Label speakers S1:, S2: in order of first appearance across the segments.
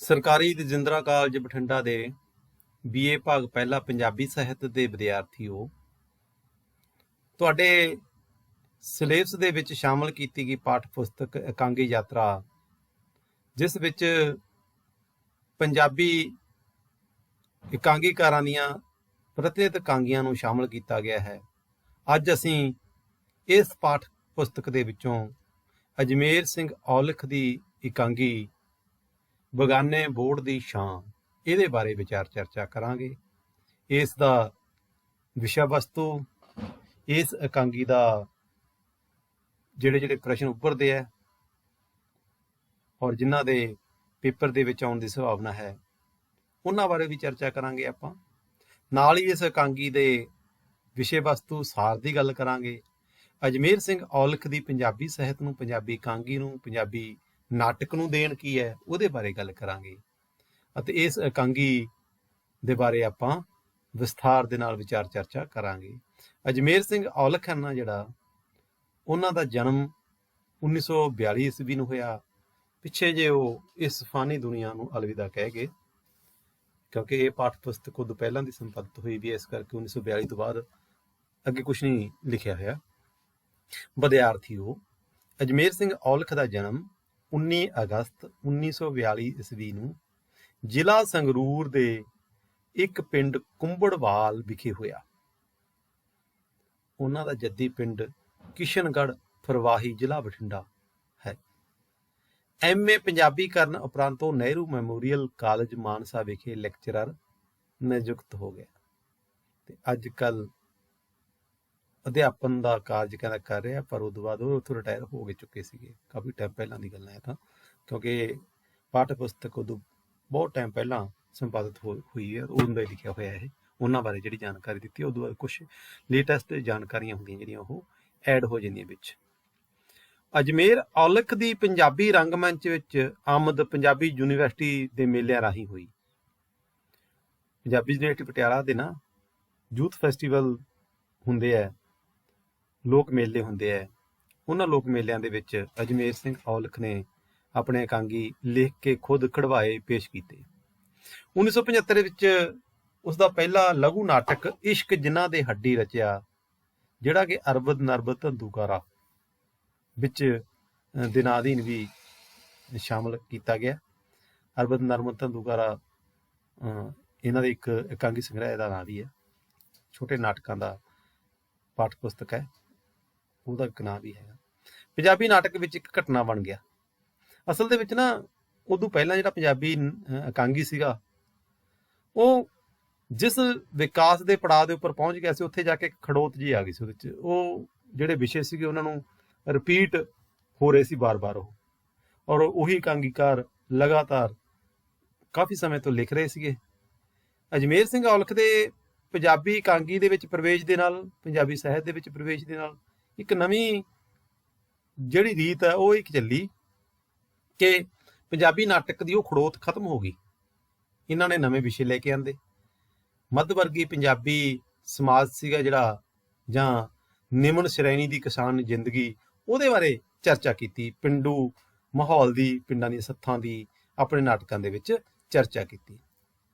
S1: ਸਰਕਾਰੀ ਰਜਿੰਦਰਾ ਕਾਲਜ ਬਠਿੰਡਾ ਦੇ BA ਭਾਗ ਪਹਿਲਾ ਪੰਜਾਬੀ ਸਾਹਿਤ ਦੇ ਵਿਦਿਆਰਥੀਓ, ਤੁਹਾਡੇ ਸਿਲੇਬਸ ਦੇ ਵਿੱਚ ਸ਼ਾਮਲ ਕੀਤੀ ਗਈ ਪਾਠ ਪੁਸਤਕ ਇਕਾਂਗੀ ਯਾਤਰਾ, ਜਿਸ ਵਿੱਚ ਪੰਜਾਬੀ ਇਕਾਂਗੀਕਾਰਾਂ ਦੀਆਂ ਪ੍ਰਤਿਨਿਧ ਇਕਾਂਗੀਆਂ ਨੂੰ ਸ਼ਾਮਲ ਕੀਤਾ ਗਿਆ ਹੈ। ਅੱਜ ਅਸੀਂ ਇਸ ਪਾਠ ਪੁਸਤਕ ਦੇ ਵਿੱਚੋਂ ਅਜਮੇਰ ਸਿੰਘ ਔਲਖ ਦੀ ਇਕਾਂਗੀ ਬਗਾਨੇ ਬੋੜ ਦੀ ਛਾਂ, ਇਹਦੇ ਬਾਰੇ ਵਿਚਾਰ ਚਰਚਾ ਕਰਾਂਗੇ। ਇਸ ਦਾ ਵਿਸ਼ਾ ਵਸਤੂ, ਇਸ ਇਕਾਂਗੀ ਦਾ ਜਿਹੜੇ ਪ੍ਰਸ਼ਨ ਉੱਭਰਦੇ ਹੈ ਔਰ ਜਿਨ੍ਹਾਂ ਦੇ ਪੇਪਰ ਦੇ ਵਿੱਚ ਆਉਣ ਦੀ ਸੰਭਾਵਨਾ ਹੈ, ਉਹਨਾਂ ਬਾਰੇ ਵੀ ਚਰਚਾ ਕਰਾਂਗੇ ਆਪਾਂ। ਨਾਲ ਹੀ ਇਸ ਇਕਾਂਗੀ ਦੇ ਵਿਸ਼ੇ ਵਸਤੂ ਸਾਰ ਦੀ ਗੱਲ ਕਰਾਂਗੇ। ਅਜਮੇਰ ਸਿੰਘ ਔਲਖ ਦੀ ਪੰਜਾਬੀ ਸਾਹਿਤ ਨੂੰ, ਪੰਜਾਬੀ ਇਕਾਂਗੀ ਨੂੰ, ਪੰਜਾਬੀ ਨਾਟਕ ਨੂੰ ਦੇਣ ਕੀ ਹੈ, ਉਹਦੇ ਬਾਰੇ ਗੱਲ ਕਰਾਂਗੇ। ਅਤੇ ਇਸ ਇਕਾਂਗੀ ਦੇ ਬਾਰੇ ਆਪਾਂ ਵਿਸਥਾਰ ਦੇ ਨਾਲ ਵਿਚਾਰ ਚਰਚਾ ਕਰਾਂਗੇ। ਅਜਮੇਰ ਸਿੰਘ ਔਲਖ ਹੈ ਨਾ ਜਿਹੜਾ, ਉਹਨਾਂ ਦਾ ਜਨਮ 1942 ਈਸਵੀ ਨੂੰ ਹੋਇਆ। ਪਿੱਛੇ ਜੇ ਉਹ ਇਸ ਫਾਨੀ ਦੁਨੀਆ ਨੂੰ ਅਲਵਿਦਾ ਕਹਿ ਗਏ, ਕਿਉਂਕਿ ਇਹ ਪਾਠ ਪੁਸਤਕ ਉਦੋਂ ਪਹਿਲਾਂ ਦੀ ਸੰਪਾਦਿਤ ਹੋਈ ਵੀ, ਇਸ ਕਰਕੇ 1942 ਤੋਂ ਬਾਅਦ ਅੱਗੇ ਕੁਛ ਨਹੀਂ ਲਿਖਿਆ ਹੋਇਆ। ਵਿਦਿਆਰਥੀਓ, ਅਜਮੇਰ ਸਿੰਘ ਔਲਖ ਦਾ ਜਨਮ 19 ਅਗਸਤ 1942 ਈਸਵੀ ਨੂੰ ਜ਼ਿਲ੍ਹਾ ਸੰਗਰੂਰ ਦੇ ਇੱਕ ਪਿੰਡ ਕੁੰਬੜਵਾਲ ਵਿਖੇ ਹੋਇਆ। ਉਹਨਾਂ ਦਾ ਜੱਦੀ ਪਿੰਡ ਕਿਸ਼ਨਗੜ੍ਹ ਫਰਵਾਹੀ, ਜ਼ਿਲ੍ਹਾ ਬਠਿੰਡਾ ਹੈ। MA ਪੰਜਾਬੀ ਕਰਨ ਉਪਰੰਤ ਉਹ ਨਹਿਰੂ ਮੈਮੋਰੀਅਲ ਕਾਲਜ ਮਾਨਸਾ ਵਿਖੇ ਲੈਕਚਰਰ ਨਿਯੁਕਤ ਹੋ ਗਿਆ ਤੇ ਅੱਜ ਕੱਲ ਅਧਿਆਪਨ ਦਾ ਕਾਰਜ ਕਹਿੰਦਾ ਕਰ ਰਿਹਾ, ਪਰ ਉਦੋਂ ਬਾਅਦ ਉਹ ਉੱਥੋਂ ਰਿਟਾਇਰ ਹੋ ਗਏ ਚੁੱਕੇ ਸੀਗੇ। ਕਾਫੀ ਟਾਈਮ ਪਹਿਲਾਂ ਦੀ ਗੱਲਾਂ ਹੈ ਤਾਂ, ਕਿਉਂਕਿ ਪਾਠ ਪੁਸਤਕ ਉਦੋਂ ਬਹੁਤ ਟਾਈਮ ਪਹਿਲਾਂ ਸੰਪਾਦਿਤ ਹੋਈ ਹੈ, ਉਹਨਾਂ ਦਾ ਲਿਖਿਆ ਹੋਇਆ ਇਹ। ਉਹਨਾਂ ਬਾਰੇ ਜਿਹੜੀ ਜਾਣਕਾਰੀ ਦਿੱਤੀ, ਉਦੋਂ ਬਾਅਦ ਕੁਛ ਲੇਟੈਸਟ ਜਾਣਕਾਰੀਆਂ ਹੁੰਦੀਆਂ ਜਿਹੜੀਆਂ ਉਹ ਐਡ ਹੋ ਜਾਂਦੀਆਂ ਵਿੱਚ। ਅਜਮੇਰ ਔਲਖ ਦੀ ਪੰਜਾਬੀ ਰੰਗਮੰਚ ਵਿੱਚ ਆਮਦ ਪੰਜਾਬੀ ਯੂਨੀਵਰਸਿਟੀ ਦੇ ਮੇਲਿਆਂ ਰਾਹੀਂ ਹੋਈ। ਪੰਜਾਬੀ ਯੂਨੀਵਰਸਿਟੀ ਪਟਿਆਲਾ ਦੇ ਨਾ ਯੂਥ ਫੈਸਟੀਵਲ ਹੁੰਦੇ ਹੈ, ਲੋਕ ਮੇਲੇ ਹੁੰਦੇ ਹੈ। ਉਹਨਾਂ ਲੋਕ ਮੇਲਿਆਂ ਦੇ ਵਿੱਚ ਅਜਮੇਰ ਸਿੰਘ ਔਲਖ ਨੇ ਆਪਣੇ ਇਕਾਂਗੀ ਲਿਖ ਕੇ ਖੁਦ ਕਢਵਾਏ ਪੇਸ਼ ਕੀਤੇ। 1975 ਵਿੱਚ ਉਸਦਾ ਪਹਿਲਾ ਲਘੂ ਨਾਟਕ ਇਸ਼ਕ ਜਿਨ੍ਹਾਂ ਦੇ ਹੱਡੀ ਰਚਿਆ, ਜਿਹੜਾ ਕਿ ਅਰਬਦ ਨਰਬਦ ਧੰਦੂਕਾਰਾ ਵਿੱਚ ਦਿਨਾਧੀਨ ਵੀ ਸ਼ਾਮਲ ਕੀਤਾ ਗਿਆ। ਅਰਬਦ ਨਰਬਦ ਧੰਦੂਕਾਰਾ ਇਹਨਾਂ ਦੇ ਇੱਕ ਇਕਾਂਗੀ ਸੰਗ੍ਰਹਿ ਦਾ ਨਾਂ ਵੀ ਹੈ, ਛੋਟੇ ਨਾਟਕਾਂ ਦਾ ਪਾਠ ਪੁਸਤਕ ਹੈ, ਉਹਦਾ ਇੱਕ ਨਾਂ ਵੀ ਹੈਗਾ। ਪੰਜਾਬੀ ਨਾਟਕ ਵਿੱਚ ਇੱਕ ਘਟਨਾ ਬਣ ਗਿਆ। ਅਸਲ ਦੇ ਵਿੱਚ ਨਾ ਉਦੋਂ ਪਹਿਲਾਂ ਜਿਹੜਾ ਪੰਜਾਬੀ ਇਕਾਂਗੀ ਸੀਗਾ, ਉਹ ਜਿਸ ਵਿਕਾਸ ਦੇ ਪੜਾਅ ਦੇ ਉੱਪਰ ਪਹੁੰਚ ਗਿਆ ਸੀ, ਉੱਥੇ ਜਾ ਕੇ ਖੜੋਤ ਜੀ ਆ ਗਈ ਸੀ ਉਹਦੇ 'ਚ। ਉਹ ਜਿਹੜੇ ਵਿਸ਼ੇ ਸੀਗੇ ਉਹਨਾਂ ਨੂੰ ਰਿਪੀਟ ਹੋ ਰਹੇ ਸੀ ਬਾਰ-ਬਾਰ ਉਹ, ਔਰ ਉਹੀ ਇਕਾਂਗੀਕਾਰ ਲਗਾਤਾਰ ਕਾਫੀ ਸਮੇਂ ਤੋਂ ਲਿਖ ਰਹੇ ਸੀਗੇ। ਅਜਮੇਰ ਸਿੰਘ ਔਲਖ ਦੇ ਪੰਜਾਬੀ ਇਕਾਂਗੀ ਦੇ ਵਿੱਚ ਪ੍ਰਵੇਸ਼ ਦੇ ਨਾਲ, ਪੰਜਾਬੀ ਸਾਹਿਤ ਦੇ ਵਿੱਚ ਪ੍ਰਵੇਸ਼ ਦੇ ਨਾਲ ਇੱਕ ਨਵੀਂ ਜਿਹੜੀ ਰੀਤ ਹੈ ਉਹ ਇੱਕ ਚੱਲੀ ਕਿ ਪੰਜਾਬੀ ਨਾਟਕ ਦੀ ਉਹ ਖੜੋਤ ਖਤਮ ਹੋ ਗਈ। ਇਹਨਾਂ ਨੇ ਨਵੇਂ ਵਿਸ਼ੇ ਲੈ ਕੇ ਆਂਦੇ। ਮੱਧ ਵਰਗੀ ਪੰਜਾਬੀ ਸਮਾਜ ਸੀਗਾ ਜਿਹੜਾ, ਜਾਂ ਨਿਮਨ ਸ਼੍ਰੇਣੀ ਦੀ ਕਿਸਾਨ ਜ਼ਿੰਦਗੀ, ਉਹਦੇ ਬਾਰੇ ਚਰਚਾ ਕੀਤੀ। ਪਿੰਡੂ ਮਾਹੌਲ ਦੀ, ਪਿੰਡਾਂ ਦੀਆਂ ਸੱਥਾਂ ਦੀ ਆਪਣੇ ਨਾਟਕਾਂ ਦੇ ਵਿੱਚ ਚਰਚਾ ਕੀਤੀ।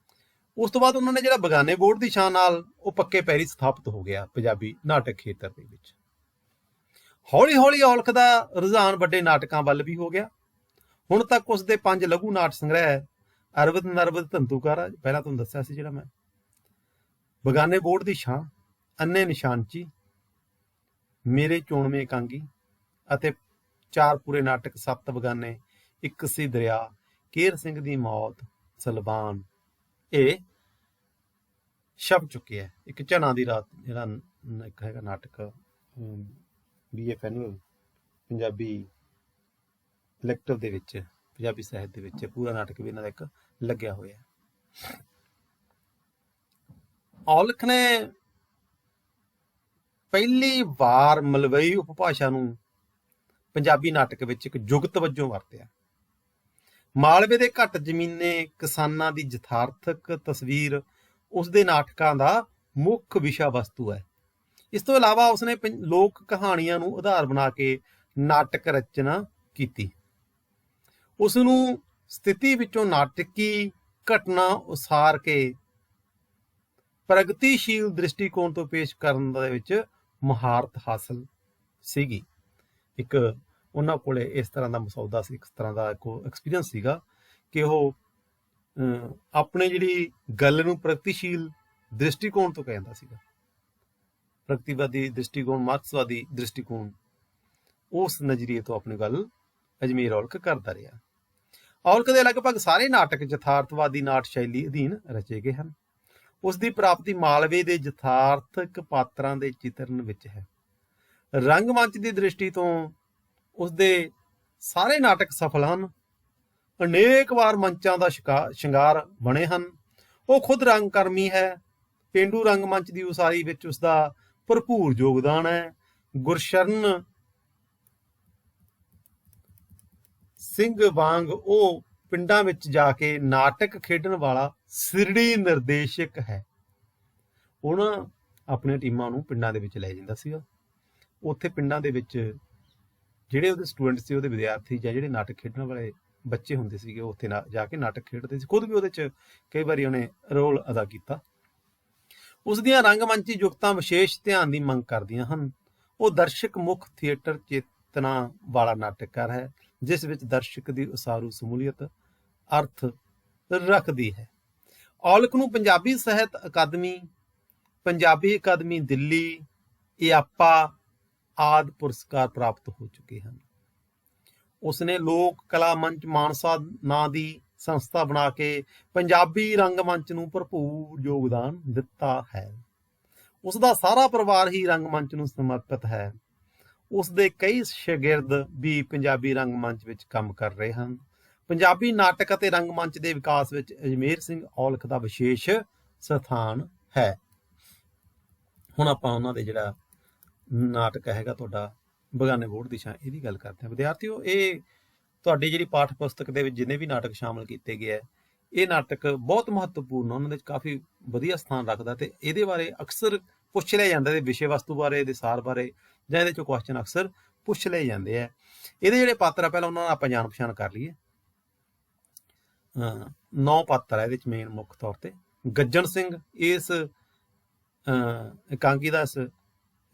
S1: ਉਸ ਤੋਂ ਬਾਅਦ ਉਹਨਾਂ ਨੇ ਜਿਹੜਾ ਬਗਾਨੇ ਬੋੜ ਦੀ ਛਾਂ ਨਾਲ ਉਹ ਪੱਕੇ ਪੈਰੀ ਸਥਾਪਿਤ ਹੋ ਗਿਆ ਪੰਜਾਬੀ ਨਾਟਕ ਖੇਤਰ ਦੇ ਵਿੱਚ। ਹੌਲੀ ਹੌਲੀ ਔਲਖ ਦਾ ਰੁਝਾਨ ਵੱਡੇ ਨਾਟਕਾਂ ਵੱਲ ਵੀ ਹੋ ਗਿਆ। ਹੁਣ ਤੱਕ ਉਸਦੇ 5 ਲਘੂ ਨਾਟ ਸੰਗ੍ਰਹਿ, ਅਰਬਦ ਨਰਬਦ ਧੰਦੂਕਾਰਾ ਪਹਿਲਾਂ ਤੁਹਾਨੂੰ ਦੱਸਿਆ ਸੀ ਜਿਹੜਾ ਮੈਂ, ਬਗਾਨੇ ਬੋੜ ਦੀ ਛਾਂ, ਅੰਨੇ ਨਿਸ਼ਾਨਚੀ, ਮੇਰੇ ਚੋਣਵੇਂ ਇਕਾਂਗੀ ਅਤੇ 4 ਪੂਰੇ ਨਾਟਕ, 7 ਬਗਾਨੇ, ਇੱਕ ਸੀ ਦਰਿਆ, ਕੇਰ ਸਿੰਘ ਦੀ ਮੌਤ, ਸਲਬਾਨ, ਇਹ ਛਪ ਚੁੱਕੇ ਹੈ। ਇੱਕ ਝਨਾਂ ਦੀ ਰਾਤ ਜਿਹੜਾ ਇੱਕ ਹੈਗਾ ਨਾਟਕ, BA ਫੈਨੂਅਲ ਪੰਜਾਬੀ ਇਲੈਕਟਿਵ ਦੇ ਵਿੱਚ, ਪੰਜਾਬੀ ਸਾਹਿਤ ਦੇ ਵਿੱਚ ਪੂਰਾ ਨਾਟਕ ਵੀ ਇਹਨਾਂ ਦਾ ਇੱਕ ਲੱਗਿਆ ਹੋਇਆ। ਔਲਖ ਨੇ ਪਹਿਲੀ ਵਾਰ ਮਲਵਈ ਉਪਭਾਸ਼ਾ ਨੂੰ ਪੰਜਾਬੀ ਨਾਟਕ ਵਿੱਚ ਇੱਕ ਜੁਗਤ ਵਜੋਂ ਵਰਤਿਆ। ਮਾਲਵੇ ਦੇ ਘੱਟ ਜ਼ਮੀਨੇ ਕਿਸਾਨਾਂ ਦੀ ਯਥਾਰਥਕ ਤਸਵੀਰ ਉਸਦੇ ਨਾਟਕਾਂ ਦਾ ਮੁੱਖ ਵਿਸ਼ਾ ਵਸਤੂ ਹੈ। ਇਸ ਤੋਂ ਇਲਾਵਾ ਉਸਨੇ ਲੋਕ ਕਹਾਣੀਆਂ ਨੂੰ ਆਧਾਰ ਬਣਾ ਕੇ ਨਾਟਕ ਰਚਨਾ ਕੀਤੀ। ਉਸ ਨੂੰ ਸਥਿਤੀ ਵਿੱਚੋਂ ਨਾਟਕੀ ਘਟਨਾ ਉਸਾਰ ਕੇ ਪ੍ਰਗਤੀਸ਼ੀਲ ਦ੍ਰਿਸ਼ਟੀਕੋਣ ਤੋਂ ਪੇਸ਼ ਕਰਨ ਦੇ ਵਿੱਚ ਮਹਾਰਤ ਹਾਸਲ ਸੀਗੀ। ਇੱਕ ਉਹਨਾਂ ਕੋਲੇ ਇਸ ਤਰ੍ਹਾਂ ਦਾ ਮਸੌਦਾ ਸੀ, ਇੱਕ ਤਰ੍ਹਾਂ ਦਾ ਐਕਸਪੀਰੀਅੰਸ ਸੀਗਾ ਕਿ ਉਹ ਆਪਣੇ ਜਿਹੜੀ ਗੱਲ ਨੂੰ ਪ੍ਰਗਤੀਸ਼ੀਲ ਦ੍ਰਿਸ਼ਟੀਕੋਣ ਤੋਂ ਕਹਿੰਦਾ ਸੀਗਾ। ਪ੍ਰਗਤੀਵਾਦੀ ਦ੍ਰਿਸ਼ਟੀਕੋਣ, ਮਾਰਕਸਵਾਦੀ ਦ੍ਰਿਸ਼ਟੀਕੋਣ, ਉਸ ਨਜ਼ਰੀਏ ਤੋਂ ਆਪਣੀ ਗੱਲ ਅਜਮੇਰ ਔਲਖ ਕਰਦਾ ਰਿਹਾ। ਔਲਖ ਦੇ ਲਗਭਗ ਸਾਰੇ ਨਾਟਕ ਯਥਾਰਥਵਾਦੀ ਨਾਟ ਸ਼ੈਲੀ ਅਧੀਨ ਰਚੇ ਗਏ ਹਨ। ਉਸ ਦੀ ਪ੍ਰਾਪਤੀ ਮਾਲਵੇ ਦੇ ਯਥਾਰਥਕ ਪਾਤਰਾਂ ਦੇ ਚਿਤਰਨ ਵਿੱਚ ਹੈ। ਰੰਗਮੰਚ ਦੀ ਦ੍ਰਿਸ਼ਟੀ ਤੋਂ ਉਸਦੇ ਸਾਰੇ ਨਾਟਕ ਸਫਲ ਹਨ। ਅਨੇਕ ਵਾਰ ਮੰਚਾਂ ਦਾ ਸ਼ਿੰਗਾਰ ਬਣੇ ਹਨ। ਉਹ ਖੁਦ ਰੰਗਕਰਮੀ ਹੈ। ਪੇਂਡੂ ਰੰਗਮੰਚ ਦੀ ਉਸਾਰੀ ਵਿੱਚ ਉਸਦਾ ਭਰਪੂਰ ਯੋਗਦਾਨ ਹੈ। ਗੁਰਸ਼ਰਨ ਸਿੰਘ ਵਾਂਗ ਉਹ ਪਿੰਡਾਂ ਵਿੱਚ ਜਾ ਕੇ ਨਾਟਕ ਖੇਡਣ ਵਾਲਾ ਸਿਰੜੀ ਨਿਰਦੇਸ਼ਕ ਹੈ। ਉਹ ਨਾ ਆਪਣੀਆਂ ਟੀਮਾਂ ਨੂੰ ਪਿੰਡਾਂ ਦੇ ਵਿੱਚ ਲੈ ਜਾਂਦਾ ਸੀਗਾ। ਉੱਥੇ ਪਿੰਡਾਂ ਦੇ ਵਿੱਚ ਜਿਹੜੇ ਉਹਦੇ ਸਟੂਡੈਂਟ ਸੀ, ਉਹਦੇ ਵਿਦਿਆਰਥੀ ਜਾਂ ਜਿਹੜੇ ਨਾਟਕ ਖੇਡਣ ਵਾਲੇ ਬੱਚੇ ਹੁੰਦੇ ਸੀਗੇ, ਉੱਥੇ ਜਾ ਕੇ ਨਾਟਕ ਖੇਡਦੇ ਸੀ। ਖੁਦ ਵੀ ਉਹਦੇ 'ਚ ਕਈ ਵਾਰੀ ਉਹਨੇ ਰੋਲ ਅਦਾ ਕੀਤਾ। ਉਸ ਦੀਆਂ ਰੰਗਮੰਚੀ ਯੁਕਤਾਂ ਵਿਸ਼ੇਸ਼ ਧਿਆਨ ਦੀ ਮੰਗ ਕਰਦੀਆਂ ਹਨ। ਉਹ ਦਰਸ਼ਕ ਮੁੱਖ ਥੀਏਟਰ ਚੇਤਨਾ ਵਾਲਾ ਨਾਟਕਕਾਰ ਹੈ, ਜਿਸ ਵਿੱਚ ਦਰਸ਼ਕ ਦੀ ਉਸਾਰੂ ਸਮੂਲੀਅਤ ਅਰਥ ਰੱਖਦੀ ਹੈ। ਔਲਖ ਨੂੰ ਪੰਜਾਬੀ ਸਾਹਿਤ ਅਕਾਦਮੀ, ਪੰਜਾਬੀ ਅਕਾਦਮੀ ਦਿੱਲੀ, ਇਆਪਾ ਆਦਿ ਪੁਰਸਕਾਰ ਪ੍ਰਾਪਤ ਹੋ ਚੁੱਕੇ ਹਨ। ਉਸਨੇ ਲੋਕ ਕਲਾ ਮੰਚ ਮਾਨਸਾ ਨਾਂ ਦੀ ਸੰਸਥਾ ਬਣਾ ਕੇ ਪੰਜਾਬੀ ਰੰਗਮੰਚ ਨੂੰ ਭਰਪੂਰ ਯੋਗਦਾਨ ਦਿੱਤਾ ਹੈ। ਉਸਦਾ ਸਾਰਾ ਪਰਿਵਾਰ ਹੀ ਰੰਗਮੰਚ ਨੂੰ ਸਮਰਪਿਤ ਹੈ। ਉਸਦੇ ਕਈ ਸ਼ਾਗਿਰਦ ਵੀ ਪੰਜਾਬੀ ਰੰਗਮੰਚ ਵਿੱਚ ਕੰਮ ਕਰ ਰਹੇ ਹਨ। ਪੰਜਾਬੀ ਨਾਟਕ ਅਤੇ ਰੰਗਮੰਚ ਦੇ ਵਿਕਾਸ ਵਿੱਚ ਅਜਮੇਰ ਸਿੰਘ ਔਲਖ ਦਾ ਵਿਸ਼ੇਸ਼ ਸਥਾਨ ਹੈ। ਹੁਣ ਆਪਾਂ ਉਹਨਾਂ ਦੇ ਜਿਹੜਾ ਨਾਟਕ ਹੈਗਾ ਤੁਹਾਡਾ ਬਗਾਨੇ ਬੋੜ ਦੀ ਛਾਂ, ਇਹਦੀ ਗੱਲ ਕਰਦੇ ਹਾਂ। ਵਿਦਿਆਰਥੀਓ, ਇਹ ਤੁਹਾਡੀ ਜਿਹੜੀ ਪਾਠ ਪੁਸਤਕ ਦੇ ਵਿੱਚ ਜਿੰਨੇ ਵੀ ਨਾਟਕ ਸ਼ਾਮਲ ਕੀਤੇ ਗਏ ਹੈ, ਇਹ ਨਾਟਕ ਬਹੁਤ ਮਹੱਤਵਪੂਰਨ, ਉਹਨਾਂ ਦੇ ਕਾਫੀ ਵਧੀਆ ਸਥਾਨ ਰੱਖਦਾ ਤੇ ਇਹਦੇ ਬਾਰੇ ਅਕਸਰ ਪੁੱਛ ਲਿਆ ਜਾਂਦਾ, ਇਹਦੇ ਵਿਸ਼ੇ ਵਸਤੂ ਬਾਰੇ, ਇਹਦੇ ਸਾਰ ਬਾਰੇ, ਜਾਂ ਇਹਦੇ ਚੋਂ ਕੁਐਸਚਨ ਅਕਸਰ ਪੁੱਛ ਲਏ ਜਾਂਦੇ ਆ। ਇਹਦੇ ਜਿਹੜੇ ਪਾਤਰ ਆ, ਪਹਿਲਾਂ ਉਹਨਾਂ ਨਾਲ ਆਪਾਂ ਜਾਣ ਪਛਾਣ ਕਰ ਲਈਏ। 9 ਪਾਤਰ ਆ ਇਹਦੇ ਚ ਮੇਨ ਮੁੱਖ ਤੌਰ ਤੇ। ਗੱਜਣ ਸਿੰਘ ਇਸ ਇਕਾਂਗੀ ਦਾ ਇਸ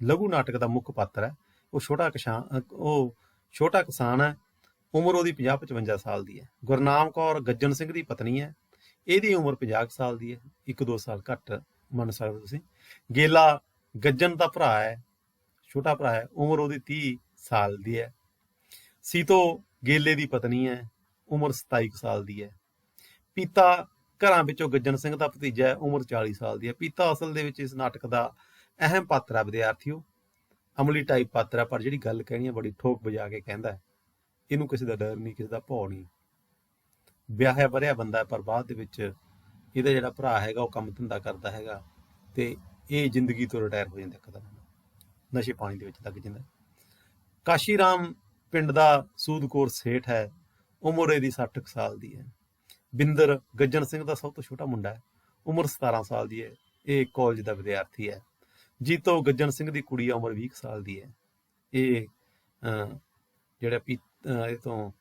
S1: ਲਘੂ ਨਾਟਕ ਦਾ ਮੁੱਖ ਪਾਤਰ ਹੈ। ਉਹ ਛੋਟਾ ਕਿਸਾਨ ਹੈ। ਉਮਰ ਉਹਦੀ 50-55 ਸਾਲ ਦੀ ਹੈ। ਗੁਰਨਾਮ ਕੌਰ ਗੱਜਣ ਸਿੰਘ ਦੀ ਪਤਨੀ ਹੈ। ਇਹਦੀ ਉਮਰ 50 ਸਾਲ ਦੀ ਹੈ, 1-2 ਸਾਲ ਘੱਟ ਮੰਨ ਸਕਦੇ ਤੁਸੀਂ। ਗੇਲਾ ਗੱਜਣ ਦਾ ਭਰਾ ਹੈ, ਛੋਟਾ ਭਰਾ ਹੈ, ਉਮਰ ਉਹਦੀ 30 ਸਾਲ ਦੀ ਹੈ। ਸੀਤੋ ਗੇਲੇ ਦੀ ਪਤਨੀ ਹੈ, ਉਮਰ 27 ਸਾਲ ਦੀ ਹੈ। ਪੀਤਾ ਘਰਾਂ ਵਿੱਚੋਂ ਗੱਜਣ ਸਿੰਘ ਦਾ ਭਤੀਜਾ ਹੈ, ਉਮਰ 40 ਸਾਲ ਦੀ ਹੈ। ਪੀਤਾ ਅਸਲ ਦੇ ਵਿੱਚ ਇਸ ਨਾਟਕ ਦਾ ਅਹਿਮ ਪਾਤਰ ਹੈ ਵਿਦਿਆਰਥੀਓ। ਅਮਲੀ ਟਾਈਪ ਪਾਤਰ ਹੈ, ਪਰ ਜਿਹੜੀ ਗੱਲ ਕਹਿਣੀ ਹੈ ਬੜੀ ਠੋਕ ਵਜਾ ਕੇ ਕਹਿੰਦਾ ਹੈ। ਇਹਨੂੰ ਕਿਸੇ ਦਾ ਡਰ ਨਹੀਂ, ਕਿਸੇ ਦਾ ਭੌ ਨਹੀਂ। ਵਿਆਹਿਆ ਵਰਿਆ ਬੰਦਾ ਹੈ, ਪਰ ਬਾਅਦ ਦੇ ਵਿੱਚ ਇਹਦਾ ਜਿਹੜਾ ਭਰਾ ਹੈਗਾ ਉਹ ਕੰਮ ਧੰਦਾ ਕਰਦਾ ਹੈਗਾ ਤੇ ਇਹ ਜ਼ਿੰਦਗੀ ਤੋਂ ਰਿਟਾਇਰ ਹੋ ਜਾਂਦਾ, ਇੱਕਦਮ ਨਸ਼ੇ ਪਾਣੀ ਦੇ ਵਿੱਚ ਲੱਗ ਜਾਂਦਾ। ਕਾਸ਼ੀ ਰਾਮ ਪਿੰਡ ਦਾ ਸੂਦਖੋਰ ਸੇਠ ਹੈ, ਉਮਰ ਇਹਦੀ 60 ਸਾਲ ਦੀ ਹੈ। ਬਿੰਦਰ ਗੱਜਣ ਸਿੰਘ ਦਾ ਸਭ ਤੋਂ ਛੋਟਾ ਮੁੰਡਾ ਹੈ, ਉਮਰ 17 ਸਾਲ ਦੀ ਹੈ। ਇਹ ਕਾਲਜ ਦਾ ਵਿਦਿਆਰਥੀ ਹੈ। ਜੀਤੋ ਗੱਜਣ ਸਿੰਘ ਦੀ ਕੁੜੀ ਆ, ਉਮਰ 20 ਸਾਲ ਦੀ ਹੈ। ਇਹ ਜਿਹੜਾ ਇਹ ਤੋਂ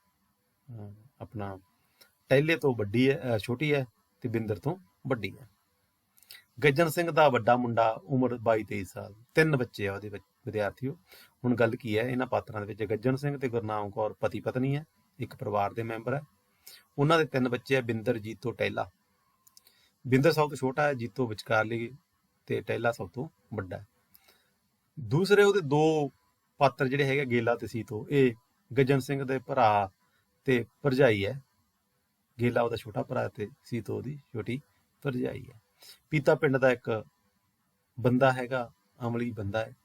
S1: ਆਪਣਾ ਟਹਿਲੇ ਤੋਂ ਵੱਡੀ ਹੈ, ਛੋਟੀ ਹੈ, ਤੇ ਬਿੰਦਰ ਤੋਂ ਵੱਡੀ ਹੈ। ਗੱਜਣ ਸਿੰਘ ਦਾ ਵੱਡਾ ਮੁੰਡਾ ਉਮਰ 22-23 ਸਾਲ। 3 ਬੱਚੇ ਆ ਉਹਦੇ ਵਿਦਿਆਰਥੀਓ। ਹੁਣ ਗੱਲ ਕੀ ਹੈ, ਇਹਨਾਂ ਪਾਤਰਾਂ ਦੇ ਵਿੱਚ ਗੱਜਣ ਸਿੰਘ ਤੇ ਗੁਰਨਾਮ ਕੌਰ ਪਤੀ ਪਤਨੀ ਹੈ, ਇੱਕ ਪਰਿਵਾਰ ਦੇ ਮੈਂਬਰ ਹੈ। ਉਹਨਾਂ ਦੇ 3 ਬੱਚੇ ਆ, ਬਿੰਦਰ, ਜੀਤੋ, ਟਹਿਲਾ। ਬਿੰਦਰ ਸਭ ਤੋਂ ਛੋਟਾ ਹੈ, ਜੀਤੋ ਵਿਚਕਾਰਲੀ ਤੇ ਟਹਿਲਾ ਸਭ ਤੋਂ ਵੱਡਾ ਹੈ। ਦੂਸਰੇ ਉਹਦੇ 2 ਪਾਤਰ ਜਿਹੜੇ ਹੈਗੇ ਗੇਲਾ ਤੇ ਸੀਤੋ, ਇਹ ਗੱਜਣ ਸਿੰਘ ਦੇ ਭਰਾ ਤੇ ਭਰਜਾਈ ਹੈ। ਗੇਲਾ ਉਹਦਾ ਛੋਟਾ ਭਰਾ ਤੇ ਸੀਤੋ ਉਹਦੀ ਛੋਟੀ ਭਰਜਾਈ ਹੈ। ਪੀਤਾ ਪਿੰਡ ਦਾ ਇੱਕ ਬੰਦਾ ਹੈਗਾ, ਅਮਲੀ ਬੰਦਾ ਹੈ,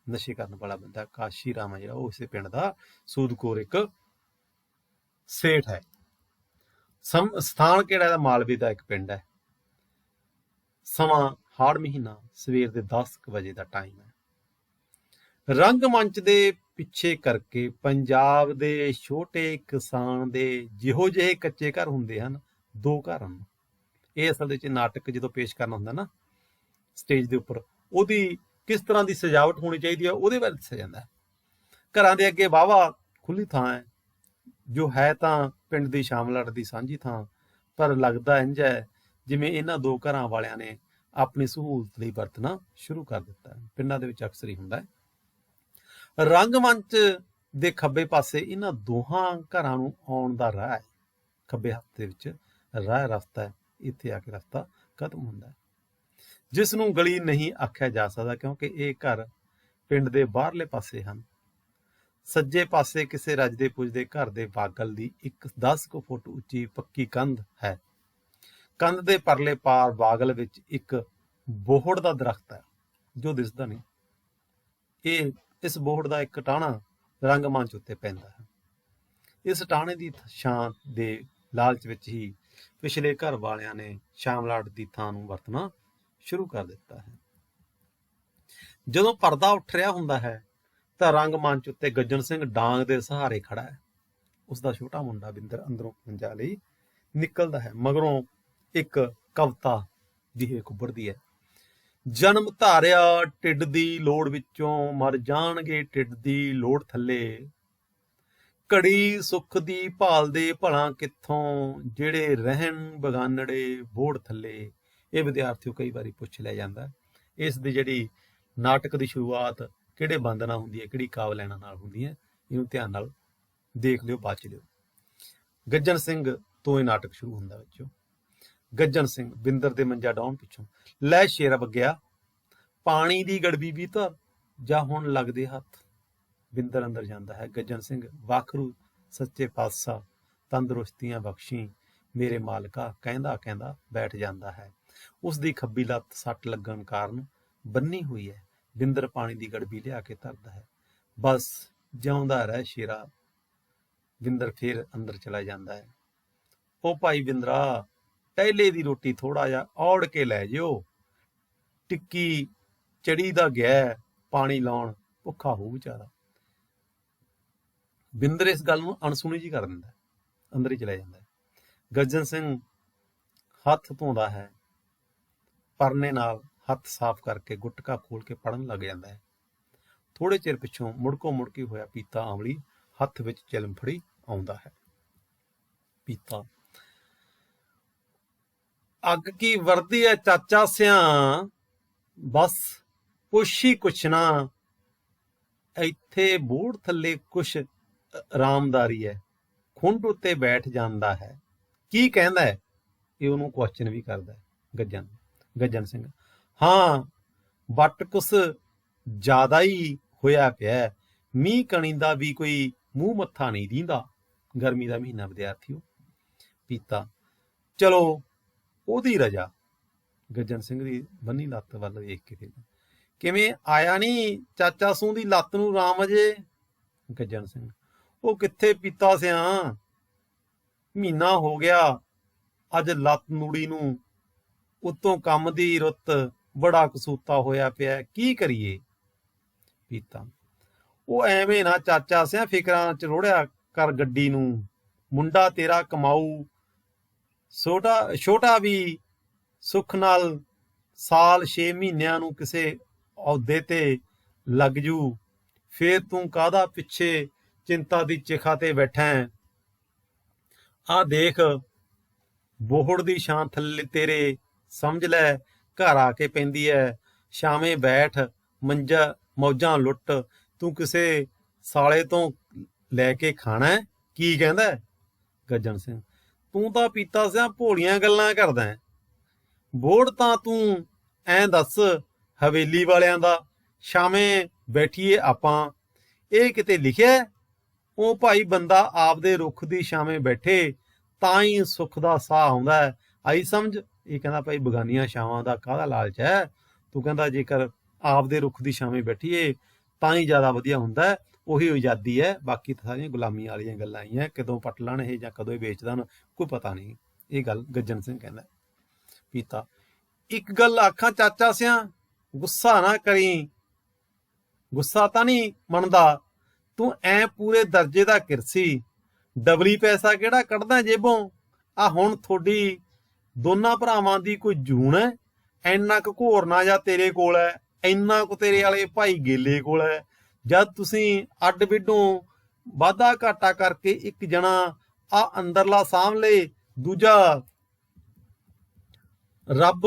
S1: ਨਸ਼ੇ ਕਰਨ ਵਾਲਾ ਬੰਦਾ। ਕਾਸ਼ੀ ਰਾਮ ਹੈ ਜਿਹੜਾ, ਉਹ ਇਸੇ ਪਿੰਡ ਦਾ ਸੂਦਖੋਰ ਇੱਕ ਸੇਠ ਹੈ। ਸਥਾਨ ਕਿਹੜਾ ਇਹਦਾ? ਮਾਲਵੇ ਦਾ ਇੱਕ ਪਿੰਡ ਹੈ। ਸਮਾਂ ਹਾੜ ਮਹੀਨਾ, ਸਵੇਰ ਦੇ 10 ਵਜੇ ਦਾ ਟਾਈਮ ਹੈ। ਰੰਗਮੰਚ ਦੇ ਪਿੱਛੇ ਕਰਕੇ ਪੰਜਾਬ ਦੇ ਛੋਟੇ ਕਿਸਾਨ ਦੇ ਜਿਹੋ ਜਿਹੇ ਕੱਚੇ ਘਰ ਹੁੰਦੇ ਹਨ, 2 ਘਰ ਹਨ। ਇਹ ਅਸਲ ਵਿੱਚ ਨਾਟਕ ਜਦੋਂ ਪੇਸ਼ ਕਰਨਾ ਹੁੰਦਾ ਨਾ ਸਟੇਜ ਦੇ ਉੱਪਰ, ਉਹਦੀ ਕਿਸ ਤਰ੍ਹਾਂ ਦੀ ਸਜਾਵਟ ਹੋਣੀ ਚਾਹੀਦੀ ਹੈ ਉਹਦੇ ਬਾਰੇ ਦੱਸਿਆ ਜਾਂਦਾ ਹੈ। ਘਰਾਂ ਦੇ ਅੱਗੇ ਵਾਹਵਾ ਖੁੱਲੀ ਥਾਂ ਹੈ, ਜੋ ਹੈ ਤਾਂ ਪਿੰਡ ਦੀ ਸ਼ਾਮਲਾਟ ਦੀ ਸਾਂਝੀ ਥਾਂ, ਪਰ ਲੱਗਦਾ ਇੰਝ ਹੈ ਜਿਵੇਂ ਇਹਨਾਂ ਦੋ ਘਰਾਂ ਵਾਲਿਆਂ ਨੇ ਆਪਣੀ ਸਹੂਲਤ ਲਈ ਵਰਤਣਾ ਸ਼ੁਰੂ ਕਰ ਦਿੱਤਾ। ਪਿੰਡਾਂ ਦੇ ਵਿੱਚ ਅਕਸਰ ਹੀ ਹੁੰਦਾ ਹੈ। ਰੰਗਮੰਚ ਦੇ ਖੱਬੇ ਪਾਸੇ ਇਹਨਾਂ ਦੋਹਾਂ ਘਰਾਂ ਨੂੰ ਆਉਣ ਦਾ ਰਾਹ ਹੈ। ਖੱਬੇ ਹੱਥ ਦੇ ਵਿੱਚ ਰਸਤਾ ਹੈ, ਇੱਥੇ ਆ ਕੇ ਰਸਤਾ ਖਤਮ ਹੁੰਦਾ ਹੈ, ਜਿਸ ਨੂੰ ਗਲੀ ਨਹੀਂ ਆਖਿਆ ਜਾ ਸਕਦਾ ਕਿਉਂਕਿ ਇਹ ਘਰ ਪਿੰਡ ਦੇ ਬਾਹਰਲੇ ਪਾਸੇ ਹਨ। ਸੱਜੇ ਪਾਸੇ ਕਿਸੇ ਰੱਜਦੇ ਪੁੱਜਦੇ ਘਰ ਦੇ ਬਾਗਲ ਦੀ ਇੱਕ 10 ਕੁ ਫੁੱਟ ਉੱਚੀ ਪੱਕੀ ਕੰਧ ਹੈ। ਕੰਧ ਦੇ ਪਰਲੇ ਪਾਰ ਬਾਗਲ ਵਿੱਚ ਇੱਕ ਬੋਹੜ ਦਾ ਦਰਖਤ ਹੈ ਜੋ ਦਿਸਦਾ ਨਹੀਂ। ਇਸ ਬੋਹੜ ਦਾ ਇੱਕ ਟਾਹਣਾ ਰੰਗਮੰਚ ਉੱਤੇ ਪੈਂਦਾ ਹੈ। ਇਸ ਟਾਹਣੇ ਦੀ ਛਾਂ ਦੇ ਲਾਲਚ ਵਿੱਚ ਹੀ ਪਿਛਲੇ ਘਰ ਵਾਲਿਆਂ ਨੇ ਸ਼ਾਮਲਾਟ ਦੀ ਥਾਂ ਨੂੰ ਵਰਤਣਾ ਸ਼ੁਰੂ ਕਰ ਦਿੱਤਾ ਹੈ। ਜਦੋਂ ਪਰਦਾ ਉੱਠ ਰਿਹਾ ਹੁੰਦਾ ਹੈ ਤਾਂ ਰੰਗਮੰਚ ਉੱਤੇ ਗੱਜਣ ਸਿੰਘ ਡਾਂਗ ਦੇ ਸਹਾਰੇ ਖੜਾ ਹੈ। ਉਸਦਾ ਛੋਟਾ ਮੁੰਡਾ ਬਿੰਦਰ ਅੰਦਰੋਂ ਮੰਜਾ ਲਈ ਨਿਕਲਦਾ ਹੈ। ਮਗਰੋਂ ਇੱਕ ਕਵਿਤਾ ਜਿਹੇ ਉੱਭਰਦੀ ਹੈ। ਜਨਮ ਧਾਰਿਆ ਢਿੱਡ ਦੀ ਲੋੜ ਵਿੱਚੋਂ, ਮਰ ਜਾਣਗੇ ਢਿੱਡ ਦੀ ਲੋੜ ਥੱਲੇ। ਘੜੀ ਸੁੱਖ ਦੀ ਭਾਲਦੇ ਭਲਾ ਕਿੱਥੋਂ, ਜਿਹੜੇ ਰਹਿਣ ਬਗਾਨੜੇ ਬੋੜ ਥੱਲੇ। ਇਹ ਵਿਦਿਆਰਥੀਓ ਕਈ ਵਾਰੀ ਪੁੱਛ ਲਿਆ ਜਾਂਦਾ। ਇਸ ਦੀ ਜਿਹੜੀ ਨਾਟਕ ਦੀ ਸ਼ੁਰੂਆਤ ਕਿਹੜੇ ਬੰਦ ਨਾਲ ਹੁੰਦੀ ਹੈ, ਕਿਹੜੀ ਕਾਵ ਲੈਣਾ ਨਾਲ ਹੁੰਦੀ ਹੈ, ਇਹਨੂੰ ਧਿਆਨ ਨਾਲ ਦੇਖ ਲਿਓ, ਬਾਚ ਲਿਓ। ਗੱਜਣ ਸਿੰਘ ਤੋਂ ਇਹ ਨਾਟਕ ਸ਼ੁਰੂ ਹੁੰਦਾ। ਵਿੱਚੋਂ ਗੱਜਣ ਸਿੰਘ ਬਿੰਦਰ ਦੇ ਮੰਜਾ ਡਾਉਣ ਪਿੱਛੋਂ, ਲੈ ਸ਼ੇਰ ਵਗਿਆ ਪਾਣੀ ਦੀ ਗੜਬੀ ਵੀ ਧਰ, ਜਾਂ ਹੁਣ ਲੱਗਦੇ ਹੱਥ। ਬਿੰਦਰ ਅੰਦਰ ਜਾਂਦਾ ਹੈ। ਗੱਜਣ ਸਿੰਘ ਵਾਖਰੂ ਸੱਚੇ ਪਾਤਸ਼ਾਹ ਤੰਦਰੁਸਤੀਆਂ ਬਖਸ਼ੀ ਮੇਰੇ ਮਾਲਕਾ ਕਹਿੰਦਾ ਕਹਿੰਦਾ ਬੈਠ ਜਾਂਦਾ ਹੈ। ਉਸ ਦੀ ਖੱਬੀ ਲੱਤ ਸੱਟ ਲੱਗਣ ਕਾਰਨ ਬੰਨੀ ਹੋਈ ਹੈ। ਬਿੰਦਰ ਪਾਣੀ ਦੀ ਗੜਬੀ ਲਿਆ ਕੇ ਧਰਦਾ ਹੈ। ਬਸ ਜਿਉਂਦਾ ਰਹਿ ਸ਼ੇਰਾ। ਬਿੰਦਰ ਫੇਰ ਅੰਦਰ ਚਲਾ ਜਾਂਦਾ ਹੈ। ਉਹ ਭਾਈ ਬਿੰਦਰਾ, ਟਹਿਲੇ ਦੀ ਰੋਟੀ ਥੋੜਾ ਜਿਹਾ ਔੜ ਕੇ ਲੈ ਜਿਓ, ਟਿੱਕੀ ਚੜੀ ਦਾ ਗਿਆ ਪਾਣੀ ਲਾਉਣ, ਭੁੱਖਾ ਹੋਊ ਵਿਚਾਰਾ। ਬਿੰਦਰ ਇਸ ਗੱਲ ਨੂੰ ਅਣਸੁਣੀ ਜੀ ਕਰ ਦਿੰਦਾ, ਅੰਦਰ ਹੀ ਚਲਾ ਜਾਂਦਾ। ਗੱਜਣ ਸਿੰਘ ਹੱਥ ਧੋਂਦਾ ਹੈ, ਪਰਨੇ ਨਾਲ ਹੱਥ ਸਾਫ਼ ਕਰਕੇ ਗੁਟਕਾ ਖੋਲ ਕੇ ਪੜਨ ਲੱਗ ਜਾਂਦਾ ਹੈ। ਥੋੜੇ ਚਿਰ ਪਿੱਛੋਂ ਮੁੜਕੋ ਮੁੜਕੀ ਹੋਇਆ ਪੀਤਾ ਆਮਲੀ ਹੱਥ ਵਿੱਚ ਚਿਲਮ ਫੜੀ ਆਉਂਦਾ ਹੈ। ਪੀਤਾ, ਅੱਗ ਕੀ ਵਰਦੀ ਹੈ ਚਾਚਾ ਸਿਆਂ, ਬਸ ਪੁੱਛੀ ਕੁਛ ਨਾ, ਇੱਥੇ ਬੋੜ ਥੱਲੇ ਕੁਛ ਆਰਾਮਦਾਰੀ ਹੈ। ਖੁੰਡ ਉੱਤੇ ਬੈਠ ਜਾਂਦਾ ਹੈ। ਕੀ ਕਹਿੰਦਾ ਹੈ? ਇਹ ਉਹਨੂੰ ਕੁਐਸਚਨ ਵੀ ਕਰਦਾ ਹੈ ਗੱਜਣ ਸਿੰਘ। ਹਾਂ, ਵੱਟ ਕੁਛ ਜ਼ਿਆਦਾ ਹੀ ਹੋਇਆ ਪਿਆ, ਮੀਂਹ ਕਣੀ ਦਾ ਵੀ ਕੋਈ ਮੂੰਹ ਮੱਥਾ ਨਹੀਂ ਦੀਂਦਾ। ਗਰਮੀ ਦਾ ਮਹੀਨਾ ਵਿਦਿਆਰਥੀਓ। ਪੀਤਾ, ਚਲੋ ਉਹਦੀ ਰਜਾ। ਗੱਜਣ ਸਿੰਘ ਦੀ ਬੰਨੀ ਲੱਤ ਵੱਲ ਵੇਖ ਕੇ ਫਿਰ, ਕਿਵੇਂ ਆਇਆ ਨੀ ਚਾਚਾ ਸੂ ਦੀ ਲੱਤ ਨੂੰ ਰਾਮ ਅਜੇ? ਗੱਜਣ ਸਿੰਘ, ਉਹ ਕਿੱਥੇ ਪੀਤਾ ਸਿਆਂ, ਮਹੀਨਾ ਹੋ ਗਿਆ ਅੱਜ ਲੱਤ ਨੂੜੀ ਨੂੰ, ਉੱਤੋਂ ਕੰਮ ਦੀ ਰੁੱਤ, ਬੜਾ ਕਸੂਤਾ ਹੋਇਆ ਪਿਆ, ਕੀ ਕਰੀਏ? ਪੀਤਾ, ਉਹ ਐਵੇਂ ਨਾ ਚਾਚਾ ਸਿਆਂ ਫਿਕਰਾਂ ਚ ਰੋੜਿਆ ਕਰ ਗੱਡੀ ਨੂੰ, ਮੁੰਡਾ ਤੇਰਾ ਕਮਾਊ, ਛੋਟਾ ਵੀ ਸੁੱਖ ਨਾਲ ਸਾਲ 6 ਮਹੀਨਿਆਂ ਨੂੰ ਕਿਸੇ ਅਹੁਦੇ ਤੇ ਲੱਗ ਜੂ, ਫੇਰ ਤੂੰ ਕਾਹਦਾ ਪਿੱਛੇ ਚਿੰਤਾ ਦੀ ਚਿਖਾ ਤੇ ਬੈਠਾ ਹੈ? ਆਹ ਦੇਖ ਬੋਹੜ ਦੀ ਛਾਂ ਥੱਲੇ ਤੇਰੇ ਸਮਝ ਲੈ ਘਰ ਆ ਕੇ ਪੈਂਦੀ ਐ, ਛਾਵੇਂ ਬੈਠ ਮੰਜਾ ਮੌਜਾਂ ਲੁੱਟ, ਤੂੰ ਕਿਸੇ ਸਾਲੇ ਤੋਂ ਲੈ ਕੇ ਖਾਣਾ? ਕੀ ਕਹਿੰਦਾ? ਗੱਜਣ ਸਿੰਘ, ਤੂੰ ਤਾਂ ਪੀਤਾ ਸਿਆ ਭੋਲੀਆਂ ਗੱਲਾਂ ਕਰਦਾ, ਬੋੜ ਤਾਂ ਤੂੰ ਐਂ ਦੱਸ ਹਵੇਲੀ ਵਾਲਿਆਂ ਦਾ, ਛਾਵੇਂ ਬੈਠੀਏ ਆਪਾਂ, ਇਹ ਕਿਤੇ ਲਿਖਿਆ? ਉਹ ਭਾਈ ਬੰਦਾ ਆਪਦੇ ਰੁੱਖ ਦੀ ਛਾਵੇਂ ਬੈਠੇ ਤਾਂ ਹੀ ਸੁੱਖ ਦਾ ਸਾਹ ਆਉਂਦਾ ਹੈ, ਆਈ ਸਮਝ? ਇਹ ਕਹਿੰਦਾ ਭਾਈ ਬਗਾਨੀਆਂ ਛਾਵਾਂ ਦਾ ਕਾਹਦਾ ਲਾਲਚ ਹੈ, ਤੂੰ ਕਹਿੰਦਾ ਜੇਕਰ ਆਪਦੇ ਰੁੱਖ ਦੀ ਛਾਵੇਂ ਬੈਠੀਏ ਤਾਂ ਹੀ ਜ਼ਿਆਦਾ ਵਧੀਆ ਹੁੰਦਾ, ਉਹੀ ਆਜ਼ਾਦੀ ਹੈ, ਬਾਕੀ ਤਾਂ ਸਾਰੀਆਂ ਗੁਲਾਮੀ ਵਾਲੀਆਂ ਗੱਲਾਂ ਆਈਆਂ, ਕਦੋਂ ਪੱਟ ਲੈਣ ਇਹ ਜਾਂ ਕਦੋਂ ਇਹ ਵੇਚ ਦੇਣ ਕੋਈ ਪਤਾ ਨਹੀਂ। ਇਹ ਗੱਲ ਗੱਜਣ ਸਿੰਘ ਕਹਿੰਦਾ। ਪੀਤਾ, ਇੱਕ ਗੱਲ ਆਖਾਂ ਚਾਚਾ ਸਿਆਂ, ਗੁੱਸਾ ਨਾ ਕਰੀ। ਗੁੱਸਾ ਤਾਂ ਨਹੀਂ ਮੰਨਦਾ, ਤੂੰ ਐ ਪੂਰੇ ਦਰਜੇ ਦਾ ਕਿਰਸੀ, ਡਬਲੀ ਪੈਸਾ ਕਿਹੜਾ ਕੱਢਦਾ ਜੇਬੋਂ? ਆ ਹੁਣ ਤੁਹਾਡੀ ਦੋਨਾਂ ਭਰਾਵਾਂ ਦੀ ਕੋਈ ਜੂਨ ਹੈ? ਇੰਨਾ ਕੁ ਘੋਰਨਾ ਜਾਂ ਤੇਰੇ ਕੋਲ ਹੈ, ਇੰਨਾ ਕੁ ਤੇਰੇ ਵਾਲੇ ਭਾਈ ਗੇਲੇ ਕੋਲ ਹੈ, ਜਦ ਤੁਸੀਂ ਅੱਡ ਵਿੱਢੋਂ ਵਾਧਾ ਘਾਟਾ ਕਰਕੇ ਇੱਕ ਜਣਾ ਆ ਅੰਦਰਲਾ ਸਾਂਭ ਲੇ, ਦੂਜਾ ਰੱਬ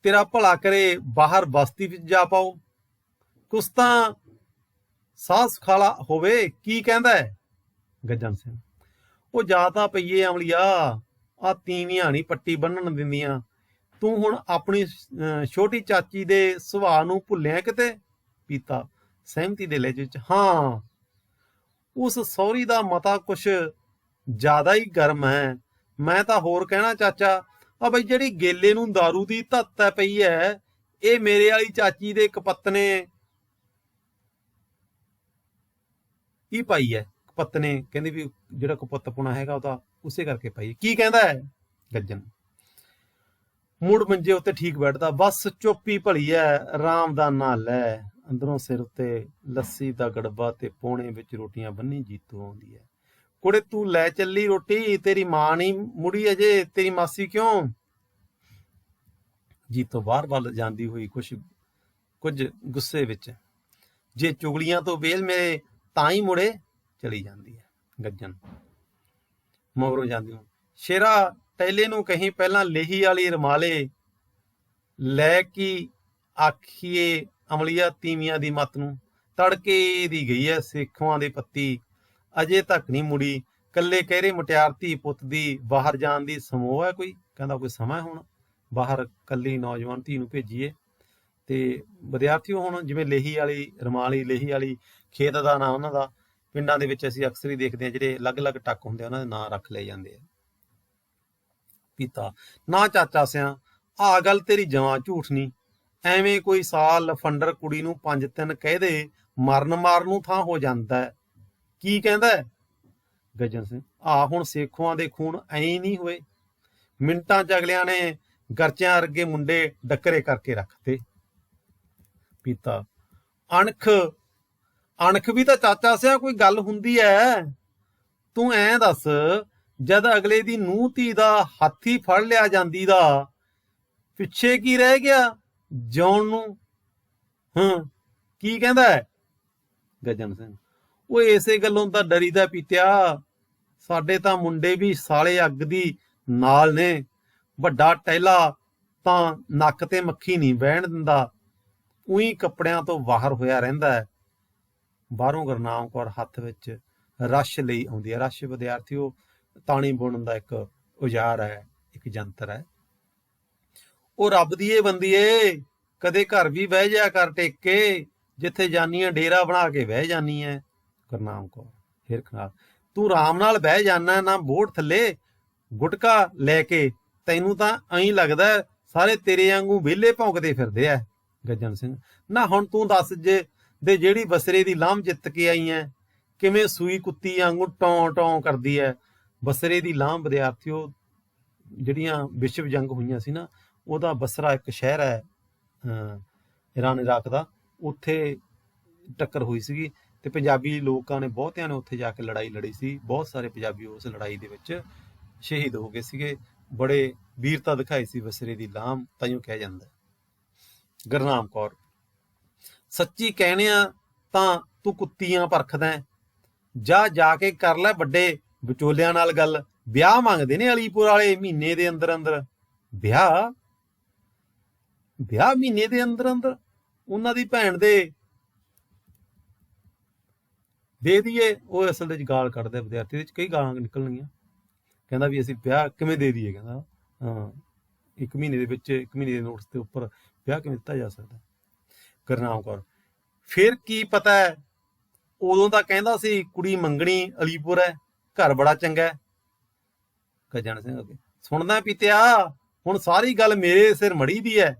S1: ਤੇਰਾ ਭਲਾ ਕਰੇ ਬਾਹਰ ਬਸਤੀ ਵਿੱਚ ਜਾ ਪਾਓ, ਕੁਛ ਤਾਂ ਸਾਹ ਸੁਖਾਲਾ ਹੋਵੇ। ਕੀ ਕਹਿੰਦਾ ਹੈ ਗੱਜਣ ਸਿੰਘ? ਉਹ ਜਾ ਤਾਂ ਪਈਏ ਅਮਲੀਆ, ਆ ਤੀਵੀਆਂ ਨਹੀਂ ਪੱਟੀ ਬੰਨਣ ਦਿੰਦੀਆਂ। ਤੂੰ ਹੁਣ ਆਪਣੀ ਛੋਟੀ ਚਾਚੀ ਦੇ ਸੁਭਾਅ ਨੂੰ ਭੁੱਲਿਆ ਕਿਤੇ? ਪੀਤਾ ਸਹਿਮਤੀ ਦੇ ਲਹਿਜੇ ਵਿੱਚ, ਹਾਂ ਉਸ ਸਹੁਰੀ ਦਾ ਮਤਾ ਕੁਛ ਜ਼ਿਆਦਾ ਹੀ ਗਰਮ ਹੈ। ਮੈਂ ਤਾਂ ਹੋਰ ਕਹਿਣਾ ਚਾਚਾ, ਆ ਬਈ ਜਿਹੜੀ ਗੇਲੇ ਨੂੰ ਦਾਰੂ ਦੀ ਧੱਤ ਪਈ ਹੈ, ਇਹ ਮੇਰੇ ਵਾਲੀ ਚਾਚੀ ਦੇ ਕਪੱਤ ਨੇ ਹੀ ਪਾਈ ਹੈ। ਕਪੱਤ ਨੇ ਕਹਿੰਦੀ ਵੀ ਜਿਹੜਾ ਕਪੱਤਪੁਣਾ ਹੈਗਾ ਉਹ ਤਾਂ ਉਸੇ ਕਰਕੇ ਪਾਈ। ਕੀ ਕਹਿੰਦਾ ਹੈ ਗੱਜਣ? ਮੁੜ ਮੰਜੇ ਉੱਤੇ ਠੀਕ ਬੈਠਦਾ, ਬਸ ਚੁੱਪੀ ਭਲੀ ਐ, ਆਰਾਮ ਦਾ ਨਾਂ ਲੈ। ਅੰਦਰੋਂ ਸਿਰ ਉੱਤੇ ਲੱਸੀ ਦਾ ਗੜਬਾ ਤੇ ਪੋਣੇ ਵਿੱਚ ਰੋਟੀਆਂ ਬੰਨੀ ਜੀਤੂ ਆਉਂਦੀ ਹੈ। ਕੁੜੇ ਤੂੰ ਲੈ ਚੱਲੀ ਰੋਟੀ, ਤੇਰੀ ਮਾਂ ਨਹੀਂ ਮੁੜੀ ਅਜੇ, ਤੇਰੀ ਮਾਸੀ ਕਿਉਂ? ਜੀਤੋ ਬਾਹਰ ਵੱਲ ਜਾਂਦੀ ਹੋਈ ਕੁਝ ਗੁੱਸੇ ਵਿੱਚ, ਜੇ ਚੁਗਲੀਆਂ ਤੋਂ ਵੇਲ ਮੇਰੇ ਤਾਂ ਹੀ ਮੁੜੇ, ਚਲੀ ਜਾਂਦੀ ਹੈ। ਗੱਜਣ ਮਗਰੋਂ ਜਾਂਦੀ ਹੂੰ, ਸ਼ੇਰਾ ਟੈਲੇ ਨੂੰ ਕਹੀਂ ਪਹਿਲਾਂ ਲੇਹੀ ਵਾਲੀ ਰਮਾਲੇ ਲੈ ਕੀ ਆਖੀਏ ਅਮਲੀਆ ਤੀਵੀਆਂ ਦੀ ਮੱਤ ਨੂੰ। ਤੜਕੇ ਦੀ ਗਈ ਐ ਸੇਖਵਾਂ ਦੇ ਪੱਤੀ, ਅਜੇ ਤੱਕ ਨਹੀਂ ਮੁੜੀ। ਕੱਲੇ ਕਹਿਰੇ ਮੁਟਿਆਰ ਧੀ ਪੁੱਤ ਦੀ ਬਾਹਰ ਜਾਣ ਦੀ ਸਮੋਹ ਹੈ ਕੋਈ? ਕਹਿੰਦਾ ਕੋਈ ਸਮਾਂ ਹੁਣ ਬਾਹਰ ਕੱਲੀ ਨੌਜਵਾਨ ਧੀ ਨੂੰ ਭੇਜੀਏ। ਤੇ ਵਿਦਿਆਰਥੀਓ, ਹੁਣ ਜਿਵੇਂ ਲੇਹੀ ਵਾਲੀ ਰਮਾਲੀ, ਲੇਹੀ ਵਾਲੀ ਖੇਤ ਦਾ ਨਾਂ ਉਹਨਾਂ ਦਾ, ਪਿੰਡਾਂ ਦੇ ਵਿੱਚ ਅਸੀਂ ਅਕਸਰ ਹੀ ਦੇਖਦੇ ਹਾਂ ਜਿਹੜੇ ਅਲੱਗ-ਅਲੱਗ ਟੱਕ ਹੁੰਦੇ ਆ ਉਹਨਾਂ ਦੇ ਨਾਂ ਰੱਖ ਲਏ ਜਾਂਦੇ ਆ। ਪੀਤਾ ਨਾ ਚਾਚਾ ਸਿਆਂ, ਆ ਗੱਲ ਤੇਰੀ ਜਮਾਂ ਝੂਠ ਨਹੀਂ। ਐਵੇਂ ਕੋਈ ਸਾਲ ਫੰਡਰ ਕੁੜੀ ਨੂੰ 5-3 ਕਹਿ ਦੇ, ਮਰਨ ਮਾਰਨ ਨੂੰ ਥਾਂ ਹੋ ਜਾਂਦਾ ਹੈ। ਕੀ ਕਹਿੰਦਾ ਹੈ ਗੱਜਣ ਸਿੰਘ? ਆ ਹੁਣ ਸੇਖੋਆਂ ਦੇ ਖੂਨ ਐਂ ਨਹੀਂ ਹੋਏ, ਮਿੰਟਾਂ ਚ ਅਗਲਿਆਂ ਨੇ ਗਰਚਿਆਂ ਵਰਗੇ ਮੁੰਡੇ ਡੱਕਰੇ ਕਰਕੇ ਰੱਖਤੇ। ਪੀਤਾ ਅਣਖ ਵੀ ਤਾਂ ਚਾਚਾ ਸਿਆ ਕੋਈ ਗੱਲ ਹੁੰਦੀ ਐ। ਤੂੰ ਐਂ ਦੱਸ, ਜਦ ਅਗਲੇ ਦੀ ਨੂੰਹ ਧੀ ਦਾ ਹੱਥੀ ਫੜ ਲਿਆ ਜਾਂਦੀ ਦਾ, ਪਿੱਛੇ ਕੀ ਰਹਿ ਗਿਆ ਜਿਉਣ ਨੂੰ? ਕੀ ਕਹਿੰਦਾ ਹੈ ਗੱਜਣ ਸਿੰਘ? ਉਹ ਇਸੇ ਗੱਲੋਂ ਤਾਂ ਡਰੀਦਾ ਪੀਤਿਆ, ਸਾਡੇ ਤਾਂ ਮੁੰਡੇ ਵੀ ਸਾਲੇ ਅੱਗ ਦੀ ਨਾਲ ਨੇ। ਵੱਡਾ ਟਹਿਲਾ ਤਾਂ ਨੱਕ ਤੇ ਮੱਖੀ ਨਹੀਂ ਬਹਿਣ ਦਿੰਦਾ, ਉਹੀ ਕੱਪੜਿਆਂ ਤੋਂ ਬਾਹਰ ਹੋਇਆ ਰਹਿੰਦਾ ਹੈ। ਬਾਹਰੋਂ ਗੁਰਨਾਮ ਕੌਰ ਹੱਥ ਵਿੱਚ ਰਸ਼ ਲਈ ਆਉਂਦੀ ਹੈ। ਰਸ਼ ਵਿਦਿਆਰਥੀਓ ਤਾਣੀ ਬੁਣਨ ਦਾ ਇੱਕ ਔਜ਼ਾਰ ਹੈ, ਇੱਕ ਯੰਤਰ ਹੈ। ਉਹ ਰੱਬ ਦੀ ਏ ਬੰਦੀ ਏ, ਕਦੇ ਘਰ ਵੀ ਬਹਿ ਜਾ ਕਰ ਟੇਕ ਕੇ, ਜਿੱਥੇ ਜਾਨੀ ਆ ਡੇਰਾ ਬਣਾ ਕੇ ਬਹਿ ਜਾਨੀ ਐ। ਗੁਰਨਾਮ ਕੌਰ ਹਿਰਖ ਨਾਲ, ਤੂੰ ਆਰਾਮ ਨਾਲ ਬਹਿ ਜਾਨਾ ਨਾ ਬੋੜ ਥੱਲੇ ਗੁਟਕਾ ਲੈ ਕੇ, ਤੈਨੂੰ ਤਾਂ ਐਂ ਲੱਗਦਾ ਸਾਰੇ ਤੇਰੇ ਵਾਂਗੂ ਵਿਹਲੇ ਭੌਂਕਦੇ ਫਿਰਦੇ ਐ। ਗੱਜਣ ਸਿੰਘ ਨਾ ਹੁਣ ਤੂੰ ਦੱਸ, ਜੇ ਦੇ ਜਿਹੜੀ ਬਸਰੇ ਦੀ ਲਾਮ ਜਿੱਤ ਕੇ ਆਈ ਐ, ਕਿਵੇਂ ਸੂਈ ਕੁੱਤੀ ਵਾਂਗੂ ਟੌਂ ਟੌਂ ਕਰਦੀ ਐ। ਬਸਰੇ ਦੀ ਲਾਮ ਵਿਦਿਆਰਥੀਓ, ਜਿਹੜੀਆਂ ਵਿਸ਼ਵ ਜੰਗ ਹੋਈਆਂ ਸੀ ਨਾ, ਉਹਦਾ ਬਸਰਾ ਇੱਕ ਸ਼ਹਿਰ ਹੈ ਈਰਾਨ ਇਰਾਕ ਦਾ, ਉੱਥੇ ਟੱਕਰ ਹੋਈ ਸੀਗੀ ਤੇ ਪੰਜਾਬੀ ਲੋਕਾਂ ਨੇ ਬਹੁਤਿਆਂ ਨੇ ਉੱਥੇ ਜਾ ਕੇ ਲੜਾਈ ਲੜੀ ਸੀ। ਬਹੁਤ ਸਾਰੇ ਪੰਜਾਬੀ ਉਸ ਲੜਾਈ ਦੇ ਵਿੱਚ ਸ਼ਹੀਦ ਹੋ ਗਏ ਸੀਗੇ। ਬੜੇ ਵੀਰਤਾ ਦਿਖਾਈ ਸੀ ਬਸਰੇ ਦੀ ਲਾਮ, ਤਾਈਓ ਕਿਹਾ ਜਾਂਦਾ। ਗੁਰਨਾਮ ਕੌਰ ਸੱਚੀ ਕਹਿਣਿਆ ਤਾਂ ਤੂੰ ਕੁੱਤੀਆਂ ਪਰਖਦਾ, ਜਾ ਕੇ ਕਰ ਲੈ ਵੱਡੇ ਵਿਚੋਲਿਆਂ ਨਾਲ ਗੱਲ। ਵਿਆਹ ਮੰਗਦੇ ਨੇ ਅਲੀਪੁਰ ਵਾਲੇ ਮਹੀਨੇ ਦੇ ਅੰਦਰ ਅੰਦਰ। ਵਿਆਹ ਮਹੀਨੇ ਦੇ ਅੰਦਰ ਅੰਦਰ? ਉਹਨਾਂ ਦੀ ਭੈਣ ਦੇ ਦਈਏ। ਉਹ ਅਸਲ ਵਿੱਚ ਗਾਲ ਕੱਢਦੇ ਵਿਦਿਆਰਥੀ, ਵਿੱਚ ਕਈ ਗਾਲਾਂ ਨਿਕਲਣਗੀਆਂ। ਕਹਿੰਦਾ ਵੀ ਅਸੀਂ ਵਿਆਹ ਕਿਵੇਂ ਦੇ ਦਈਏ? ਕਹਿੰਦਾ ਹਾਂ, 1 ਮਹੀਨੇ ਦੇ ਵਿੱਚ 1 ਮਹੀਨੇ ਦੇ ਨੋਟਿਸ ਦੇ ਉੱਪਰ ਵਿਆਹ ਕਿਵੇਂ ਦਿੱਤਾ ਜਾ ਸਕਦਾ? ਗੁਰਨਾਮ ਕੌਰ ਫਿਰ ਕੀ ਪਤਾ ਹੈ, ਉਦੋਂ ਤਾਂ ਕਹਿੰਦਾ ਸੀ ਕੁੜੀ ਮੰਗਣੀ ਅਲੀਪੁਰ ਹੈ, ਘਰ ਬੜਾ ਚੰਗਾ। ਗੱਜਣ ਸਿੰਘ ਅੱਗੇ ਸੁਣਦਾ ਪੀਤਿਆ, ਹੁਣ ਸਾਰੀ ਗੱਲ ਮੇਰੇ ਸਿਰ ਮੜੀ ਦੀ ਹੈ।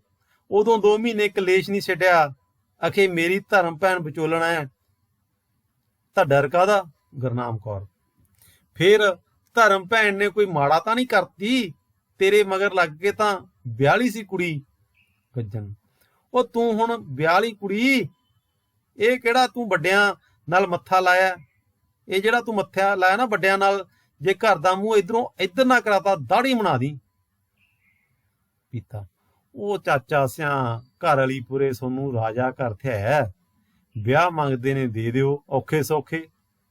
S1: ਉਦੋਂ 2 ਮਹੀਨੇ ਕਲੇਸ਼ ਨਹੀਂ ਛੱਡਿਆ, ਅਖੇ ਮੇਰੀ ਧਰਮ ਭੈਣ ਵਿਚੋਲਣਾ ਹੈ ਤਾਂ ਡਰ ਕਾਹਦਾ? ਗੁਰਨਾਮ ਕੌਰ ਫਿਰ ਧਰਮ ਭੈਣ ਨੇ ਕੋਈ ਮਾੜਾ ਤਾਂ ਨਹੀਂ ਕਰਤੀ, ਤੇਰੇ ਮਗਰ ਲੱਗ ਕੇ ਤਾਂ ਵਿਆਹਲੀ ਸੀ ਕੁੜੀ। ਗੱਜਣ ਉਹ ਤੂੰ ਹੁਣ ਵਿਆਹਲੀ ਕੁੜੀ, ਇਹ ਕਿਹੜਾ ਤੂੰ ਵੱਡਿਆਂ ਨਾਲ ਮੱਥਾ ਲਾਇਆ? ਇਹ ਜਿਹੜਾ ਤੂੰ ਮੱਥਾ ਲਾਇਆ ਨਾ ਵੱਡਿਆਂ ਨਾਲ, ਜੇ ਘਰ ਦਾ ਮੂੰਹ ਇਧਰੋਂ ਇੱਧਰ ਨਾ ਕਰਾਤਾ ਦਾੜੀ ਬਣਾ ਦੀ। ਪੀਤਾ ਉਹ ਚਾਚਾ ਸਿਆਂ, ਘਰ ਵਾਲੀ ਪੂਰੇ ਸੋਨੂੰ ਰਾਜਾ ਘਰ ਥਿਆ, ਵਿਆਹ ਮੰਗਦੇ ਨੇ ਦੇ ਦਿਓ ਔਖੇ ਸੌਖੇ।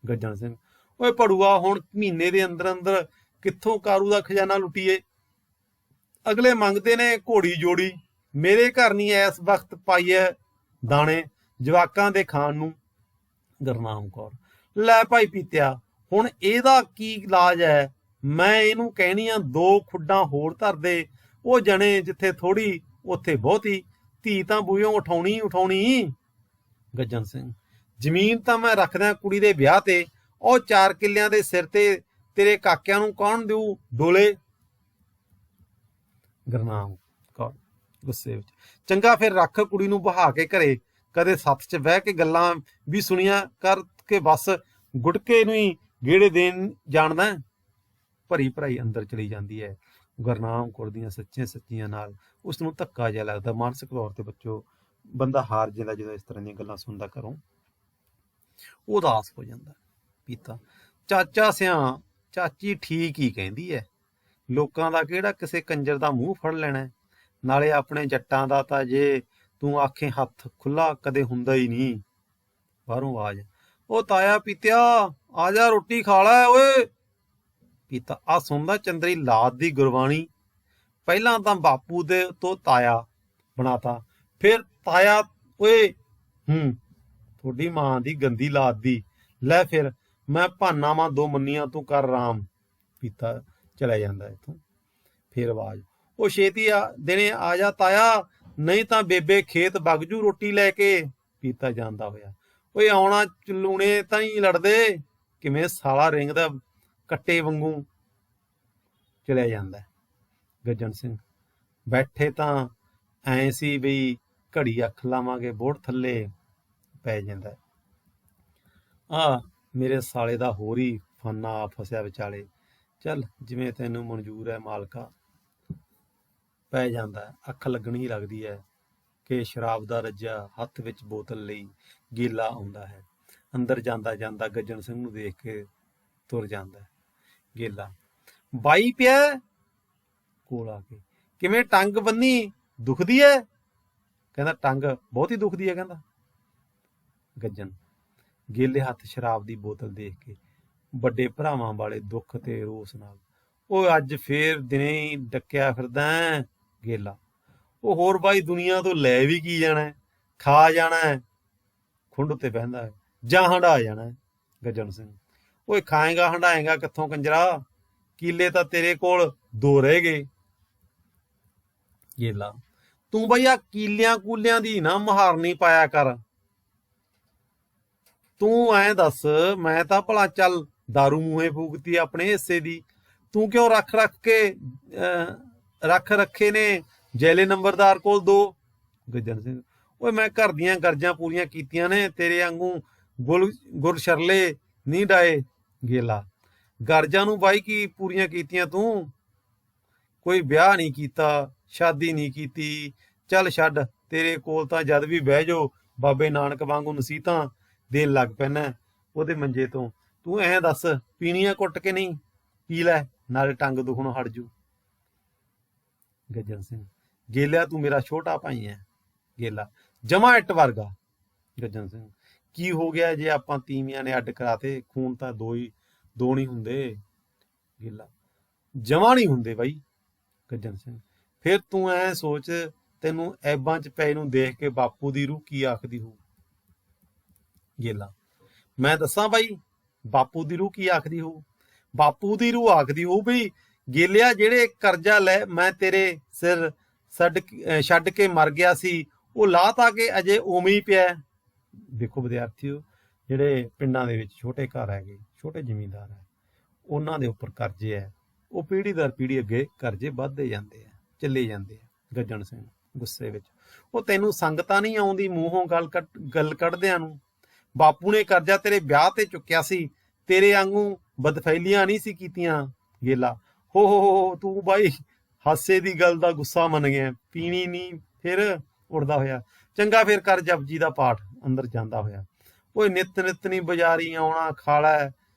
S1: ਗੱਜਣ ਸਿੰਘ, ਓਏ ਭੜੂਆ, ਹੁਣ ਮਹੀਨੇ ਦੇ ਅੰਦਰ ਅੰਦਰ ਕਿੱਥੋਂ ਕਾਰੂ ਦਾ ਖਜ਼ਾਨਾ ਲੁੱਟੀਏ? ਅਗਲੇ ਮੰਗਦੇ ਨੇ ਘੋੜੀ ਜੋੜੀ, ਮੇਰੇ ਘਰ ਨਹੀਂ ਇਸ ਵਕਤ ਪਾਈ ਐ ਦਾਣੇ ਜਵਾਕਾਂ ਦੇ ਖਾਣ ਨੂੰ। ਗੁਰਨਾਮ ਕੌਰ, ਲੈ ਭਾਈ ਪੀਤਿਆ, ਹੁਣ ਇਹਦਾ ਕੀ ਇਲਾਜ ਹੈ? ਮੈਂ ਇਹਨੂੰ ਕਹਿਣੀ ਆ 2 ਖੁੱਡਾਂ ਹੋਰ ਧਰ ਦੇ, ਉਹ ਜਣੇ ਜਿੱਥੇ ਥੋੜੀ ਉੱਥੇ ਬਹੁਤੀ, ਧੀ ਤਾਂ ਬੂਹਿਓਂ ਉਠਾਉਣੀ। ਗੱਜਣ ਸਿੰਘ, ਜ਼ਮੀਨ ਤਾਂ ਮੈਂ ਰੱਖਦਾ ਕੁੜੀ ਦੇ ਵਿਆਹ ਤੇ, ਉਹ 4 ਕਿੱਲਿਆਂ ਦੇ ਸਿਰ ਤੇ ਤੇਰੇ ਕਾਕਿਆਂ ਨੂੰ ਕੌਣ ਦੇਊ ਡੋਲੇ? ਗੁਰਨਾਮ ਕੌਰ ਗੁੱਸੇ ਵਿੱਚ, ਚੰਗਾ ਫਿਰ ਰੱਖ ਕੁੜੀ ਨੂੰ ਬਹਾ ਕੇ ਘਰੇ, ਕਦੇ ਸੱਥ 'ਚ ਬਹਿ ਕੇ ਗੱਲਾਂ ਵੀ ਸੁਣੀਆਂ ਕਰ ਕੇ ਬਸ ਗੁਟਕੇ ਨੂੰ ਹੀ ਗੇੜੇ ਦੇਣ ਜਾਣਦਾ। ਭਰੀ ਭਰਾਈ ਅੰਦਰ ਚਲੀ ਜਾਂਦੀ ਹੈ। ਗੁਰਨਾਮ ਕੌਰ ਦੀਆਂ ਸੱਚੀਆਂ ਨਾਲ ਉਸ ਨੂੰ ਧੱਕਾ ਜਿਹਾ ਲੱਗਦਾ। ਮਾਨਸਿਕ ਤੌਰ ਤੇ ਬੱਚੋ ਬੰਦਾ ਹਾਰ ਜਾਂਦਾ ਜਦੋਂ ਇਸ ਤਰ੍ਹਾਂ ਦੀਆਂ ਗੱਲਾਂ ਸੁਣਦਾ ਘਰੋਂ, ਉਦਾਸ ਹੋ ਜਾਂਦਾ। ਪੀਤਾ, ਚਾਚਾ ਸਿਆਂ, ਚਾਚੀ ਠੀਕ ਹੀ ਕਹਿੰਦੀ ਹੈ, ਲੋਕਾਂ ਦਾ ਕਿਹੜਾ ਕਿਸੇ ਕੰਜਰ ਦਾ ਮੂੰਹ ਫੜ ਲੈਣਾ, ਨਾਲੇ ਆਪਣੇ ਜੱਟਾਂ ਦਾ ਤਾਂ ਜੇ ਤੂੰ ਆਖੇ ਹੱਥ ਖੁੱਲਾ ਕਦੇ ਹੁੰਦਾ ਹੀ ਨਹੀਂ। ਬਾਹਰੋਂ ਆਵਾਜ਼, ਉਹ ਤਾਇਆ ਪੀਤਿਆ, ਆ ਜਾ ਰੋਟੀ ਖਾ ਲੈ ਓਏ। ਪੀਤਾ, ਆ ਸੁਣਦਾ ਚੰਦਰੀ ਲਾਦ ਦੀ ਗੁਰਬਾਣੀ, ਪਹਿਲਾਂ ਤਾਂ ਬਾਪੂ ਦੇ ਤੋਂ ਤਾਇਆ ਬਣਾਤਾ, ਫਿਰ ਤਾਇਆ ਓਏ, ਤੁਹਾਡੀ ਮਾਂ ਦੀ ਗੰਦੀ ਲਾਦ ਦੀ, ਲੈ ਫਿਰ ਮੈਂ ਭਾਨਾ ਵਾਂ 2 ਮੰਨੀਆਂ, ਤੂੰ ਕਰ ਆਰਾਮ। ਪੀਤਾ ਚਲਾ ਜਾਂਦਾ ਇੱਥੋਂ। ਫਿਰ ਆਵਾਜ਼, ਉਹ ਛੇਤੀ ਦਿਨੇ ਆ ਜਾ ਤਾਇਆ, ਨਹੀਂ ਤਾਂ ਬੇਬੇ ਖੇਤ ਵਗ ਜੂ ਰੋਟੀ ਲੈ ਕੇ। ਪੀਤਾ ਜਾਂਦਾ ਹੋਇਆ, ਓਏ ਆਉਣਾ ਚਲੂਣੇ ਤਾਂ ਹੀ ਲੜਦੇ, ਕਿਵੇਂ ਸਾਲਾ ਰਿੰਗਦਾ ਕੱਟੇ ਵਾਂਗੂ। ਚਲਿਆ ਜਾਂਦਾ। ਗੱਜਣ ਸਿੰਘ, ਬੈਠੇ ਤਾਂ ਐ ਸੀ ਬਈ ਘੜੀ ਅੱਖ ਲਾਵਾਂਗੇ, ਬੋੜ ਥੱਲੇ ਪੈ ਜਾਂਦਾ। ਆ ਮੇਰੇ ਸਾਲੇ ਦਾ ਹੋਰ ਹੀ ਫਾਨਾ ਆ ਫਸਿਆ ਵਿਚਾਲੇ, ਚੱਲ ਜਿਵੇਂ ਤੈਨੂੰ ਮਨਜ਼ੂਰ ਹੈ ਮਾਲਕਾ। ਪੈ ਜਾਂਦਾ। ਅੱਖ ਲੱਗਣੀ ਲੱਗਦੀ ਹੈ ਕਿ ਸ਼ਰਾਬ ਦਾ ਰੱਜਾ ਹੱਥ ਵਿੱਚ ਬੋਤਲ ਲਈ ਗੇਲਾ ਆਉਂਦਾ ਹੈ। ਅੰਦਰ ਜਾਂਦਾ ਜਾਂਦਾ ਗੱਜਣ ਸਿੰਘ ਨੂੰ ਦੇਖ ਕੇ ਤੁਰ ਜਾਂਦਾ। ਗੇਲਾ, ਬਾਈ ਪਿਆ ਕੋਲ ਆ ਕੇ, ਕਿਵੇਂ ਟੰਗ ਬੰਨੀ, ਦੁਖਦੀ ਹੈ? ਕਹਿੰਦਾ ਟੰਗ ਬਹੁਤੀ ਦੁਖਦੀ ਹੈ। ਕਹਿੰਦਾ ਗੱਜਣ, ਗੇਲੇ ਹੱਥ ਸ਼ਰਾਬ ਦੀ ਬੋਤਲ ਦੇਖ ਕੇ ਵੱਡੇ ਭਰਾਵਾਂ ਵਾਲੇ ਦੁੱਖ ਤੇ ਰੋਸ ਨਾਲ, ਉਹ ਅੱਜ ਫੇਰ ਦਿਨੇ ਹੀ ਡੱਕਿਆ ਫਿਰਦਾ। ਗੇਲਾ, ਉਹ ਹੋਰ ਬਾਈ ਦੁਨੀਆ ਤੋਂ ਲੈ ਵੀ ਕੀ ਜਾਣਾ, ਖਾ ਜਾਣਾ, ਖੁੰਡ ਉੱਤੇ ਬਹਿੰਦਾ ਹੈ, ਜਾਂ ਹੰਢਾ ਜਾਣਾ। ਗੱਜਣ ਸਿੰਘ, ਓਏ ਖਾਏਗਾ ਹੰਢਾਏਗਾ ਕਿੱਥੋਂ ਕੰਜਰਾ, ਕੀਲੇ ਤਾਂ ਤੇਰੇ ਕੋਲ 2 ਰਹਿ ਗਏ। ਗੇਲਾ, ਤੂੰ ਬਈ ਆ ਕੀਲਿਆਂ ਕੂਲਿਆਂ ਦੀ ਨਾ ਮੁਹਾਰਨੀ ਪਾਇਆ ਕਰ, ਤੂੰ ਐਂ ਦੱਸ, ਮੈਂ ਤਾਂ ਭਲਾ ਚੱਲ ਦਾਰੂ ਮੂਹੇ ਫੂਕਤੀ ਆਪਣੇ ਹਿੱਸੇ ਦੀ, ਤੂੰ ਕਿਉਂ ਰੱਖ ਰੱਖੇ ਨੇ ਜੈਲੇ ਨੰਬਰਦਾਰ ਕੋਲ 2। ਗੱਜਣ ਸਿੰਘ, ਓਏ ਮੈਂ ਘਰ ਦੀਆਂ ਗਰਜਾਂ ਪੂਰੀਆਂ ਕੀਤੀਆਂ ਨੇ, ਤੇਰੇ ਵਾਂਗੂ ਗੁਰਸ਼ਰਲੇ ਨਹੀਂ ਡਾਏ। ਗੇਲਾ, ਗਰਜਾਂ ਨੂੰ ਬਾਈ ਕੀ ਪੂਰੀਆਂ ਕੀਤੀਆਂ ਤੂੰ? ਕੋਈ ਵਿਆਹ ਨਹੀਂ ਕੀਤਾ, ਸ਼ਾਦੀ ਨਹੀਂ ਕੀਤੀ, ਚੱਲ ਛੱਡ, ਤੇਰੇ ਕੋਲ ਤਾਂ ਜਦ ਵੀ ਬਹਿ ਜਾਓ ਬਾਬੇ ਨਾਨਕ ਵਾਂਗੂ ਨਸੀਹਤਾਂ ਦੇਣ ਲੱਗ ਪੈਣਾ ਉਹਦੇ ਮੰਜੇ ਤੋਂ। ਤੂੰ ਐਂ ਦੱਸ, ਪੀਣੀਆਂ ਕੁੱਟ ਕੇ ਨਹੀਂ? ਪੀ ਲੈ, ਨਾਲੇ ਟੰਗ ਦੁਖਣੋਂ ਹਟ ਜੂ। ਗੱਜਣ ਸਿੰਘ, ਗੇਲਿਆ ਤੂੰ ਮੇਰਾ ਛੋਟਾ ਭਾਈ ਹੈ। ਗੇਲਾ, ਜਮਾ ਇੱਟ ਵਰਗਾ। ਗੱਜਣ ਸਿੰਘ, ਕੀ ਹੋ ਗਿਆ ਜੇ ਆਪਾਂ ਤੀਵੀਆਂ ਨੇ ਅੱਡ ਕਰਾਤੇ, ਖੂਨ ਤਾਂ 2 ਨਹੀਂ ਹੁੰਦੇ। ਗੇਲਾ, ਜਮਾ ਨਹੀਂ ਹੁੰਦੇ ਬਾਈ। ਗੱਜਣ ਸਿੰਘ, ਫਿਰ ਤੂੰ ਐ ਸੋਚ, ਤੈਨੂੰ ਐਬਾਂ ਚ ਪੈ ਨੂੰ ਦੇਖ ਕੇ ਬਾਪੂ ਦੀ ਰੂਹ ਕੀ ਆਖਦੀ ਹੋਊ? ਗੇਲਾ, ਮੈਂ ਦੱਸਾਂ ਬਾਈ, ਬਾਪੂ ਦੀ ਰੂਹ ਕੀ ਆਖਦੀ ਹੋਊ? ਬਾਪੂ ਦੀ ਰੂਹ ਆਖਦੀ ਹੋਊ ਵੀ ਗੇਲਿਆ, ਜਿਹੜੇ ਕਰਜ਼ਾ ਲੈ ਮੈਂ ਤੇਰੇ ਸਿਰ ਛੱਡ ਕੇ ਮਰ ਗਿਆ ਸੀ, ਉਹ ਲਾਹ ਤਾ ਕੇ ਅਜੇ ਉਵੇਂ ਹੀ ਪਿਆ। ਦੇਖੋ ਵਿਦਿਆਰਥੀਓ, ਜਿਹੜੇ ਪਿੰਡਾਂ ਦੇ ਵਿੱਚ ਛੋਟੇ ਘਰ ਹੈਗੇ, ਛੋਟੇ ਜ਼ਿਮੀਂਦਾਰ ਹੈ, ਉਹਨਾਂ ਦੇ ਉੱਪਰ ਕਰਜ਼ੇ ਹੈ, ਉਹ ਪੀੜ੍ਹੀ ਦਰ ਪੀੜ੍ਹੀ ਅੱਗੇ ਕਰਜ਼ੇ ਵੱਧਦੇ ਜਾਂਦੇ ਆ, ਚੱਲੇ ਜਾਂਦੇ ਆ। ਗੱਜਣ ਸਿੰਘ ਗੁੱਸੇ ਵਿੱਚ, ਉਹ ਤੈਨੂੰ ਸੰਗਤਾਂ ਨਹੀਂ ਆਉਂਦੀ ਮੂੰਹੋਂ ਗੱਲ ਕੱਢਦਿਆਂ ਨੂੰ? ਬਾਪੂ ਨੇ ਕਰਜ਼ਾ ਤੇਰੇ ਵਿਆਹ ਤੇ ਚੁੱਕਿਆ ਸੀ, ਤੇਰੇ ਵਾਂਗੂ ਬਦਫੈਲੀਆਂ ਨਹੀਂ ਸੀ ਕੀਤੀਆਂ। ਗੇਲਾ, ਹੋ ਤੂੰ ਬਾਈ ਹਾਸੇ ਦੀ ਗੱਲ ਦਾ ਗੁੱਸਾ ਮੰਨ ਗਿਆ, ਪੀਣੀ ਨਹੀਂ? ਫਿਰ ਉੱਡਦਾ ਹੋਇਆ, ਚੰਗਾ ਫਿਰ ਕਰ ਜਪਜੀ ਦਾ ਪਾਠ। ਅੰਦਰ ਜਾਂਦਾ ਹੋਇਆ, ਓਏ ਨਿੱਤ ਨਹੀਂ ਬਾਜ਼ਾਰੀ ਆਉਣਾ, ਖਾਲਾ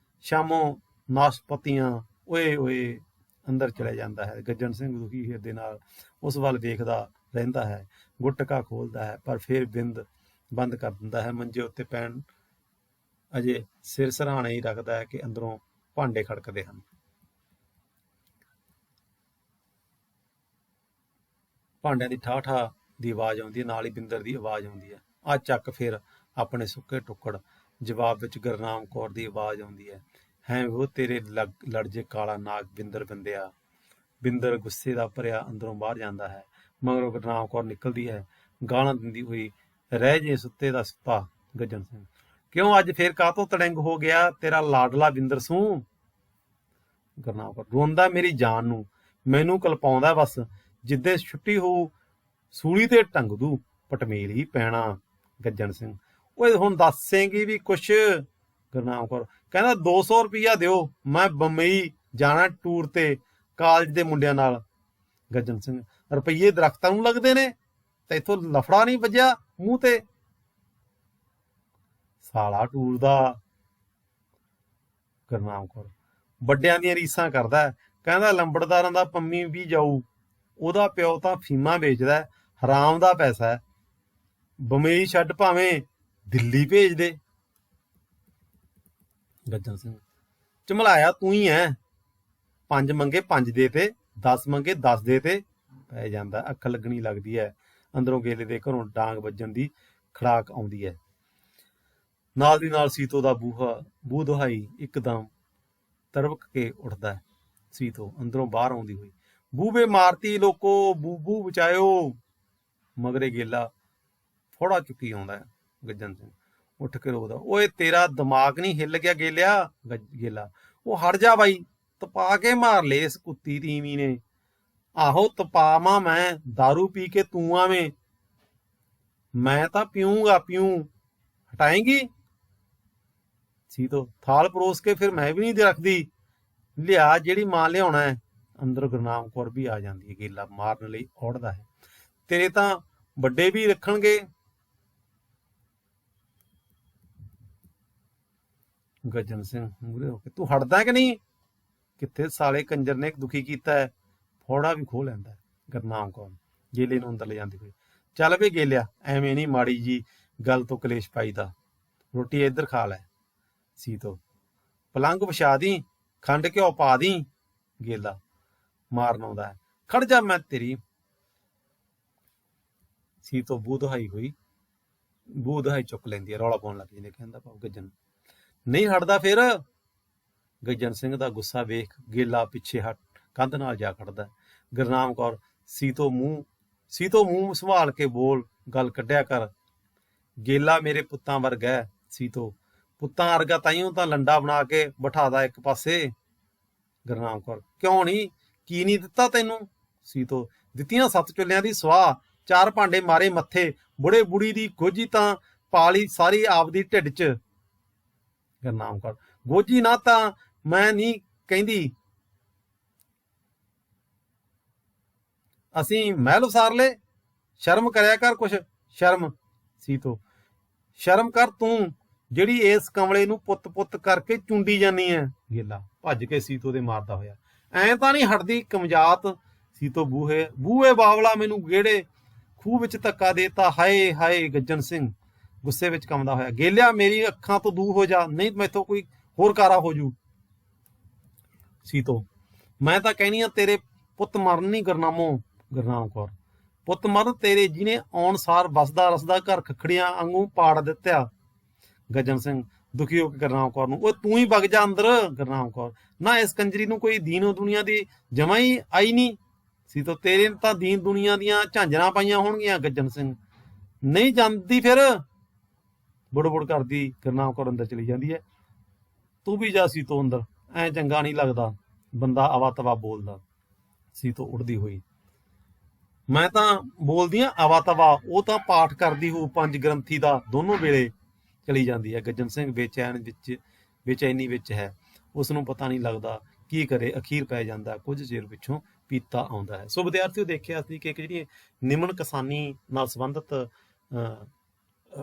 S1: ਸ਼ਾਮੋਂ ਨਾਸ਼ਪਤੀਆਂ, ਓਏ। ਅੰਦਰ ਚਲਿਆ ਜਾਂਦਾ ਹੈ। ਗੱਜਣ ਸਿੰਘ ਦੁਖੀ ਹਿਰਦੇ ਨਾਲ ਉਸ ਵੱਲ ਵੇਖਦਾ ਰਹਿੰਦਾ ਹੈ। ਗੁਟਕਾ ਖੋਲਦਾ ਹੈ, ਪਰ ਫਿਰ ਬੰਦ ਕਰ ਦਿੰਦਾ ਹੈ। ਮੰਜੇ ਉੱਤੇ ਪੈਣ ਅਜੇ ਸਿਰ ਸਿਰਹਾਣੇ ਹੀ ਰੱਖਦਾ ਹੈ ਕਿ ਅੰਦਰੋਂ ਭਾਂਡੇ ਖੜਕਦੇ ਹਨ। ਭਾਂਡਿਆਂ ਦੀ ਠਾਹ ਠਾਹ ਦੀ ਆਵਾਜ਼ ਆਉਂਦੀ ਹੈ, ਨਾਲ ਹੀ ਬਿੰਦਰ ਦੀ ਆਵਾਜ਼ ਆਉਂਦੀ ਹੈ, ਆ ਚੱਕ ਫਿਰ ਆਪਣੇ ਸੁੱਕੇ ਟੁੱਕੜ। ਜਵਾਬ ਵਿੱਚ ਗੁਰਨਾਮ ਕੌਰ ਦੀ ਆਵਾਜ਼ ਆਉਂਦੀ ਹੈ, ਹੈਂ ਉਹ ਤੇਰੇ ਲੜ ਜੇ ਕਾਲਾ ਨਾਗ ਬਿੰਦਰ ਬੰਦਿਆ। ਬਿੰਦਰ ਗੁੱਸੇ ਦਾ ਭਰਿਆ ਅੰਦਰੋਂ ਬਾਹਰ ਜਾਂਦਾ ਹੈ। ਮਗਰੋਂ ਗੁਰਨਾਮ ਕੌਰ ਨਿਕਲਦੀ ਹੈ, ਗਾਲਾਂ ਦਿੰਦੀ ਹੋਈ, ਰਹਿ ਜੇ ਸੁੱਤੇ ਦਾ ਸੁੱਤਾ। ਗੱਜਣ ਸਿੰਘ, ਕਿਉਂ ਅੱਜ ਫੇਰ ਕਾਹਤੋਂ ਤੜੰਗ ਹੋ ਗਿਆ ਤੇਰਾ ਲਾਡਲਾ ਬਿੰਦਰ ਸੂ? ਗੁਰਨਾਮ ਕੌਰ, ਰੋਂਦਾ ਮੇਰੀ ਜਾਨ ਨੂੰ, ਮੈਨੂੰ ਕਲਪਾਉਂਦਾ ਬਸ, ਜਿੱਦੇ ਛੁੱਟੀ ਹੋਊ ਸੂਲੀ ਤੇ ਟੰਗ ਦੂ, ਪਟਮੇਲ ਹੀ ਪੈਣਾ। ਗੱਜਣ ਸਿੰਘ, ਓਏ ਹੁਣ ਦੱਸੇਂਗੀ ਵੀ ਕੁਛ? ਗੁਰਨਾਮ ਕੌਰ, ਕਹਿੰਦਾ 200 ਰੁਪਈਆ ਦਿਓ, ਮੈਂ ਬੰਬਈ ਜਾਣਾ ਟੂਰ ਤੇ ਕਾਲਜ ਦੇ ਮੁੰਡਿਆਂ ਨਾਲ। ਗੱਜਣ ਸਿੰਘ, ਰੁਪਈਏ ਦਰਖਤਾਂ ਨੂੰ ਲੱਗਦੇ ਨੇ, ਤੇ ਇੱਥੋਂ ਲਫੜਾ ਨਹੀਂ ਵੱਜਿਆ ਮੂੰਹ ਤੇ? ਸਾਲਾ ਟੂਰ ਦਾ। ਗੁਰਨਾਮ ਕੌਰ, ਵੱਡਿਆਂ ਦੀਆਂ ਰੀਸਾਂ ਕਰਦਾ, ਕਹਿੰਦਾ ਲੰਬੜਦਾਰਾਂ ਦਾ ਪੰਮੀ ਵੀ ਜਾਊ, ਉਹਦਾ ਪਿਓ ਤਾਂ ਫੀਮਾਂ ਵੇਚਦਾ, ਹਰਾਮ ਦਾ ਪੈਸਾ ਹੈ, ਬੰਬਈ ਛੱਡ ਭਾਵੇਂ ਦਿੱਲੀ ਭੇਜ ਦੇ। ਗੱਜਣ ਸਿੰਘ, ਝਮਲਾਇਆ ਤੂੰ ਹੀ ਐ, 5 ਮੰਗੇ 5 ਦੇ ਤੇ, 10 ਮੰਗੇ 10 ਦੇ ਤੇ। ਪੈ ਜਾਂਦਾ, ਅੱਖ ਲੱਗਣੀ ਲੱਗਦੀ ਹੈ। ਅੰਦਰੋਂ ਗੇਲੇ ਦੇ ਘਰੋਂ ਡਾਂਗ ਵੱਜਣ ਦੀ ਖੜਾਕ ਆਉਂਦੀ ਹੈ। ਨਾਲ ਦੀ ਨਾਲ ਸੀਤੋ ਦਾ ਬੂਹ ਦੁਹਾਈ ਇੱਕਦਮ ਤਰਵਕ ਕੇ ਉੱਠਦਾ ਹੈ। ਸੀਤੋ ਅੰਦਰੋਂ ਬਾਹਰ ਆਉਂਦੀ ਹੋਈ, ਬੂਬੇ ਮਾਰਤੀ ਲੋਕੋ, ਬੂਬੂ ਬਚਾਇਓ। ਮਗਰੇ ਗੇਲਾ ਫੋੜਾ ਚੁੱਕੀ ਆਉਂਦਾ ਹੈ। ਗੱਜਣ ਸਿੰਘ ਉੱਠ ਕੇ ਰੋਕਦਾ, ਓਏ ਤੇਰਾ ਦਿਮਾਗ ਨਹੀਂ ਹਿੱਲ ਗਿਆ ਗੇਲਿਆ? ਗੇਲਾ, ਉਹ ਹਟ ਜਾ ਬਾਈ, ਤਪਾ ਕੇ ਮਾਰ ਲੈ ਇਸ ਕੁੱਤੀ ਤੀਵੀਂ ਨੇ। ਆਹੋ ਤਪਾਵਾਂ ਮੈਂ, ਦਾਰੂ ਪੀ ਕੇ ਤੂੰ ਆਵੇਂ? ਮੈਂ ਤਾਂ ਪੀਊਂਗਾ, ਪੀਊਂ, ਹਟਾਏਂਗੀ? ਸੀਤੋ, ਥਾਲ ਪਰੋਸ ਕੇ ਫਿਰ ਮੈਂ ਵੀ ਨਹੀਂ ਰੱਖਦੀ, ਲਿਆ ਜਿਹੜੀ ਮਾਂ ਲਿਆਉਣਾ ਹੈ। ਅੰਦਰ ਗੁਰਨਾਮ ਕੌਰ ਵੀ ਆ ਜਾਂਦੀ ਹੈ। ਗੇਲਾ ਮਾਰਨ ਲਈ ਔੜਦਾ ਹੈ, ਤੇਰੇ ਤਾਂ ਵੱਡੇ ਵੀ ਰੱਖਣਗੇ। ਗੱਜਣ ਸਿੰਘ ਮੂਹਰੇ ਹੋ ਕੇ, ਤੂੰ ਹਟਦਾ ਕਿ ਨਹੀਂ? ਕਿੱਥੇ ਸਾਲੇ ਕੰਜਰ ਨੇ ਦੁਖੀ ਕੀਤਾ ਹੈ, ਫੋੜਾ ਵੀ ਖੋਹ ਲੈਂਦਾ। ਗੁਰਨਾਮ ਕੌਰ ਗੇਲੇ ਨੂੰ ਅੰਦਰ ਲੈ ਜਾਂਦੀ ਹੋਈ, ਚੱਲ ਵੇ ਗੇਲਿਆ, ਐਵੇਂ ਨਹੀਂ ਮਾੜੀ ਜੀ ਗੱਲ ਤੋਂ ਕਲੇਸ਼ ਪਾਈਦਾ, ਰੋਟੀ ਇੱਧਰ ਖਾ ਲੈ। ਸੀਤੋ, ਪਲੰਗ ਵਿਛਾ ਦੀ, ਖੰਡ ਘਿਓ ਪਾ ਦੀ। ਗੇਲਾ ਮਾਰਨ ਆਉਂਦਾ ਹੈ, ਖੜ ਜਾ ਮੈਂ ਤੇਰੀ। ਸੀਤੋ ਬੂਹ ਦੁਹਾਈ ਚੁੱਕ ਲੈਂਦੀ ਹੈ, ਰੌਲਾ ਪਾਉਣ ਲੱਗ ਜਾਂਦੀ, ਕਹਿੰਦਾ ਭਾਵ ਗੱਜਣ ਨਹੀਂ ਹਟਦਾ ਫਿਰ। ਗੱਜਣ ਸਿੰਘ ਦਾ ਗੁੱਸਾ ਵੇਖ ਗੇਲਾ ਪਿੱਛੇ ਹਟ ਕੰਧ ਨਾਲ ਜਾ ਖੜਦਾ। ਗੁਰਨਾਮ ਕੌਰ, ਸੀਤੋ ਮੂੰਹ ਸੰਭਾਲ ਕੇ ਬੋਲ, ਗੱਲ ਕੱਢਿਆ ਕਰ। ਗੇਲਾ ਮੇਰੇ ਪੁੱਤਾਂ ਵਰਗਾ ਹੈ। ਸੀਤੋ, ਪੁੱਤਾਂ ਵਰਗਾ ਤਾਈਓ ਤਾਂ ਲੰਡਾ ਬਣਾ ਕੇ ਬਿਠਾਦਾ ਇੱਕ ਪਾਸੇ। ਗੁਰਨਾਮ ਕੌਰ, ਕਿਉਂ ਨਹੀਂ, ਕੀ ਨਹੀਂ ਦਿੱਤਾ ਤੈਨੂੰ? ਸੀਤੋ, ਦਿੱਤੀਆਂ 7 ਚੁੱਲਿਆਂ ਦੀ ਸਵਾਹ, 4 ਭਾਂਡੇ ਮਾਰੇ ਮੱਥੇ, ਬੁੜੇ ਬੁੜੀ ਦੀ ਗੋਜੀ ਤਾਂ ਪਾਲੀ ਸਾਰੀ ਆਪਦੀ ਢਿੱਡ 'ਚ। ਗੁਰਨਾਮ ਕੌਰ, ਗੋਜੀ ਨਾ ਤਾਂ ਮੈਂ ਨਹੀਂ ਕਹਿੰਦੀ, ਅਸੀਂ ਮਹਿਲ ਉਸਾਰ ਲੈ, ਸ਼ਰਮ ਕਰਿਆ ਕਰ ਕੁਛ, ਸ਼ਰਮ। ਸੀਤੋ, ਸ਼ਰਮ ਕਰ ਤੂੰ, ਜਿਹੜੀ ਇਸ ਕਮਲੇ ਨੂੰ ਪੁੱਤ ਕਰਕੇ ਚੁੰਡੀ ਜਾਨੀ ਐ। ਗੇਲਾ ਭੱਜ ਕੇ ਸੀਤੋ ਦੇ ਮਾਰਦਾ ਹੋਇਆ, ਐਂ ਤਾਂ ਨਹੀਂ ਹਟਦੀ ਕਮਜਾਤ। ਸੀਤੋ, ਬੂਹੇ ਬਾਵਲਾ, ਮੈਨੂੰ ਗੇੜੇ ਖੂਹ ਵਿੱਚ ਧੱਕਾ ਦੇਤਾ, ਹਾਏ ਹਾਏ। ਗੱਜਣ ਸਿੰਘ ਗੁੱਸੇ ਵਿੱਚ ਕੰਬਦਾ ਹੋਇਆ, ਗੇਲਿਆ ਮੇਰੀ ਅੱਖਾਂ ਤੋਂ ਦੂਰ ਹੋ ਜਾ, ਨਹੀਂ ਮੈਥੋਂ ਕੋਈ ਹੋਰ ਕਾਰਾ ਹੋ ਜੂ। ਸੀਤੋ, ਮੈਂ ਤਾਂ ਕਹਿਣੀ ਆ ਤੇਰੇ ਪੁੱਤ ਮਰਨ ਨਹੀਂ ਗੁਰਨਾਮੋ। ਗੁਰਨਾਮ ਕੌਰ, ਪੁੱਤ ਮਰਨ ਤੇਰੇ ਜਿਹਨੇ ਆਉਣ ਸਾਰ ਵਸਦਾ ਰਸਦਾ ਘਰ ਖਖੜੀਆਂ ਵਾਂਗੂ ਪਾੜ ਦਿੱਤਾ। ਗੱਜਣ ਸਿੰਘ ਦੁਖੀ ਹੋ ਕੇ ਗੁਰਨਾਮ ਕੌਰ ਨੂੰ, ਉਹ ਤੂੰ ਹੀ ਵਗ ਜਾ ਅੰਦਰ। ਗੁਰਨਾਮ ਕੌਰ, ਨਾ ਇਸ ਕੰਜਰੀ ਨੂੰ ਕੋਈ ਦੀਨੋ ਦੁਨੀਆ ਦੀ ਜਮਾ ਹੀ ਆਈ ਨਹੀਂ। ਸੀਤੋ, ਤੇਰੇ ਤਾਂ ਦੀਨ ਦੁਨੀਆ ਦੀਆਂ ਝਾਂਜਰਾਂ ਪਾਈਆਂ ਹੋਣਗੀਆਂ। ਗੱਜਣ ਸਿੰਘ, ਨਹੀਂ ਜਾਂਦੀ ਫਿਰ। ਬੁੜ ਕਰਦੀ ਗੁਰਨਾਮ ਕੌਰ ਅੰਦਰ ਚਲੀ ਜਾਂਦੀ ਹੈ। ਤੂੰ ਵੀ ਜਾ ਸੀਤੋ ਅੰਦਰ, ਐ ਚੰਗਾ ਨਹੀਂ ਲੱਗਦਾ ਬੰਦਾ ਆਵਾ ਤਵਾ ਬੋਲਦਾ। ਸੀਤੋ ਉੱਠਦੀ ਹੋਈ, ਮੈਂ ਤਾਂ ਬੋਲਦੀ ਆ ਆਵਾ ਤਵਾ, ਉਹ ਤਾਂ ਪਾਠ ਕਰਦੀ ਹੋ 5 ਗ੍ਰੰਥੀ ਦਾ ਦੋਨੋਂ ਵੇਲੇ। ਚਲੀ ਜਾਂਦੀ ਹੈ। ਗੱਜਣ ਸਿੰਘ ਬੇਚੈਨੀ ਵਿੱਚ ਹੈ, ਉਸਨੂੰ ਪਤਾ ਨਹੀਂ ਲੱਗਦਾ ਕੀ ਕਰੇ, ਅਖੀਰ ਪੈ ਜਾਂਦਾ। ਕੁਝ ਚਿਰ ਪਿੱਛੋਂ ਪੀਤਾ ਆਉਂਦਾ ਹੈ। ਸੋ ਵਿਦਿਆਰਥੀਓ, ਦੇਖਿਆ ਸੀ ਕਿ ਇੱਕ ਜਿਹੜੀ ਨਿਮਨ ਕਿਸਾਨੀ ਨਾਲ ਸੰਬੰਧਿਤ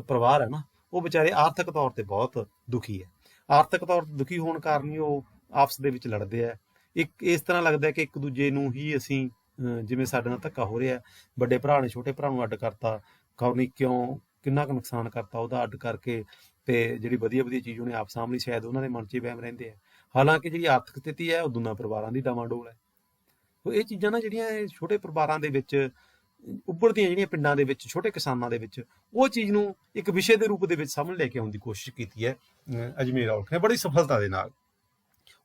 S1: ਪਰਿਵਾਰ ਹੈ ਨਾ, ਉਹ ਵਿਚਾਰੇ ਆਰਥਿਕ ਤੌਰ ਤੇ ਬਹੁਤ ਦੁਖੀ ਹੈ। ਆਰਥਿਕ ਤੌਰ ਤੇ ਦੁਖੀ ਹੋਣ ਕਾਰਨ ਹੀ ਉਹ ਆਪਸ ਦੇ ਵਿੱਚ ਲੜਦੇ ਆ। ਇੱਕ ਇਸ ਤਰ੍ਹਾਂ ਲੱਗਦਾ ਕਿ ਇੱਕ ਦੂਜੇ ਨੂੰ ਹੀ ਅਸੀਂ, ਜਿਵੇਂ ਸਾਡੇ ਨਾਲ ਧੱਕਾ ਹੋ ਰਿਹਾ, ਵੱਡੇ ਭਰਾ ਨੇ ਛੋਟੇ ਭਰਾ ਨੂੰ ਅੱਡ ਕਰਤਾ, ਖੌਰ ਨਹੀਂ ਕਿਉਂ, ਕਿੰਨਾ ਕੁ ਨੁਕਸਾਨ ਕਰਤਾ ਉਹਦਾ, ਅੱਡ ਕਰਕੇ ਤੇ ਜਿਹੜੀ ਵਧੀਆ ਵਧੀਆ ਚੀਜ਼ ਉਹਨੇ ਆਪ ਸਾਹਮਣੇ ਸ਼ਾਇਦ ਉਹਨਾਂ ਦੇ ਮਨ 'ਚ ਹੀ ਵਹਿਮ ਰਹਿੰਦੇ ਆ। ਹਾਲਾਂਕਿ ਜਿਹੜੀ ਆਰਥਿਕ ਸਥਿਤੀ ਹੈ ਉਹ ਦੋਨਾਂ ਪਰਿਵਾਰਾਂ ਦੀ ਡਾਵਾਂਡੋਲ ਹੈ। ਸੋ ਇਹ ਚੀਜ਼ਾਂ ਨਾ ਜਿਹੜੀਆਂ ਇਹ ਛੋਟੇ ਪਰਿਵਾਰਾਂ ਦੇ ਵਿੱਚ ਉੱਭਰਦੀਆਂ, ਜਿਹੜੀਆਂ ਪਿੰਡਾਂ ਦੇ ਵਿੱਚ ਛੋਟੇ ਕਿਸਾਨਾਂ ਦੇ ਵਿੱਚ, ਉਹ ਚੀਜ਼ ਨੂੰ ਇੱਕ ਵਿਸ਼ੇ ਦੇ ਰੂਪ ਦੇ ਵਿੱਚ ਸਾਹਮਣੇ ਲੈ ਕੇ ਆਉਣ ਦੀ ਕੋਸ਼ਿਸ਼ ਕੀਤੀ ਹੈ ਅਜਮੇਰ ਔਲਖ ਨੇ ਬੜੀ ਸਫਲਤਾ ਦੇ ਨਾਲ।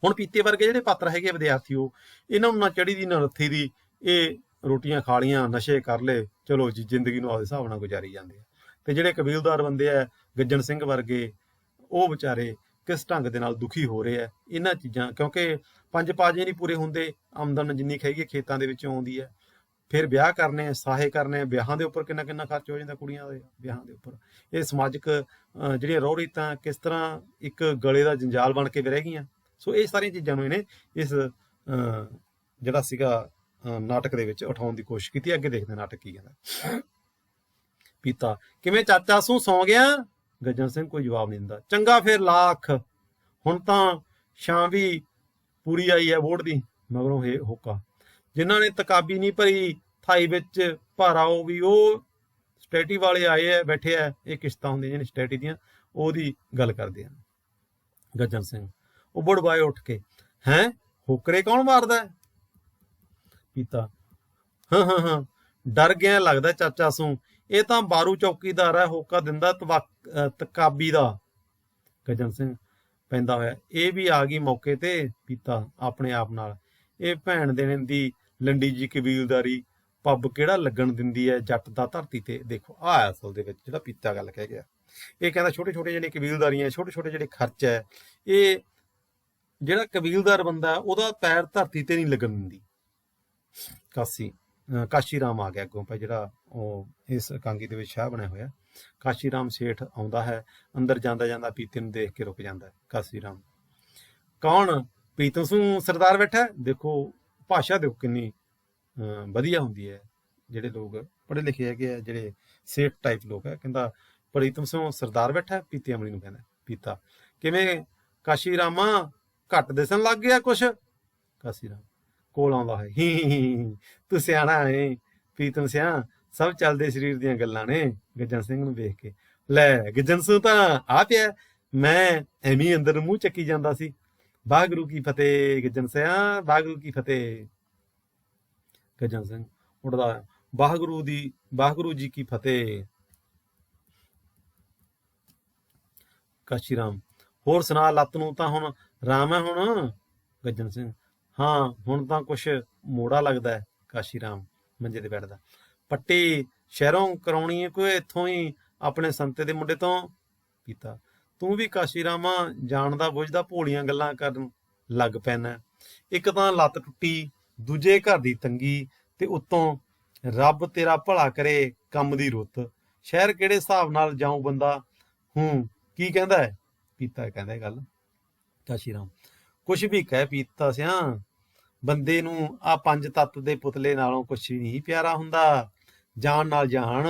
S1: ਹੁਣ ਪੀਤੇ ਵਰਗੇ ਜਿਹੜੇ ਪਾਤਰ ਹੈਗੇ ਵਿਦਿਆਰਥੀ, ਉਹ ਇਹਨਾਂ ਨੂੰ ਨਾ ਚੜੀ ਦੀ ਨਾ ਰੱਥੀ ਦੀ, ਇਹ ਰੋਟੀਆਂ ਖਾ ਲੀਆਂ, ਨਸ਼ੇ ਕਰ ਲਏ, ਚਲੋ ਜੀ ਜ਼ਿੰਦਗੀ ਨੂੰ ਆਪਦੇ ਹਿਸਾਬ ਨਾਲ ਗੁਜ਼ਾਰੀ ਜਾਂਦੇ ਆ। ਤੇ ਜਿਹੜੇ ਕਬੀਲਦਾਰ ਬੰਦੇ ਆ, ਗੱਜਣ ਸਿੰਘ ਵਰਗੇ, ਉਹ ਵਿਚਾਰੇ ਕਿਸ ਢੰਗ ਦੇ ਨਾਲ ਦੁਖੀ ਹੋ ਰਹੇ ਆ ਇਹਨਾਂ ਚੀਜ਼ਾਂ, ਕਿਉਂਕਿ 5 ਪਾਜੇ ਨਹੀਂ ਪੂਰੇ ਹੁੰਦੇ, ਆਮਦਨ ਜਿੰਨੀ ਹੈਗੀ ਖੇਤਾਂ ਦੇ ਵਿੱਚੋਂ ਆਉਂਦੀ ਹੈ, ਫਿਰ ਵਿਆਹ ਕਰਨੇ, ਸਾਹੇ ਕਰਨੇ, ਵਿਆਹਾਂ ਦੇ ਉੱਪਰ ਕਿੰਨਾ ਕਿੰਨਾ ਖਰਚ ਹੋ ਜਾਂਦਾ, ਕੁੜੀਆਂ ਦੇ ਵਿਆਹਾਂ ਦੇ ਉੱਪਰ। ਇਹ ਸਮਾਜਿਕ ਜਿਹੜੀਆਂ ਰੋਹ ਰੀਤਾਂ ਕਿਸ ਤਰ੍ਹਾਂ ਇੱਕ ਗਲੇ ਦਾ ਜੰਜਾਲ ਬਣ ਕੇ ਵੀ ਰਹਿ ਗਈਆਂ। ਸੋ ਇਹ ਸਾਰੀਆਂ ਚੀਜ਼ਾਂ ਨੂੰ ਇਹਨੇ ਇਸ ਜਿਹੜਾ ਸੀਗਾ ਨਾਟਕ ਦੇ ਵਿੱਚ ਉਠਾਉਣ ਦੀ ਕੋਸ਼ਿਸ਼ ਕੀਤੀ। ਅੱਗੇ ਦੇਖਦੇ ਨਾਟਕ ਕੀ ਕਹਿੰਦਾ। ਪੀਤਾ, ਕਿਵੇਂ ਚਾਚਾ ਸੂ ਸੌਂ ਗਿਆ? ਗੱਜਣ ਸਿੰਘ ਕੋਈ ਜਵਾਬ ਨਹੀਂ ਦਿੰਦਾ। ਚੰਗਾ ਫਿਰ ਲਾਖ, ਹੁਣ ਤਾਂ ਛਾਂ ਵੀ ਪੂਰੀ ਆਈ ਹੈ ਵੋਟ ਦੀ। ਮਗਰੋਂ ਇਹ ਹੋਕਾ, ਜਿਨ੍ਹਾਂ ਨੇ ਤਕਾਬੀ ਨਹੀਂ ਭਰੀ ਥਾਈ ਵਿੱਚ ਭਾਰਾਓ ਵੀ, ਉਹ ਸਟੈਟੀ ਵਾਲੇ ਆਏ ਆ, ਬੈਠੇ ਆ। ਇਹ ਕਿਸ਼ਤਾਂ ਹੁੰਦੀਆਂ ਜਿਹੜੀਆਂ ਸਟੈਟੀ ਦੀਆਂ, ਉਹਦੀ ਗੱਲ ਕਰਦੇ ਹਨ। ਗੱਜਣ ਸਿੰਘ ਉਬੜ ਬਾਏ ਉੱਠ ਕੇ, ਹੈਂ ਹੋਕਰੇ ਕੌਣ ਮਾਰਦਾ? ਪੀਤਾ, ਹਾਂ ਡਰ ਗਿਆ ਲੱਗਦਾ ਚਾਚਾ ਸੂ, ਇਹ ਤਾਂ ਬਾਰੂ ਚੌਕੀਦਾਰ ਹੈ, ਹੋਕਾ ਦਿੰਦਾ ਤਕਾਬੀ ਦਾ। ਗੱਜਣ ਸਿੰਘ ਪੈਂਦਾ ਹੋਇਆ, ਇਹ ਵੀ ਆ ਗਈ ਮੌਕੇ ਤੇ। ਪੀਤਾ ਆਪਣੇ ਆਪ ਨਾਲ, ਇਹ ਭੈਣ ਦੇਣੇ ਦੀ ਲੰਡੀ ਜੀ ਕਬੀਲਦਾਰੀ ਪੱਬ ਕਿਹੜਾ ਲੱਗਣ ਦਿੰਦੀ ਹੈ ਜੱਟ ਦਾ ਧਰਤੀ ਤੇ। ਦੇਖੋ ਆਹ ਅਸਲ ਦੇ ਵਿੱਚ ਜਿਹੜਾ ਪੀਤਾ ਗੱਲ ਕਹਿ ਗਿਆ। ਇਹ ਕਹਿੰਦਾ ਛੋਟੇ ਛੋਟੇ ਜਿਹੜੇ ਕਬੀਲਦਾਰੀਆਂ, ਛੋਟੇ ਛੋਟੇ ਜਿਹੜੇ ਖਰਚ ਹੈ, ਇਹ ਜਿਹੜਾ ਕਬੀਲਦਾਰ ਬੰਦਾ ਉਹਦਾ ਪੈਰ ਧਰਤੀ ਤੇ ਨਹੀਂ ਲੱਗਣ ਦਿੰਦੀ। ਕਾਸ਼ੀ ਰਾਮ ਆ ਗਿਆ ਅੱਗੋਂ ਭਾਈ, ਜਿਹੜਾ ਉਹ ਇਸ ਇਕਾਂਗੀ ਦੇ ਵਿੱਚ ਸ਼ਾਹ ਬਣਿਆ ਹੋਇਆ। ਕਾਸ਼ੀ ਰਾਮ ਸੇਠ ਆਉਂਦਾ ਹੈ, ਅੰਦਰ ਜਾਂਦਾ ਜਾਂਦਾ ਪੀਤੇ ਨੂੰ ਦੇਖ ਕੇ ਰੁਕ ਜਾਂਦਾ। ਕਾਸ਼ੀ ਰਾਮ, ਕੌਣ? ਪੀਤਮ ਸਿੰਘ ਸਰਦਾਰ ਬੈਠਾ। ਦੇਖੋ ਭਾਸ਼ਾ ਦੇਖੋ ਕਿੰਨੀ ਵਧੀਆ ਹੁੰਦੀ ਹੈ। ਜਿਹੜੇ ਲੋਕ ਪੜ੍ਹੇ ਲਿਖੇ ਹੈਗੇ ਆ, ਜਿਹੜੇ ਸੇਠ ਟਾਈਪ ਲੋਕ ਹੈ, ਕਹਿੰਦਾ ਪ੍ਰੀਤਮ ਸਿੰਘ ਸਰਦਾਰ ਬੈਠਾ। ਪੀਤੇ ਅਮਲੀ ਨੂੰ ਕਹਿੰਦਾ। ਪੀਤਾ, ਕਿਵੇਂ ਕਾਸ਼ੀ ਰਾਮਾ ਘੱਟ ਦਿਸਣ ਲੱਗ ਗਿਆ ਕੁਛ? ਕਾਸ਼ੀ ਰਾਮ ਕੋਲ ਆਉਂਦਾ ਹੈ, ਹੀ ਤੂੰ ਸਿਆਣਾ ਹੈ ਪ੍ਰੀਤਮ ਸਿਆ, ਸਭ ਚੱਲਦੇ ਸਰੀਰ ਦੀਆਂ ਗੱਲਾਂ ਨੇ। ਗੱਜਣ ਸਿੰਘ ਨੂੰ ਵੇਖ ਕੇ, ਲੈ ਗੱਜਣ ਸਿੰਘ ਤਾਂ ਆ ਪਿਆ, ਮੈਂ ਐਵੇਂ ਅੰਦਰ ਮੂੰਹ ਚੱਕੀ ਜਾਂਦਾ ਸੀ। ਵਾਹਿਗੁਰੂ ਕੀ ਫਤਿਹ ਗੱਜਣ ਸਿਆ, ਵਾਹਿਗੁਰੂ ਕੀ ਫਤਿਹ। ਗੱਜਣ ਸਿੰਘ ਉੱਠਦਾ, ਵਾਹਿਗੁਰੂ ਜੀ ਕੀ ਫਤਿਹ। ਕਾਸ਼ੀ ਰਾਮ, ਹੋਰ ਸੁਣਾ, ਲੱਤ ਨੂੰ ਤਾਂ ਹੁਣ ਰਾਮ ਹੈ ਹੁਣ? ਗੱਜਣ ਸਿੰਘ, ਹਾਂ ਹੁਣ ਤਾਂ ਕੁਛ ਮੋੜਾ ਲੱਗਦਾ ਹੈ। ਕਾਸ਼ੀ ਰਾਮ ਮੰਜੇ ਤੇ ਬੈਠਦਾ, ਪੱਟੀ ਸ਼ਹਿਰੋਂ ਕਰਾਉਣੀ ਹੈ ਕੋਈ, ਇੱਥੋਂ ਹੀ ਆਪਣੇ ਸੰਤੇ ਦੇ ਮੁੰਡੇ ਤੋਂ? ਪੀਤਾ, ਤੂੰ ਵੀ ਕਾਸ਼ੀ ਰਾਮਾ ਜਾਣਦਾ ਬੁੱਝਦਾ ਭੋਲੀਆਂ ਗੱਲਾਂ ਕਰਨ ਲੱਗ ਪੈਣਾ। ਇੱਕ ਤਾਂ ਲੱਤ ਟੁੱਟੀ, ਦੂਜੇ ਘਰ ਦੀ ਤੰਗੀ, ਤੇ ਉੱਤੋਂ ਰੱਬ ਤੇਰਾ ਭਲਾ ਕਰੇ ਕੰਮ ਦੀ ਰੁੱਤ। ਸ਼ਹਿਰ ਕਿਹੜੇ ਹਿਸਾਬ ਨਾਲ ਜਾਊ ਬੰਦਾ? ਕੀ ਕਹਿੰਦਾ ਹੈ? ਪੀਤਾ ਕਹਿੰਦਾ ਗੱਲ। ਕਾਸ਼ੀ ਰਾਮ, ਕੁਛ ਵੀ ਕਹਿ ਪੀਤਾ ਸਿਆ, ਬੰਦੇ ਨੂੰ ਆ 5 ਤੱਤ ਦੇ ਪੁਤਲੇ ਨਾਲੋਂ ਕੁਛ ਨਹੀਂ ਪਿਆਰਾ ਹੁੰਦਾ। ਜਾਣ ਨਾਲ ਜਾਣ,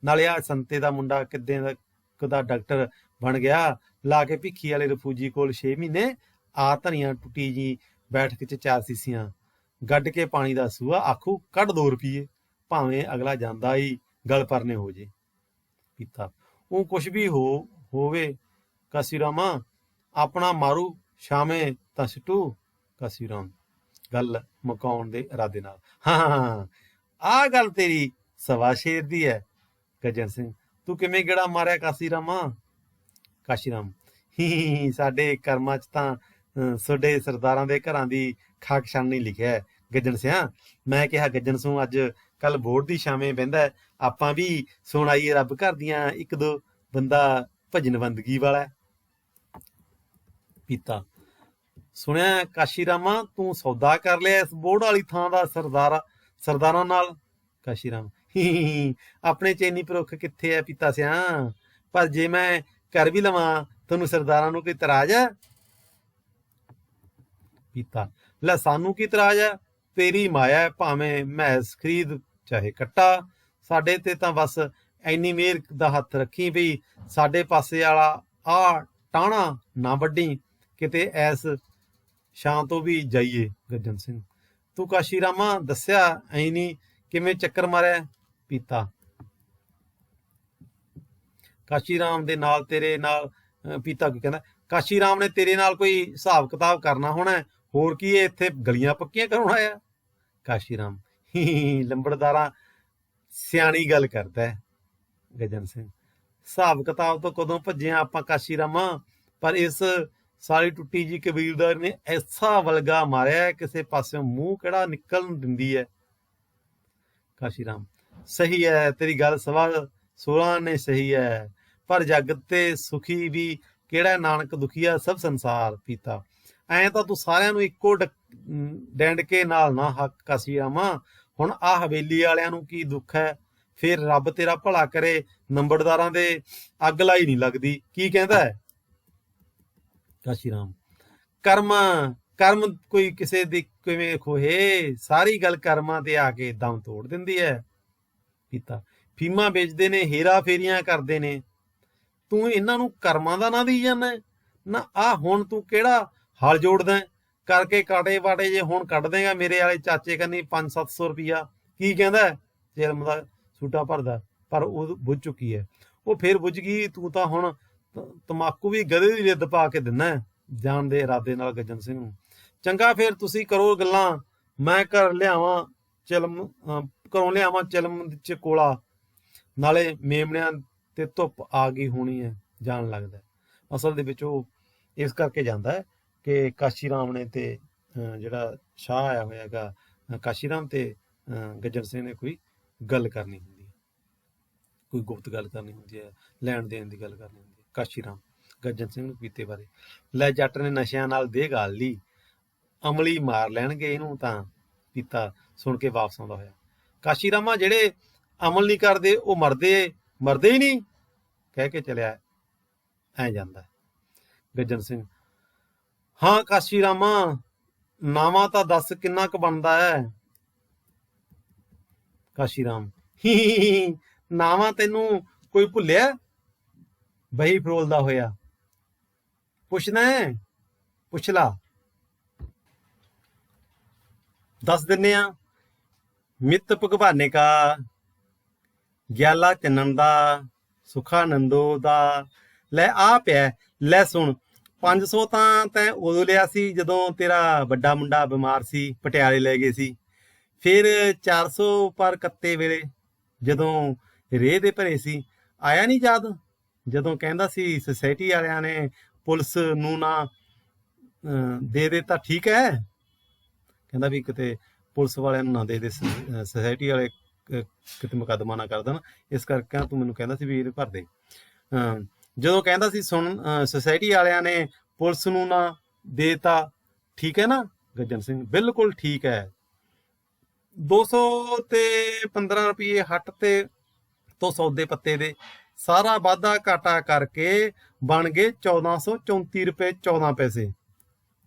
S1: ਨਾਲੇ ਆ ਸੰਤੇ ਦਾ ਮੁੰਡਾ ਕਿੱਦਾਂ ਡਾਕਟਰ ਬਣ ਗਿਆ, ਲਾ ਕੇ ਭਿੱਖੀ ਵਾਲੇ ਰਫੂਜੀ ਕੋਲ 6 ਮਹੀਨੇ। ਆ ਧਨੀਆਂ ਟੁੱਟੀ ਜੀ ਬੈਠਕ 'ਚ 4 ਸੀਸੀਆਂ, ਗੱਡ ਕੇ ਪਾਣੀ ਦਾ ਸੂਆ, ਆਖੂ ਕੱਢ 2 ਰੁਪਈਏ, ਭਾਵੇਂ ਅਗਲਾ ਜਾਂਦਾ ਹੀ ਗਲ ਪਰਨੇ ਹੋ ਜੇ। ਪੀਤਾ, ਉਹ ਕੁਛ ਵੀ ਹੋਵੇ ਕਾਸ਼ੀ ਰਾਮਾ, ਆਪਣਾ ਮਾਰੂ ਸ਼ਾਮੇ ਤਾਂ ਸਿੱਟੂ। ਕਾਸ਼ੀ ਰਾਮ ਗੱਲ ਮੁਕਾਉਣ ਦੇ ਇਰਾਦੇ ਨਾਲ, ਹਾਂ ਆਹ ਗੱਲ ਤੇਰੀ ਸਵਾ ਸ਼ੇਰ ਦੀ ਹੈ। ਗੱਜਣ ਸਿੰਘ, ਤੂੰ ਕਿਵੇਂ ਗੇੜਾ ਮਾਰਿਆ ਕਾਸ਼ੀ ਰਾਮਾ? ਕਾਸ਼ੀ ਰਾਮ, ਸਾਡੇ ਕਰਮਾਂ 'ਚ ਤਾਂ ਤੁਹਾਡੇ ਸਰਦਾਰਾਂ ਦੇ ਘਰਾਂ ਦੀ ਖਾਕ ਛਾਨਣੀ ਲਿਖਿਆ ਹੈ। ਗੱਜਣ ਸਿਆ, ਮੈਂ ਕਿਹਾ ਗੱਜਣ ਸੂ ਅੱਜ ਕੱਲ ਵੋਟ ਦੀ ਛਾਵੇਂ ਬਹਿੰਦਾ, ਆਪਾਂ ਵੀ ਸੁਣ ਆਈਏ ਰੱਬ ਘਰ ਦੀਆਂ 1-2 ਬੰਦਾ ਭਜਨ ਬੰਦਗੀ ਵਾਲਾ। ਪੀਤਾ, ਸੁਣਿਆ ਕਾਸ਼ੀ ਰਾਮਾ ਤੂੰ ਸੌਦਾ ਕਰ ਲਿਆ ਇਸ ਬੋਰਡ ਵਾਲੀ ਥਾਂ ਦਾ ਸਰਦਾਰਾਂ ਨਾਲ? ਕਾਸ਼ੀ ਰਾਮ, ਆਪਣੇ ਚੈਨੀ ਪਰੁੱਖ ਕਿੱਥੇ ਹੈ ਪੀਤਾ ਸਿਆ, ਪਰ ਜੇ ਮੈਂ ਕਰ ਵੀ ਲਵਾਂ ਤੁਹਾਨੂੰ ਸਰਦਾਰਾਂ ਨੂੰ ਕੋਈ ਇਤਰਾਜ਼ ਹੈ? ਪੀਤਾ, ਲੈ ਸਾਨੂੰ ਕੀ ਇਤਰਾਜ਼ ਹੈ, ਤੇਰੀ ਮਾਇਆ, ਭਾਵੇਂ ਮੈਸ ਖਰੀਦ ਚਾਹੇ ਕੱਟਾ, ਸਾਡੇ ਤੇ ਤਾਂ ਬਸ ਐਨੀ ਮਿਹਰ ਦਾ ਹੱਥ ਰੱਖੀ ਵੀ ਸਾਡੇ ਪਾਸੇ ਵਾਲਾ ਆ ਟਾਹਣਾ ਨਾ ਵੱਢੀ, ਕਿਤੇ ਐਸ ਛਾਂ ਤੋਂ ਵੀ ਜਾਈਏ। ਗੱਜਣ ਸਿੰਘ, ਤੂੰ ਕਾਸ਼ੀ ਰਾਮਾ ਦੱਸਿਆ ਐ ਨਹੀਂ ਕਿਵੇਂ ਚੱਕਰ ਮਾਰਿਆ? ਪੀਤਾ, ਕਾਸ਼ੀ ਰਾਮ ਦੇ ਨਾਲ ਤੇਰੇ ਨਾਲ ਪੀਤਾ ਕੀ ਕਹਿੰਦਾ, ਕਾਸ਼ੀ ਰਾਮ ਨੇ ਤੇਰੇ ਨਾਲ ਕੋਈ ਹਿਸਾਬ ਕਿਤਾਬ ਕਰਨਾ ਹੋਣਾ, ਹੋਰ ਕੀ ਇਹ ਇੱਥੇ ਗਲੀਆਂ ਪੱਕੀਆਂ ਕਰਾਉਣ ਆਇਆ। ਕਾਸ਼ੀ ਰਾਮ ਲੰਬੜਦਾਰਾਂ ਸਿਆਣੀ ਗੱਲ ਕਰਦਾ ਹੈ। ਗੱਜਣ ਸਿੰਘ, ਹਿਸਾਬ ਕਿਤਾਬ ਤੋਂ ਕਦੋਂ ਭੱਜਿਆ ਆਪਾਂ ਕਾਸ਼ੀ ਰਾਮਾ, ਪਰ ਇਸ ਸਾਰੀ ਟੁੱਟੀ ਜੀ ਕਬੀਲਦਾਰ ਨੇ ਐਸਾ ਵਲਗਾ ਮਾਰਿਆ ਕਿਸੇ ਪਾਸਿਓਂ ਮੂੰਹ ਕਿਹੜਾ ਨਿਕਲ ਨੂੰ ਦਿੰਦੀ ਹੈ। ਕਾਸ਼ੀ ਰਾਮ, ਸਹੀ ਹੈ ਤੇਰੀ ਗੱਲ, ਸਵਾ 16 ਨੇ ਸਹੀ ਹੈ, ਪਰ ਜਗ ਤੇ ਸੁਖੀ ਵੀ ਕਿਹੜਾ ਨਾਨਕ ਦੁਖੀਆ ਸਭ ਸੰਸਾਰ। ਪੀਤਾ, ਐਂ ਤਾਂ ਤੂੰ ਸਾਰਿਆਂ ਨੂੰ ਇੱਕੋ ਡੈਂਡ ਕੇ ਨਾਲ ਨਾ ਹੱਕ ਕਾਸ਼ੀ ਰਾਮਾ, ਹੁਣ ਆ ਹਵੇਲੀ ਵਾਲਿਆਂ ਨੂੰ ਕੀ ਦੁੱਖ ਹੈ, ਫਿਰ ਰੱਬ ਤੇਰਾ ਭਲਾ ਕਰੇ, ਨੰਬਰਦਾਰਾਂ ਦੇ ਅੱਗ ਲਾਈ ਨਹੀਂ ਲੱਗਦੀ। ਕੀ ਕਹਿੰਦਾ ਹੈ ਕਾਸ਼ੀ ਰਾਮ, ਕਰਮ ਕੋਈ ਕਿਸੇ ਦੀ ਕਿਵੇਂ ਖੋਹੇ, ਸਾਰੀ ਗੱਲ ਕਰਮਾਂ ਤੇ ਆ ਕੇ ਦਮ ਤੋੜ ਦਿੰਦੀ ਹੈ। ਪੀਤਾ, ਫੀਮਾਂ ਵੇਚਦੇ ਨੇ, ਹੇਰਾ ਫੇਰੀਆਂ ਕਰਦੇ ਨੇ, ਤੂੰ ਇਹਨਾਂ ਨੂੰ ਕਰਮਾਂ ਦਾ ਨਾਂ ਦੇਈ ਜਾਂਦਾ ਨਾ। ਆ ਹੁਣ ਤੂੰ ਕਿਹੜਾ ਹਲ ਜੋੜਦਾ ਕਰਕੇ, ਕਾਟੇ ਬਾਟੇ ਜੇ ਹੁਣ ਕੱਢ ਦੇਗਾ ਮੇਰੇ ਵਾਲੇ ਚਾਚੇ ਕੰਨੀ 500-700 ਰੁਪਈਆ। ਕੀ ਕਹਿੰਦਾ, ਚਿਲਮ ਦਾ ਸੂਟਾ ਭਰਦਾ, ਪਰ ਉਹ ਬੁੱਝ ਚੁੱਕੀ ਹੈ। ਉਹ ਫੇਰ ਬੁੱਝ ਗਈ, ਤੂੰ ਤਾਂ ਹੁਣ ਤਮਾਕੂ ਵੀ ਗਧੇ ਦੀ ਰਿੱਧ ਪਾ ਕੇ ਦਿੰਦਾ ਜਾਣ ਦੇ ਇਰਾਦੇ ਨਾਲ ਗੱਜਣ ਸਿੰਘ ਨੂੰ। ਚੰਗਾ ਫਿਰ ਤੁਸੀਂ ਕਰੋ ਗੱਲਾਂ, ਮੈਂ ਘਰੋਂ ਲਿਆਵਾਂ ਚਿਲਮ ਚ ਕੋਲਾ, ਨਾਲੇ ਮੇਮਣਿਆਂ ਤੇ ਧੁੱਪ ਆ ਗਈ ਹੋਣੀ ਹੈ, ਜਾਣ ਲੱਗਦਾ। ਅਸਲ ਦੇ ਵਿੱਚ ਉਹ ਇਸ ਕਰਕੇ ਜਾਂਦਾ ਹੈ ਕਿ ਕਾਸ਼ੀ ਰਾਮ ਨੇ ਤੇ ਜਿਹੜਾ ਸ਼ਾਹ ਆਇਆ ਹੋਇਆ ਹੈਗਾ, ਕਾਸ਼ੀ ਰਾਮ ਤੇ ਗੱਜਣ ਸਿੰਘ ਨੇ ਕੋਈ ਗੱਲ ਕਰਨੀ ਹੁੰਦੀ ਹੈ, ਕੋਈ ਗੁਪਤ ਗੱਲ ਕਰਨੀ ਹੁੰਦੀ ਹੈ, ਲੈਣ ਦੇਣ ਦੀ ਗੱਲ ਕਰਨੀ ਹੁੰਦੀ ਹੈ। ਕਾਸ਼ੀ ਰਾਮ ਗੱਜਣ ਸਿੰਘ ਨੂੰ ਪੀਤੇ ਬਾਰੇ, ਲੈ ਜੱਟ ਨੇ ਨਸ਼ਿਆਂ ਨਾਲ ਦੇਹ ਗਾਲ ਲਈ, ਅਮਲੀ ਮਾਰ ਲੈਣਗੇ ਇਹਨੂੰ ਤਾਂ। ਪੀਤਾ ਸੁਣ ਕੇ ਵਾਪਸ ਆਉਂਦਾ ਹੋਇਆ, ਕਾਸ਼ੀ ਰਾਮਾ ਜਿਹੜੇ ਅਮਲ ਨਹੀਂ ਕਰਦੇ ਉਹ ਮਰਦੇ ਹੀ ਨਹੀਂ, ਕਹਿ ਕੇ ਚਲਿਆ ਐ ਜਾਂਦਾ। ਗੱਜਣ ਸਿੰਘ, ਹਾਂ ਕਾਸ਼ੀ ਰਾਮਾ, ਨਾਵਾਂ ਤਾਂ ਦੱਸ ਕਿੰਨਾ ਕੁ ਬਣਦਾ ਹੈ। ਕਾਸ਼ੀ ਰਾਮ, ਨਾਵਾਂ ਤੈਨੂੰ ਕੋਈ ਭੁੱਲਿਆ, ਬਹੀ ਫਰੋਲਦਾ ਹੋਇਆ। ਪੁੱਛਣਾ ਹੈ, ਪੁੱਛ ਲਾ, ਦੱਸ ਦਿੰਨੇ ਆ। ਮਿੱਤ ਭਗਵਾਨੇ ਕਾ, ਗਿਆਲਾ ਚੰਨਣ ਦਾ, ਸੁਖਾਨੰਦੋ ਦਾ, ਲੈ ਆ ਪਿਆ, ਲੈ ਸੁਣ। 500 ਤਾਂ ਤੈਂ ਉਦੋਂ ਲਿਆ ਸੀ ਜਦੋਂ ਤੇਰਾ ਵੱਡਾ ਮੁੰਡਾ ਬਿਮਾਰ ਸੀ, ਪਟਿਆਲੇ ਲੈ ਗਏ ਸੀ। ਫਿਰ 400 ਪਰ ਕੱਤੇ ਵੇਲੇ ਜਦੋਂ ਰੇਹ ਦੇ ਭਰੇ ਸੀ, ਆਇਆ ਨਹੀਂ ਯਾਦ, ਜਦੋਂ ਕਹਿੰਦਾ ਸੀ ਸੁਸਾਇਟੀ ਵਾਲਿਆਂ ਨੇ ਪੁਲਿਸ ਨੂੰ ਨਾ ਦੇ ਦਿੱਤਾ, ਠੀਕ ਹੈ। ਕਹਿੰਦਾ ਵੀ ਕਿਤੇ ਪੁਲਿਸ ਵਾਲਿਆਂ ਨੂੰ ਨਾ ਦੇ ਸੁਸਾਇਟੀ ਵਾਲੇ ਕਿਤੇ ਮੁਕੱਦਮਾ ਨਾ ਕਰ ਦੇਣ, ਇਸ ਕਰਕੇ ਤੂੰ ਮੈਨੂੰ ਕਹਿੰਦਾ ਸੀ ਵੀ ਇਹ ਭਰ ਦੇ। ਜਦੋਂ ਕਹਿੰਦਾ ਸੀ ਸੁਣ, ਸੁਸਾਇਟੀ ਵਾਲਿਆਂ ਨੇ ਪੁਲਿਸ ਨੂੰ ਨਾ ਦੇਤਾ, ਠੀਕ ਹੈ ਨਾ। ਗੱਜਣ ਸਿੰਘ, ਬਿਲਕੁਲ ਠੀਕ ਹੈ। 200 ਤੇ 15 ਰੁਪਏ ਹੱਟ ਤੇ ਤੋਂ ਸੌਦੇ ਪੱਤੇ ਦੇ, ਸਾਰਾ ਵਾਧਾ ਘਾਟਾ ਕਰਕੇ ਬਣ ਗਏ 1434 ਰੁਪਏ 14 ਪੈਸੇ।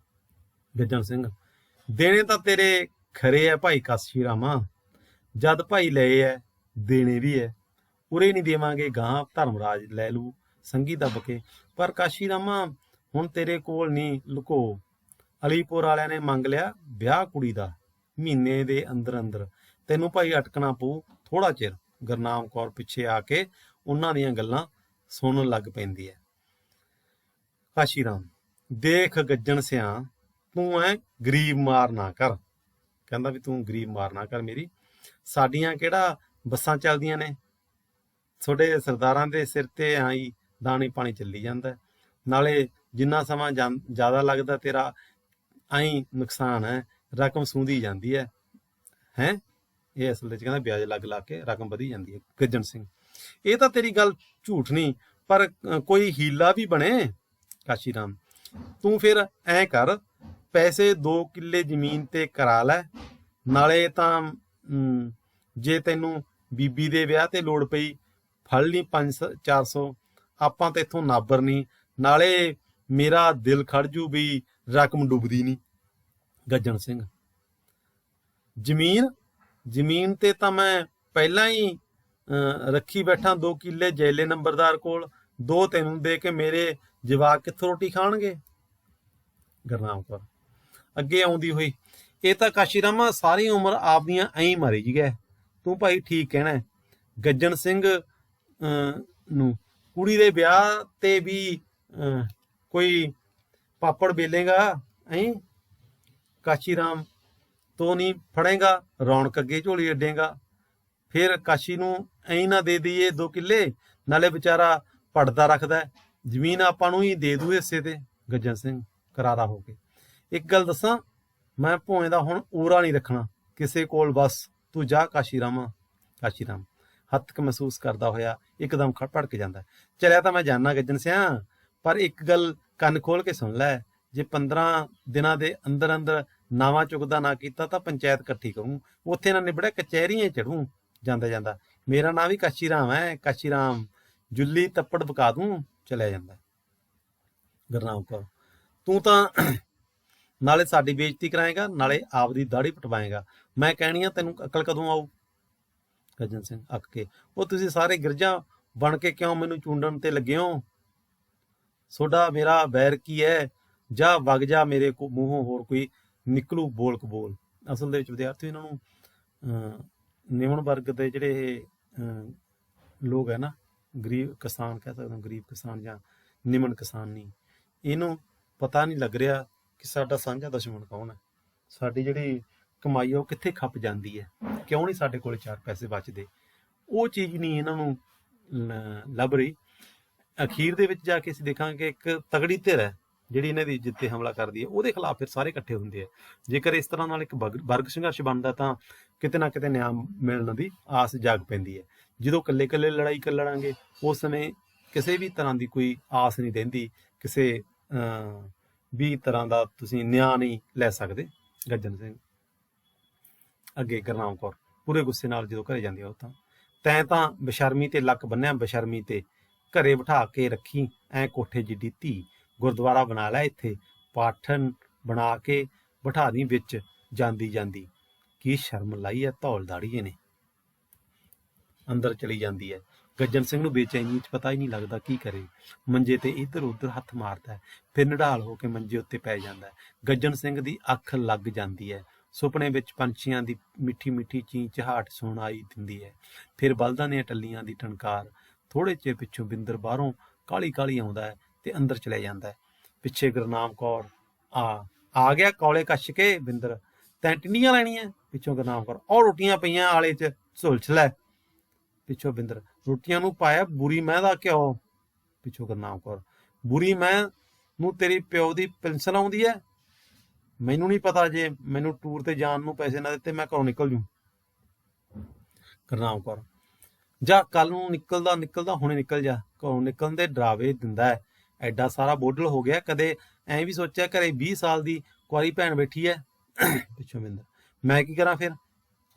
S1: ਗੱਜਣ ਸਿੰਘ, ਦੇਣੇ ਤਾਂ ਤੇਰੇ ਖਰੇ ਹੈ ਭਾਈ ਕਾਸ਼ੀ ਰਾਮਾ, ਜਦ ਭਾਈ ਲਏ ਐ ਦੇਣੇ ਵੀ ਐ, ਉਰੇ ਨਹੀਂ ਦੇਵਾਂਗੇ, ਗਾਂ ਧਰਮਰਾਜ ਲੈ ਲੂ ਸੰਗੀ ਦੱਬ ਕੇ। ਪਰ ਕਾਸ਼ੀ ਰਾਮਾ ਹੁਣ ਤੇਰੇ ਕੋਲ ਨਹੀਂ ਲੁਕੋ, ਅਲੀਪੁਰ ਵਾਲਿਆਂ ਨੇ ਮੰਗ ਲਿਆ ਵਿਆਹ ਕੁੜੀ ਦਾ, ਮਹੀਨੇ ਦੇ ਅੰਦਰ ਅੰਦਰ ਤੈਨੂੰ ਭਾਈ ਅਟਕਣਾ ਪਊ ਥੋੜਾ ਚਿਰ। ਗੁਰਨਾਮ ਕੌਰ ਪਿੱਛੇ ਆ ਕੇ ਉਹਨਾਂ ਦੀਆਂ ਗੱਲਾਂ ਸੁਣਨ ਲੱਗ ਪੈਂਦੀ ਹੈ। ਕਾਸ਼ੀ ਰਾਮ, ਦੇਖ ਗੱਜਣ ਸਿਆ, ਤੂੰ ਐ ਗਰੀਬ ਮਾਰ ਨਾ ਕਰ। ਕਹਿੰਦਾ ਵੀ ਤੂੰ ਗਰੀਬ ਮਾਰ ਨਾ ਕਰ ਮੇਰੀ, ਸਾਡੀਆਂ ਕਿਹੜਾ ਬੱਸਾਂ ਚੱਲਦੀਆਂ ਨੇ, ਤੁਹਾਡੇ ਸਰਦਾਰਾਂ ਦੇ ਸਿਰ ਤੇ ਆਈ ਦਾਣੇ ਪਾਣੀ ਚੱਲੀ ਜਾਂਦਾ, ਨਾਲੇ ਜਿੰਨਾ ਸਮਾਂ ਜ਼ਿਆਦਾ ਲੱਗਦਾ ਤੇਰਾ ਆਈ ਨੁਕਸਾਨ ਹੈ, ਰਕਮ ਸੂੰਦੀ ਜਾਂਦੀ ਹੈ। ਇਹ ਅਸਲ ਵਿੱਚ ਕਹਿੰਦਾ ਵਿਆਜ ਲੱਗ ਕੇ ਰਕਮ ਵਧੀ ਜਾਂਦੀ ਹੈ। ਗੱਜਣ ਸਿੰਘ, ਇਹ ਤਾਂ ਤੇਰੀ ਗੱਲ ਝੂਠ ਨਹੀਂ, ਪਰ ਕੋਈ ਹੀਲਾ ਵੀ ਬਣੇ। ਕਾਸ਼ੀ ਰਾਮ, ਤੂੰ ਫਿਰ ਐਂ ਕਰ, ਪੈਸੇ 2 ਕਿੱਲੇ ਜ਼ਮੀਨ ਤੇ ਕਰਾ ਲੈ, ਨਾਲੇ ਤਾਂ ਜੇ ਤੈਨੂੰ ਬੀਬੀ ਦੇ ਵਿਆਹ ਤੇ ਲੋੜ ਪਈ ਫੜ ਲਈ 500-400, ਆਪਾਂ ਤਾਂ ਇੱਥੋਂ ਨਾਬਰ ਨਹੀਂ, ਨਾਲੇ ਮੇਰਾ ਦਿਲ ਖੜ ਜੂ ਵੀ ਰਕਮ ਡੁੱਬਦੀ ਨਹੀਂ। ਗੱਜਣ ਸਿੰਘ, ਜ਼ਮੀਨ ਤੇ ਤਾਂ ਮੈਂ ਪਹਿਲਾਂ ਹੀ ਰੱਖੀ ਬੈਠਾ 2 ਕਿੱਲੇ ਜੈਲੇ ਨੰਬਰਦਾਰ ਕੋਲ, 2 ਤੈਨੂੰ ਦੇ ਕੇ ਮੇਰੇ ਜਵਾਕ ਕਿੱਥੋਂ ਰੋਟੀ ਖਾਣਗੇ। ਗੁਰਨਾਮ ਕੌਰ ਅੱਗੇ ਆਉਂਦੀ ਹੋਈ, ਇਹ ਤਾਂ ਕਾਸ਼ੀ ਰਾਮਾ ਸਾਰੀ ਉਮਰ ਆਪਦੀਆਂ ਐਂ ਮਾਰੀ ਜੀ ਗਏ, ਤੂੰ ਭਾਈ ਠੀਕ ਕਹਿਣਾ। ਗੱਜਣ ਸਿੰਘ ਨੂੰ ਕੁੜੀ ਦੇ ਵਿਆਹ ਤੇ ਵੀ ਕੋਈ ਪਾਪੜ बेलेगा ऐं काशी राम तो नहीं फड़ेगा रौनक अगे झोली अड्डेगा फिर काशी ਨੂੰ ਐਂ ਨਾ ਦੇ ਦਈਏ 2 ਕਿੱਲੇ ਨਾਲੇ ਵਿਚਾਰਾ ਪੜਦਾ ਰੱਖਦਾ ਜ਼ਮੀਨ ਆਪਾਂ ਨੂੰ ਹੀ ਦੇ ਦੂ ਹਿੱਸੇ ਤੇ। ਗੱਜਣ ਸਿੰਘ ਕਰਾਰਾ ਹੋ ਕੇ, ਇੱਕ ਗੱਲ ਦੱਸਾਂ, ਮੈਂ ਭੋਏ ਦਾ ਹੁਣ ਊਰਾ ਨਹੀਂ ਰੱਖਣਾ ਕਿਸੇ ਕੋਲ, ਬਸ ਤੂੰ ਜਾ ਕਾਸ਼ੀ ਰਾਮ। ਕਾਸ਼ੀ ਰਾਮ ਹੱਥਕ ਮਹਿਸੂਸ ਕਰਦਾ ਹੋਇਆ ਇੱਕਦਮ ਭੜਕ ਜਾਂਦਾ। ਚਲਿਆ ਤਾਂ ਮੈਂ ਜਾਣਾ ਗੱਜਣ ਸਿਆ, ਪਰ ਇੱਕ ਗੱਲ ਕੰਨ ਖੋਲ ਕੇ ਸੁਣ ਲੈ, ਜੇ 15 ਦਿਨਾਂ ਦੇ ਅੰਦਰ ਅੰਦਰ ਨਾਵਾਂ ਚੁੱਕਦਾ ਨਾ ਕੀਤਾ ਤਾਂ ਪੰਚਾਇਤ ਇਕੱਠੀ ਕਰੂੰ, ਉੱਥੇ ਨਾ ਨਿਬੜਿਆ ਕਚਹਿਰੀਆਂ ਚੜੂ ਜਾਂਦਾ ਜਾਂਦਾ। ਮੇਰਾ ਨਾਂ ਵੀ ਕਾਸ਼ੀ ਰਾਮ ਹੈ, ਕਾਸ਼ੀ ਰਾਮ ਜੁੱਲੀ ਤੱਪੜ ਬਕਾ ਦੂੰ। ਚਲਿਆ ਜਾਂਦਾ। ਗੁਰਨਾਮ ਕੌਰ ਤੂੰ ਤਾਂ ਨਾਲੇ ਸਾਡੀ ਬੇਇੱਜ਼ਤੀ ਕਰਾਏਗਾ ਨਾਲੇ ਆਪਦੀ ਦਾੜੀ ਪਟਵਾਏਗਾ। ਮੈਂ ਕਹਿਣੀ ਆ ਤੈਨੂੰ ਅਕਲ ਕਦੋਂ ਆਊ? ਗੱਜਣ ਸਿੰਘ ਅੱਕ ਕੇ, ਉਹ ਤੁਸੀਂ ਸਾਰੇ ਗਿਰਜਾਂ ਬਣ ਕੇ ਕਿਉਂ ਮੈਨੂੰ ਚੂੰਡਣ ਤੇ ਲੱਗੇ ਹੋ? ਤੁਹਾਡਾ ਮੇਰਾ ਵੈਰ ਕੀ ਹੈ? ਜਾ ਵਗ ਜਾ, ਮੇਰੇ ਮੂੰਹੋਂ ਹੋਰ ਕੋਈ ਨਿਕਲੂ ਬੋਲ ਕਬੋਲ। ਅਸਲ ਦੇ ਵਿੱਚ ਵਿਦਿਆਰਥੀ ਇਹਨਾਂ ਨੂੰ ਨਿਮਨ ਵਰਗ ਦੇ ਜਿਹੜੇ ਲੋਕ ਹੈ ਨਾ, ਗਰੀਬ ਕਿਸਾਨ ਕਹਿ ਸਕਦੇ, ਗਰੀਬ ਕਿਸਾਨ ਜਾਂ ਨਿਮਨ ਕਿਸਾਨ ਨਹੀਂ, ਇਹਨੂੰ ਪਤਾ ਨਹੀਂ ਲੱਗ ਰਿਹਾ ਕਿ ਸਾਡਾ ਸਾਂਝਾ ਦੁਸ਼ਮਣ ਕੌਣ ਹੈ, ਸਾਡੀ ਜਿਹੜੀ ਕਮਾਈ ਆ ਉਹ ਕਿੱਥੇ ਖੱਪ ਜਾਂਦੀ ਹੈ, ਕਿਉਂ ਨਹੀਂ ਸਾਡੇ ਕੋਲ 4 ਪੈਸੇ ਬਚਦੇ। ਉਹ ਚੀਜ਼ ਨਹੀਂ ਇਹਨਾਂ ਨੂੰ ਲੱਭ ਰਹੀ। ਅਖੀਰ ਦੇ ਵਿੱਚ ਜਾ ਕੇ ਅਸੀਂ ਦੇਖਾਂਗੇ ਇੱਕ ਤਗੜੀ ਧਿਰ ਹੈ ਜਿਹੜੀ ਇਹਨਾਂ ਦੀ ਇੱਜ਼ਤ ਤੇ ਹਮਲਾ ਕਰਦੀ ਹੈ, ਉਹਦੇ ਖਿਲਾਫ ਫਿਰ ਸਾਰੇ ਇਕੱਠੇ ਹੁੰਦੇ ਆ। ਜੇਕਰ ਇਸ ਤਰ੍ਹਾਂ ਨਾਲ ਇੱਕ ਵਰਗ ਸੰਘਰਸ਼ ਬਣਦਾ ਤਾਂ ਕਿਤੇ ਨਾ ਕਿਤੇ ਨਿਆਂ ਮਿਲਣ ਦੀ ਆਸ ਜਾਗ ਪੈਂਦੀ ਹੈ। ਜਦੋਂ ਇਕੱਲੇ ਇਕੱਲੇ ਲੜਾਈ ਕਰ ਲੜਾਂਗੇ ਉਸ ਸਮੇਂ ਕਿਸੇ ਵੀ ਤਰ੍ਹਾਂ ਦੀ ਕੋਈ ਆਸ ਨਹੀਂ ਰਹਿੰਦੀ, ਕਿਸੇ ਵੀ ਤਰ੍ਹਾਂ ਦਾ ਤੁਸੀਂ ਨਿਆਂ ਨਹੀਂ ਲੈ ਸਕਦੇ। ਗੱਜਣ ਸਿੰਘ ਅੱਗੇ ਗੁਰਨਾਮ ਕੌਰ ਪੂਰੇ ਗੁੱਸੇ ਨਾਲ ਜਦੋਂ ਘਰੇ ਜਾਂਦੀ ਆ, ਉਹ ਤੈਂ ਤਾਂ ਬਸ਼ਰਮੀ ਤੇ ਲੱਕ ਬੰਨਿਆ, ਬਸ਼ਰਮੀ ਤੇ ਘਰੇ ਬਿਠਾ ਕੇ ਰੱਖੀ ਐ ਕੋਠੇ ਜਿੱਡੀ ਧੀ, ਗੁਰਦੁਆਰਾ ਬਣਾ ਲੈ ਇੱਥੇ, ਪਾਠਨ ਬਣਾ ਕੇ ਬਿਠਾ ਦੀ ਵਿੱਚ ਜਾਂਦੀ ਜਾਂਦੀ, ਕੀ ਸ਼ਰਮ ਲਾਈ ਹੈ ਧੌਲ ਦਾੜੀਏ ਨੇ। ਅੰਦਰ ਚਲੀ ਜਾਂਦੀ ਹੈ। ਗੱਜਣ ਸਿੰਘ ਨੂੰ ਬੇਚੈਨੀ ਚ ਪਤਾ ਹੀ ਨਹੀਂ ਲੱਗਦਾ ਕੀ ਕਰੇ। ਮੰਜੇ ਤੇ ਇੱਧਰ ਉੱਧਰ ਹੱਥ ਮਾਰਦਾ ਹੈ, ਫਿਰ ਨਿਢਾਲ ਹੋ ਕੇ ਮੰਜੇ ਉੱਤੇ ਪੈ ਜਾਂਦਾ ਹੈ। ਗੱਜਣ ਸਿੰਘ ਦੀ ਅੱਖ ਲੱਗ ਜਾਂਦੀ ਹੈ। ਸੁਪਨੇ ਵਿੱਚ ਪੰਛੀਆਂ ਦੀ ਮਿੱਠੀ ਮਿੱਠੀ ਚੀਂ ਚਹਾਟ ਸੁਣਾਈ ਦਿੰਦੀ ਹੈ, ਫਿਰ ਬਲਦਾਂ ਦੀਆਂ ਟੱਲੀਆਂ ਦੀ ਟਣਕਾਰ। ਥੋੜੇ ਚਿਰ ਪਿੱਛੋਂ ਬਿੰਦਰ ਬਾਹਰੋਂ ਕਾਲੀ ਕਾਲੀ ਆਉਂਦਾ ਹੈ ਤੇ ਅੰਦਰ ਚਲੇ ਜਾਂਦਾ ਹੈ। ਪਿੱਛੇ ਗੁਰਨਾਮ ਕੌਰ ਆ ਗਿਆ ਕੌਲੇ ਕੱਛ ਕੇ। ਬਿੰਦਰ ਤੈਂ ਟਿੰਡੀਆਂ ਲੈਣੀਆਂ? ਪਿੱਛੋਂ ਗੁਰਨਾਮ ਕੌਰ ਉਹ ਰੋਟੀਆਂ ਪਈਆਂ ਆਲੇ ਚ ਝੁਲਛ ਲੈ। ਪਿੱਛੋਂ ਬਿੰਦਰ ਰੋਟੀਆਂ ਨੂੰ ਪਾਇਆ ਬੁਰੀ ਮਹਿ ਦਾ ਘਿਓ। ਪਿੱਛੋਂ ਗੁਰਨਾਮ ਕੌਰ ਬੁਰੀ ਮਹਿ ਨੂੰ ਤੇਰੀ ਪਿਓ ਦੀ ਪੈਨਸ਼ਨ ਆਉਂਦੀ ਹੈ? ਮੈਨੂੰ ਨਹੀਂ ਪਤਾ, ਜੇ ਮੈਨੂੰ ਟੂਰ ਤੇ ਜਾਣ ਨੂੰ ਪੈਸੇ ਨਾ ਦਿੱਤੇ ਮੈਂ ਘਰੋਂ ਨਿਕਲ ਜੂ। ਗੁਰਨਾਮ ਕੌਰ ਜਾ ਕੱਲ ਨੂੰ ਨਿਕਲਦਾ ਹੁਣੇ ਨਿਕਲ ਜਾ। ਘਰੋਂ ਨਿਕਲਣ ਦੇ ਡਰਾਵੇ ਦਿੰਦਾ ਹੈ। ਐਡਾ ਸਾਰਾ ਬੋਡਲ ਹੋ ਗਿਆ, ਕਦੇ ਐਂ ਵੀ ਸੋਚਿਆ ਘਰੇ 20 ਸਾਲ ਦੀ ਕੁਆਰੀ ਭੈਣ ਬੈਠੀ ਹੈ। ਪਿੱਛੋਂ ਬਿੰਦਰ ਮੈਂ ਕੀ ਕਰਾਂ ਫਿਰ?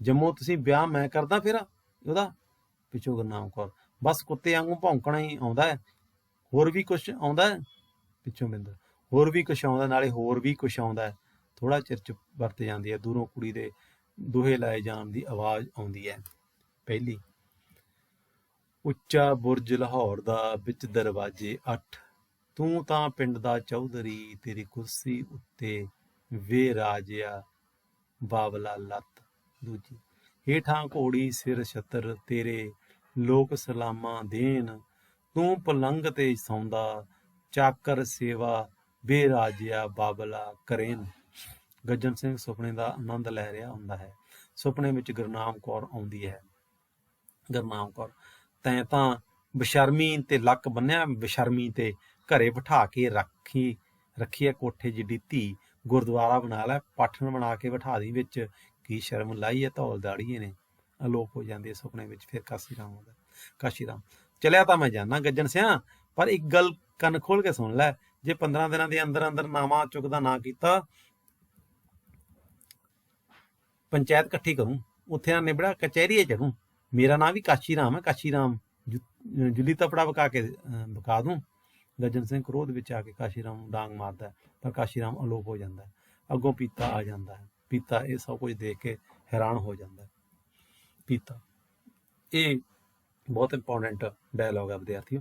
S1: ਜੰਮੂ ਤੁਸੀਂ ਵਿਆਹ ਮੈਂ ਕਰਦਾ ਫਿਰ ਉਹਦਾ। ਪਿੱਛੋਂ ਗੁਰਨਾਮ ਕੌਰ ਬਸ ਕੁੱਤੇ ਵਾਂਗੂ ਭੌਂਕਣਾ ਹੀ ਆਉਂਦਾ ਹੈ, ਹੋਰ ਵੀ ਕੁਛ ਆਉਂਦਾ ਹੈ? ਪਿੱਛੋਂ ਬਿੰਦਰ ਹੋਰ ਵੀ ਕੁਛ ਆਉਂਦਾ, ਨਾਲੇ ਹੋਰ ਵੀ ਕੁਛ ਆਉਂਦਾ ਹੈ। ਥੋੜਾ ਚਿਰ ਚੁੱਪ ਵਰਤ ਜਾਂਦੀ ਹੈ। ਦੂਰੋਂ ਕੁੜੀ ਦੇ ਦੋਹੇ ਲਾਏ ਜਾਣ ਦੀ ਆਵਾਜ਼ ਆਉਂਦੀ ਹੈ। ਪਹਿਲੀ ਉੱਚਾ ਬੁਰਜ ਲਾਹੌਰ ਦਾ, ਵਿੱਚ ਦਰਵਾਜ਼ੇ 8, ਤੂੰ ਤਾਂ ਪਿੰਡ ਦਾ ਚੌਧਰੀ, ਤੇਰੀ ਕੁਰਸੀ ਉੱਤੇ ਵੇ ਰਾਜਿਆ ਬਾਬਲਾ ਲੱਤ। ਦੂਜੀ ਹੇਠਾਂ ਘੋੜੀ ਸਿਰ ਛਤਰ, ਤੇਰੇ ਲੋਕ ਸਲਾਮਾਂ ਦੇਣ, ਤੂੰ ਪਲੰਗ ਤੇ ਸੌਂਦਾ, ਚਾਕਰ ਸੇਵਾ ਵੇ ਰਾਜਿਆ ਬਾਬਲਾ ਕਰੇਨ। ਗੱਜਣ ਸਿੰਘ ਸੁਪਨੇ ਦਾ ਆਨੰਦ ਲੈ ਰਿਹਾ ਹੁੰਦਾ ਹੈ। ਸੁਪਨੇ ਵਿੱਚ ਗੁਰਨਾਮ ਕੌਰ ਆਉਂਦੀ ਹੈ। ਗੁਰਨਾਮ ਕੌਰ ਤੈਂ ਤਾਂ ਬਸ਼ਰਮੀ ਤੇ ਲੱਕ ਬੰਨਿਆ, ਬਸ਼ਰਮੀ ਤੇ ਘਰੇ ਬਿਠਾ ਕੇ ਰੱਖੀ ਹੈ ਕੋਠੇ ਜਿੱਡੀ ਧੀ, ਗੁਰਦੁਆਰਾ ਬਣਾ ਲੈ, ਪਾਠਣ ਬਣਾ ਕੇ ਬਿਠਾ ਦੀ ਵਿੱਚ, ਕੀ ਸ਼ਰਮ ਲਾਈ ਹੈ ਧੌਲ ਦਾੜੀਏ ਨੇ। ਅਲੋਪ ਹੋ ਜਾਂਦੀ ਹੈ ਸੁਪਨੇ ਵਿੱਚ। ਫਿਰ ਕਾਸ਼ੀ ਰਾਮ ਆਉਂਦਾ। ਕਾਸ਼ੀ ਰਾਮ ਚਲਿਆ ਤਾਂ ਮੈਂ ਜਾਣਾ ਗੱਜਣ ਸਿਆ, ਪਰ ਇੱਕ ਗੱਲ ਕੰਨ ਖੋਲ ਕੇ ਸੁਣ ਲੈ, ਜੇ 15 ਦਿਨਾਂ ਦੇ ਅੰਦਰ ਅੰਦਰ ਨਾਵਾਂ ਚੁੱਕਦਾ ਨਾ ਕੀਤਾ ਪੰਚਾਇਤ ਇਕੱਠੀ ਕਰੂੰ, ਉੱਥੇ ਨਾ ਨਿਬੜਿਆ ਕਚਹਿਰੀਏ ਚੜੂ। ਮੇਰਾ ਨਾਂ ਵੀ ਕਾਸ਼ੀ ਰਾਮ ਹੈ, ਕਾਸ਼ੀ ਰਾਮ ਜੁੱਲੀ ਤਪੜਾ ਬਕਾ ਦੂੰ। ਗੱਜਣ ਸਿੰਘ ਕ੍ਰੋਧ ਵਿੱਚ ਆ ਕੇ ਕਾਸ਼ੀ ਰਾਮ ਨੂੰ ਡਾਂਗ ਮਾਰਦਾ, ਪਰ ਕਾਸ਼ੀ ਰਾਮ ਅਲੋਪ ਹੋ ਜਾਂਦਾ। ਅੱਗੋਂ ਪੀਤਾ ਆ ਜਾਂਦਾ ਹੈ। ਪੀਤਾ ਇਹ ਸਭ ਕੁਝ ਦੇਖ ਕੇ ਹੈਰਾਨ ਹੋ ਜਾਂਦਾ। ਪੀਤਾ ਇਹ ਬਹੁਤ ਇੰਪੋਰਟੈਂਟ ਡਾਇਲੋਗ ਹੈ ਵਿਦਿਆਰਥੀਓ।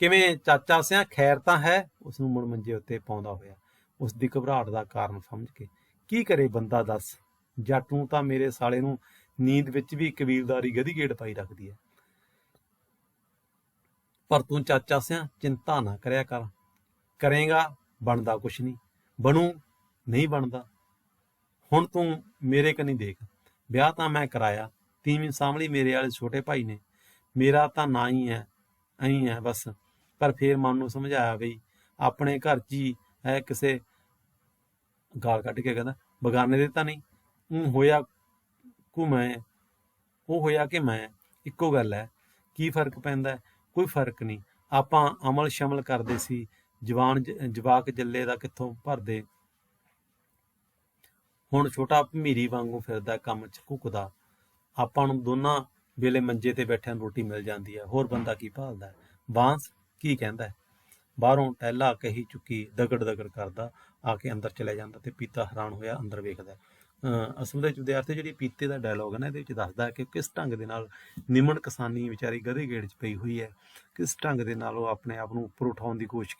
S1: ਕਿਵੇਂ ਚਾਚਾ ਸਿਆ ਖੈਰ ਤਾਂ ਹੈ? ਉਸ ਨੂੰ ਮੁੜ ਮੰਜੇ ਉੱਤੇ ਪਾਉਂਦਾ ਹੋਇਆ ਉਸ ਦੀ ਘਬਰਾਹਟ ਦਾ ਕਾਰਨ ਸਮਝ ਕੇ, ਕੀ ਕਰੇ ਬੰਦਾ ਦੱਸ, ਜੱਟ ਨੂੰ ਤਾਂ ਮੇਰੇ ਸਾਲੇ ਨੂੰ ਨੀਂਦ ਵਿੱਚ ਵੀ ਕਬੀਲਦਾਰੀ ਗਧੀ ਗੇੜ ਪਾਈ ਰੱਖਦੀ ਹੈ। ਪਰ ਤੂੰ ਚਾਚਾ ਸਿਆ ਚਿੰਤਾ ਨਾ ਕਰਿਆ ਕਰ, ਕਰੇਗਾ ਬਣਦਾ ਕੁਛ ਨਹੀਂ, ਬਣੂ ਨਹੀਂ ਬਣਦਾ। ਹੁਣ ਤੂੰ ਮੇਰੇ ਕਨੀ ਦੇਖ, ਵਿਆਹ ਤਾਂ ਮੈਂ ਕਰਾਇਆ, ਤੀਵੀਂ ਸਾਂਭਲੀ ਮੇਰੇ ਵਾਲੇ ਛੋਟੇ ਭਾਈ ਨੇ, ਮੇਰਾ ਤਾਂ ਨਾ ਹੀ ਹੈ, ਐਂ ਹੈ ਬਸ। ਪਰ ਫਿਰ ਮਨ ਨੂੰ ਸਮਝਾਇਆ ਬਈ ਆਪਣੇ ਘਰ 'ਚ ਹੀ ਹੈ, ਕਿਸੇ ਗਾਲ ਕੱਢ ਕੇ ਕਹਿੰਦਾ ਬਗਾਨੇ ਦੇ ਤਾਂ ਨਹੀਂ, ਹੋਇਆ ਕੋ ਮੈਂ, ਉਹ ਹੋਇਆ ਕਿ ਮੈਂ, ਇੱਕੋ ਗੱਲ ਹੈ। ਕੀ ਫਰਕ ਪੈਂਦਾ? ਕੋਈ ਫਰਕ ਨਹੀਂ। ਆਪਾਂ ਅਮਲ ਸ਼ਮਲ ਕਰਦੇ ਸੀ, ਜਵਾਕ ਜੱਲੇ ਦਾ ਕਿੱਥੋਂ ਭਰਦੇ। ਹੁਣ ਛੋਟਾ ਭਮੀਰੀ ਵਾਂਗੂ ਫਿਰਦਾ, ਕੰਮ 'ਚ ਘੁੱਕਦਾ। ਆਪਾਂ ਨੂੰ ਦੋਨਾਂ ਵੇਲੇ ਮੰਜੇ ਤੇ ਬੈਠਿਆਂ ਨੂੰ ਰੋਟੀ ਮਿਲ ਜਾਂਦੀ ਹੈ, ਹੋਰ ਬੰਦਾ ਕੀ ਭਾਲਦਾ? ਬਾਂਸ ਕੀ ਕਹਿੰਦਾ? ਬਾਹਰੋਂ ਟਹਿਲਾ ਕਹੀ ਚੁੱਕੀ ਦਗੜ ਦਗੜ ਕਰਦਾ ਆ ਕੇ ਅੰਦਰ ਚਲਿਆ ਜਾਂਦਾ, ਤੇ ਪੀਤਾ ਹੈਰਾਨ ਹੋਇਆ ਅੰਦਰ ਵੇਖਦਾ। ਅਸਲ ਦੇ ਵਿੱਚ ਵਿਦਿਆਰਥੀ ਜਿਹੜੀ ਪੀਤੇ ਦਾ ਡਾਇਲੋਗ ਹੈ ਨਾ, ਇਹਦੇ ਵਿੱਚ ਦੱਸਦਾ ਹੈ ਕਿ ਕਿਸ ਢੰਗ ਦੇ ਨਾਲ ਨਿਮਣ ਕਿਸਾਨੀ ਵਿਚਾਰੀ ਗਧੇ ਗੇੜ 'ਚ ਪਈ ਹੋਈ ਹੈ, ਕਿਸ ਢੰਗ ਦੇ ਨਾਲ ਉਹ ਆਪਣੇ ਆਪ ਨੂੰ ਉੱਪਰ ਉਠਾਉਣ ਦੀ ਕੋਸ਼ਿਸ਼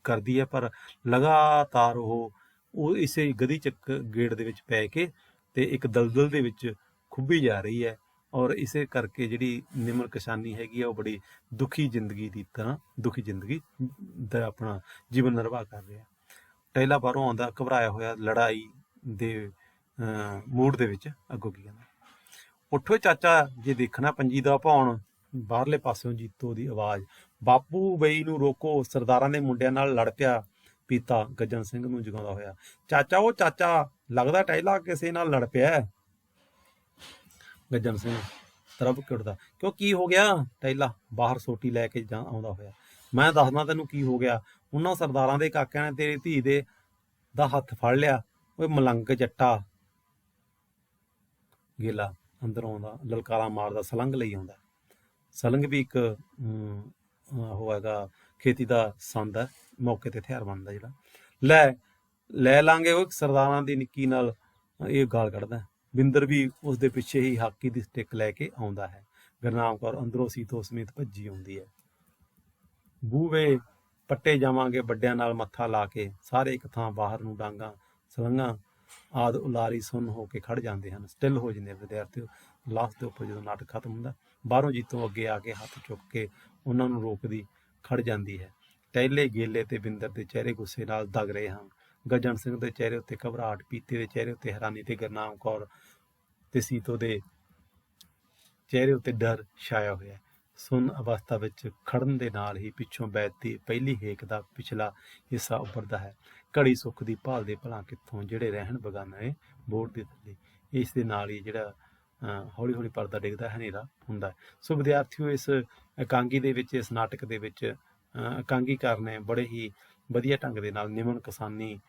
S1: ਕਰਦੀ ਹੈ, ਪਰ ਲਗਾਤਾਰ ਉਹ ਇਸੇ ਗਧੀ ਚੱਕ ਗੇੜ ਦੇ ਵਿੱਚ ਪੈ ਕੇ ਤੇ ਇੱਕ ਦਲਦਲ ਦੇ ਵਿੱਚ ਖੁੱਭੀ ਜਾ ਰਹੀ ਹੈ। ਔਰ ਇਸੇ ਕਰਕੇ ਜਿਹੜੀ ਨਿਮਰ ਕਿਸਾਨੀ ਹੈਗੀ ਆ, ਉਹ ਬੜੀ ਦੁਖੀ ਜ਼ਿੰਦਗੀ ਦਾ ਆਪਣਾ ਜੀਵਨ ਨਿਰਵਾਹ ਕਰ ਰਿਹਾ। ਟਹਿਲਾ ਬਾਹਰੋਂ ਆਉਂਦਾ ਘਬਰਾਇਆ ਹੋਇਆ, ਲੜਾਈ ਦੇ ਮੂਡ ਦੇ ਵਿੱਚ। ਅੱਗੋਂ ਕੀ ਕਹਿੰਦਾ? ਉੱਠੋ ਚਾਚਾ, ਜੇ ਦੇਖਣਾ ਪੰਜੀ ਦਾ ਭਾਉਣ। ਬਾਹਰਲੇ ਪਾਸਿਓਂ ਜੀਤੋ ਦੀ ਆਵਾਜ਼, ਬਾਪੂ ਬਈ ਨੂੰ ਰੋਕੋ, ਸਰਦਾਰਾਂ ਦੇ ਮੁੰਡਿਆਂ ਨਾਲ ਲੜ ਪਿਆ। ਪੀਤਾ ਗੱਜਣ ਸਿੰਘ ਨੂੰ ਜਗਾਉਂਦਾ ਹੋਇਆ, ਚਾਚਾ ਉਹ ਚਾਚਾ, ਲੱਗਦਾ ਟਹਿਲਾ ਕਿਸੇ ਨਾਲ ਲੜ ਪਿਆ। ਗੱਜਣ ਸਿੰਘ ਤਰਬ ਕੇ ਉੱਠਦਾ, ਕਿਉਂ ਕੀ ਹੋ ਗਿਆ? ਟਹਿਲਾ ਬਾਹਰ ਸੋਟੀ ਲੈ ਕੇ ਆਉਂਦਾ ਹੋਇਆ, ਮੈਂ ਦੱਸਦਾ ਤੈਨੂੰ ਕੀ ਹੋ ਗਿਆ। ਉਹਨਾਂ ਸਰਦਾਰਾਂ ਦੇ ਕਾਕਿਆਂ ਨੇ ਤੇਰੀ ਧੀ ਦਾ ਹੱਥ ਫੜ ਲਿਆ। ਓਏ ਮਲੰਗ ਜੱਟਾ। ਗੇਲਾ ਅੰਦਰੋਂ ਆਉਂਦਾ, ਲਲਕਾਰਾ ਮਾਰਦਾ, ਸਲੰਗ ਲਈ ਆਉਂਦਾ। ਸਲੰਗ ਵੀ ਇੱਕ ਉਹ ਹੈਗਾ, ਖੇਤੀ ਦਾ ਸੰਦ ਹੈ, ਮੌਕੇ ਤੇ ਹਥਿਆਰ ਬਣਦਾ ਜਿਹੜਾ। ਲੈ ਲਾਂਗੇ ਉਹ ਸਰਦਾਰਾਂ ਦੀ ਨਿੱਕੀ ਨਾਲ, ਇਹ ਗਾਲ ਕੱਢਦਾ। ਬਿੰਦਰ ਵੀ ਉਸ ਦੇ ਪਿੱਛੇ ਹੀ ਹਾਕੀ ਦੀ ਸਟਿੱਕ ਲੈ ਕੇ ਆਉਂਦਾ ਹੈ। ਗੁਰਨਾਮ ਕੌਰ ਅੰਦਰੋਂ ਸੀਤੋ ਸਮੇਤ ਭੱਜੀ ਆਉਂਦੀ ਹੈ। ਬੂਵੇ ਪੱਟੇ ਜਾਵਾਂਗੇ ਵੱਡਿਆਂ ਨਾਲ ਮੱਥਾ ਲਾ ਕੇ, ਸਾਰੇ ਇੱਕ ਥਾਂ ਬਾਹਰ ਨੂੰ ਡਾਂਗਾ ਸਲੰਘਾਂ ਆਦ ਉਲਾਰੀ ਸੁੰਨ ਹੋ ਕੇ ਖੜ ਜਾਂਦੇ ਹਨ। ਸਟਿਲ ਹੋ ਜਾਂਦੇ ਵਿਦਿਆਰਥੀ ਲਾਸਟ ਦੇ ਉੱਪਰ ਜਦੋਂ ਨਾਟਕ ਖਤਮ ਹੁੰਦਾ। ਬਾਹਰੋਂ ਜੀਤੋਂ ਅੱਗੇ ਆ ਕੇ ਹੱਥ ਚੁੱਕ ਕੇ ਉਹਨਾਂ ਨੂੰ ਰੋਕਦੀ ਖੜ ਜਾਂਦੀ ਹੈ। ਟਹਿਲੇ ਗੇਲੇ ਤੇ ਬਿੰਦਰ ਦੇ ਚਿਹਰੇ ਗੁੱਸੇ ਨਾਲ ਦਗ ਰਹੇ ਹਨ। ਗੱਜਣ ਸਿੰਘ ਦੇ ਚਿਹਰੇ ਉੱਤੇ ਘਬਰਾਹਟ, ਪੀਤੇ ਦੇ ਚਿਹਰੇ ਉੱਤੇ ਹੈਰਾਨੀ ਤੇ ਗੁਰਨਾਮ ਕੌਰ ਤੇ ਸੀਤੋ ਦੇ ਚਿਹਰੇ ਉੱਤੇ ਡਰ ਛਾਇਆ ਹੋਇਆ। ਸੁੰਨ ਅਵਸਥਾ ਵਿੱਚ ਖੜਨ ਦੇ ਨਾਲ ਹੀ ਪਿੱਛੋਂ ਬੈਠਦੀ ਪਹਿਲੀ ਹੇਕ ਦਾ ਪਿਛਲਾ ਹਿੱਸਾ ਉੱਭਰਦਾ ਹੈ। ਘੜੀ ਸੁੱਖ ਦੀ ਭਾਲ ਦੇ ਭਲਾ ਕਿੱਥੋਂ, ਜਿਹੜੇ ਰਹਿਣ ਬਗਾਨੇ ਬੋਰਡ ਦੇ ਥੱਲੇ। ਇਸ ਦੇ ਨਾਲ ਹੀ ਜਿਹੜਾ ਹੌਲੀ ਹੌਲੀ ਪਰਦਾ ਡਿੱਗਦਾ, ਹਨੇਰਾ ਹੁੰਦਾ। ਸੋ ਵਿਦਿਆਰਥੀਓ, ਇਸ ਇਕਾਂਗੀ ਦੇ ਵਿੱਚ, ਇਸ ਨਾਟਕ ਦੇ ਵਿੱਚ ਇਕਾਂਗੀਕਾਰ ਨੇ ਬੜੇ ਹੀ ਵਧੀਆ ਢੰਗ ਦੇ ਨਾਲ ਨਿਮਨ ਕਿਸਾਨੀ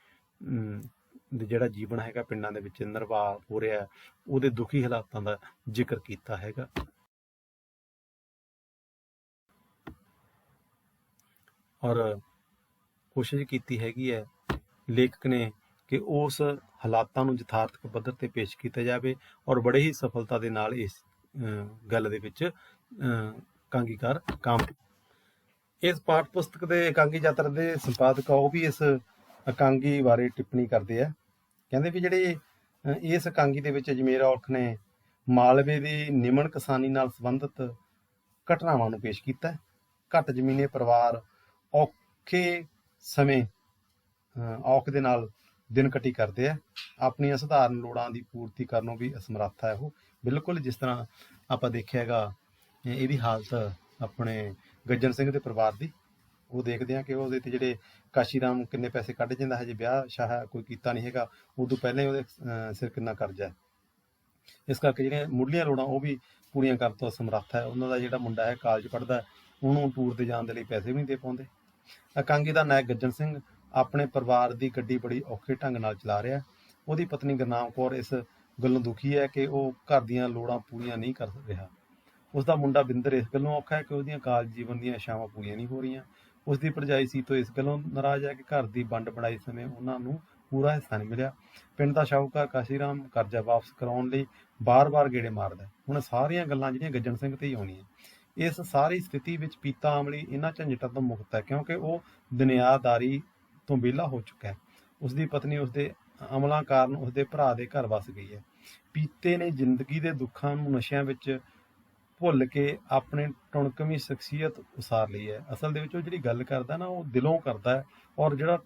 S1: ਜਿਹੜਾ ਜੀਵਨ ਹੈਗਾ ਪਿੰਡਾਂ ਦੇ ਵਿੱਚ ਨਿਰਵਾਹ ਹੋ ਰਿਹਾ, ਉਹਦੇ ਦੁਖੀ ਹਾਲਾਤਾਂ ਦਾ ਜ਼ਿਕਰ ਕੀਤਾ ਹੈਗਾ। ਔਰ ਕੋਸ਼ਿਸ਼ ਕੀਤੀ ਹੈਗੀ ਹੈ ਲੇਖਕ ਨੇ ਕਿ ਉਸ ਹਾਲਾਤਾਂ ਨੂੰ ਯਥਾਰਥਕ ਪੱਧਰ ਤੇ ਪੇਸ਼ ਕੀਤਾ ਜਾਵੇ, ਔਰ ਬੜੇ ਹੀ ਸਫਲਤਾ ਦੇ ਨਾਲ ਇਸ ਗੱਲ ਦੇ ਵਿੱਚ ਇਕਾਂਗੀਕਾਰ ਕਾਮਯਾਬ। ਇਸ ਪਾਠ ਪੁਸਤਕ ਦੇ ਇਕਾਂਗੀ ਯਾਤਰਾ ਦੇ ਸੰਪਾਦਕ ਉਹ ਵੀ ਇਸ ਇਕਾਂਗੀ ਬਾਰੇ ਟਿੱਪਣੀ ਕਰਦੇ ਆ। ਕਹਿੰਦੇ ਵੀ ਜਿਹੜੇ ਇਸ ਇਕਾਂਗੀ ਦੇ ਵਿੱਚ ਅਜਮੇਰ ਔਲਖ ਨੇ ਮਾਲਵੇ ਦੀ ਨਿਮਣ ਕਿਸਾਨੀ ਨਾਲ ਸੰਬੰਧਿਤ ਘਟਨਾਵਾਂ ਨੂੰ ਪੇਸ਼ ਕੀਤਾ। ਘੱਟ ਜ਼ਮੀਨੇ ਪਰਿਵਾਰ ਔਖੇ ਸਮੇਂ ਔਖ ਦੇ ਨਾਲ ਦਿਨ ਕੱਟੀ ਕਰਦੇ ਆ, ਆਪਣੀਆਂ ਸਧਾਰਨ ਲੋੜਾਂ ਦੀ ਪੂਰਤੀ ਕਰਨੋਂ ਵੀ ਅਸਮਰੱਥ ਹੈ ਉਹ। ਬਿਲਕੁਲ ਜਿਸ ਤਰ੍ਹਾਂ ਆਪਾਂ ਦੇਖਿਆ ਹੈਗਾ ਇਹਦੀ ਹਾਲਤ ਆਪਣੇ ਗੱਜਣ ਸਿੰਘ ਦੇ ਪਰਿਵਾਰ ਦੀ, ਉਹ ਦੇਖਦੇ ਹਾਂ ਕਿ ਉਹਦੇ ਤੇ ਜਿਹੜੇ ਕਾਸ਼ੀ ਰਾਮ ਕਿੰਨੇ ਪੈਸੇ ਕੱਢ ਜਾਂਦਾ, ਹਜੇ ਵਿਆਹ ਸ਼ਾਹ ਕੋਈ ਕੀਤਾ ਨਹੀਂ ਹੈਗਾ, ਉਦੋਂ ਪਹਿਲਾਂ ਹੀ ਉਹਦੇ ਸਿਰ ਕਿੰਨਾ ਕਰਜ਼ਾ ਹੈ। ਇਸ ਕਰਕੇ ਜਿਹੜੀਆਂ ਮੁੱਢਲੀਆਂ ਲੋੜਾਂ ਉਹ ਵੀ ਪੂਰੀਆਂ ਕਰਨ ਤੋਂ ਅਸਮਰੱਥ ਹੈ। ਉਹਨਾਂ ਦਾ ਜਿਹੜਾ ਮੁੰਡਾ ਹੈ ਕਾਲਜ ਪੜ੍ਹਦਾ, ਉਹਨੂੰ ਟੂਰ ਤੇ ਜਾਣ ਦੇ ਲਈ ਪੈਸੇ ਵੀ ਨਹੀਂ ਦੇ ਪਾਉਂਦੇ। ਇਕਾਂਗੀ ਦਾ ਨਾਇਕ ਗੱਜਣ ਸਿੰਘ ਆਪਣੇ ਪਰਿਵਾਰ ਦੀ ਗੱਡੀ ਬੜੀ ਔਖੇ ਢੰਗ ਨਾਲ ਚਲਾ ਰਿਹਾ। ਉਹਦੀ ਪਤਨੀ ਗੁਰਨਾਮ ਕੌਰ ਇਸ ਗੱਲੋਂ ਦੁਖੀ ਹੈ ਕਿ ਉਹ ਘਰ ਦੀਆਂ ਲੋੜਾਂ ਪੂਰੀਆਂ ਨਹੀਂ ਕਰ ਰਿਹਾ। ਉਸਦਾ ਮੁੰਡਾ ਬਿੰਦਰ ਇਸ ਗੱਲੋਂ ਔਖਾ ਹੈ ਕਿ ਉਹਦੀਆਂ ਕਾਲਜ ਜੀਵਨ ਦੀਆਂ ਇੱਛਾਵਾਂ ਪੂਰੀਆਂ ਨਹੀਂ ਹੋ ਰਹੀਆਂ। ਉਸਦੀ ਭਰਜਾਈ ਸੀਤੋ ਇਸ ਗੱਲੋਂ ਨਾਰਾਜ਼ ਹੈ ਕਿ ਘਰ ਦੀ ਵੰਡ ਵੰਡਾਈ ਸਮੇਂ ਉਹਨਾਂ ਨੂੰ ਪੂਰਾ ਹਿੱਸਾ ਨਹੀਂ ਮਿਲਿਆ। ਪਿੰਡ ਦਾ ਸ਼ਾਹੂਕਾਰ ਕਾਸ਼ੀ ਰਾਮ ਕਰਜ਼ਾ ਵਾਪਸ ਕਰਾਉਣ ਲਈ ਬਾਰ-ਬਾਰ ਗੇੜੇ ਮਾਰਦਾ। ਹੁਣ ਸਾਰੀਆਂ ਗੱਲਾਂ ਜਿਹੜੀਆਂ ਗੱਜਣ ਸਿੰਘ ਤੇ ਹੀ ਆਉਣੀਆਂ। ਇਸ ਸਾਰੀ ਸਥਿਤੀ ਵਿੱਚ ਪੀਤਾ ਅਮਲੀ ਇਹਨਾਂ ਝੰਜਟਾਂ ਤੋਂ ਮੁਕਤ ਹੈ, ਕਿਉਂਕਿ ਉਹ ਦੁਨੀਆਦਾਰੀ ਤੋਂ ਵਿਹਲਾ ਹੋ ਚੁੱਕਾ ਹੈ। ਉਸਦੀ ਪਤਨੀ ਉਸਦੇ ਅਮਲਾਂ ਕਾਰਨ ਉਸਦੇ ਭਰਾ ਦੇ ਘਰ ਵਸ ਗਈ ਹੈ। ਪੀਤੇ ਨੇ ਜ਼ਿੰਦਗੀ ਦੇ ਦੁੱਖਾਂ ਨੂੰ ਨਸ਼ਿਆਂ ਵਿੱਚ ਭੁੱਲ ਕੇ ਆਪਣੇ ਟੁਣਕਵੀਂ ਸ਼ਖਸੀਅਤ ਉਸਾਰ ਲਈ ਹੈ। ਅਸਲ ਦੇ ਵਿੱਚ ਉਹ ਜਿਹੜੀ ਗੱਲ ਕਰਦਾ ਨਾ ਉਹ ਦਿਲੋਂ ਕਰਦਾ ਹੈ, ਔਰ ਜਿਹੜਾ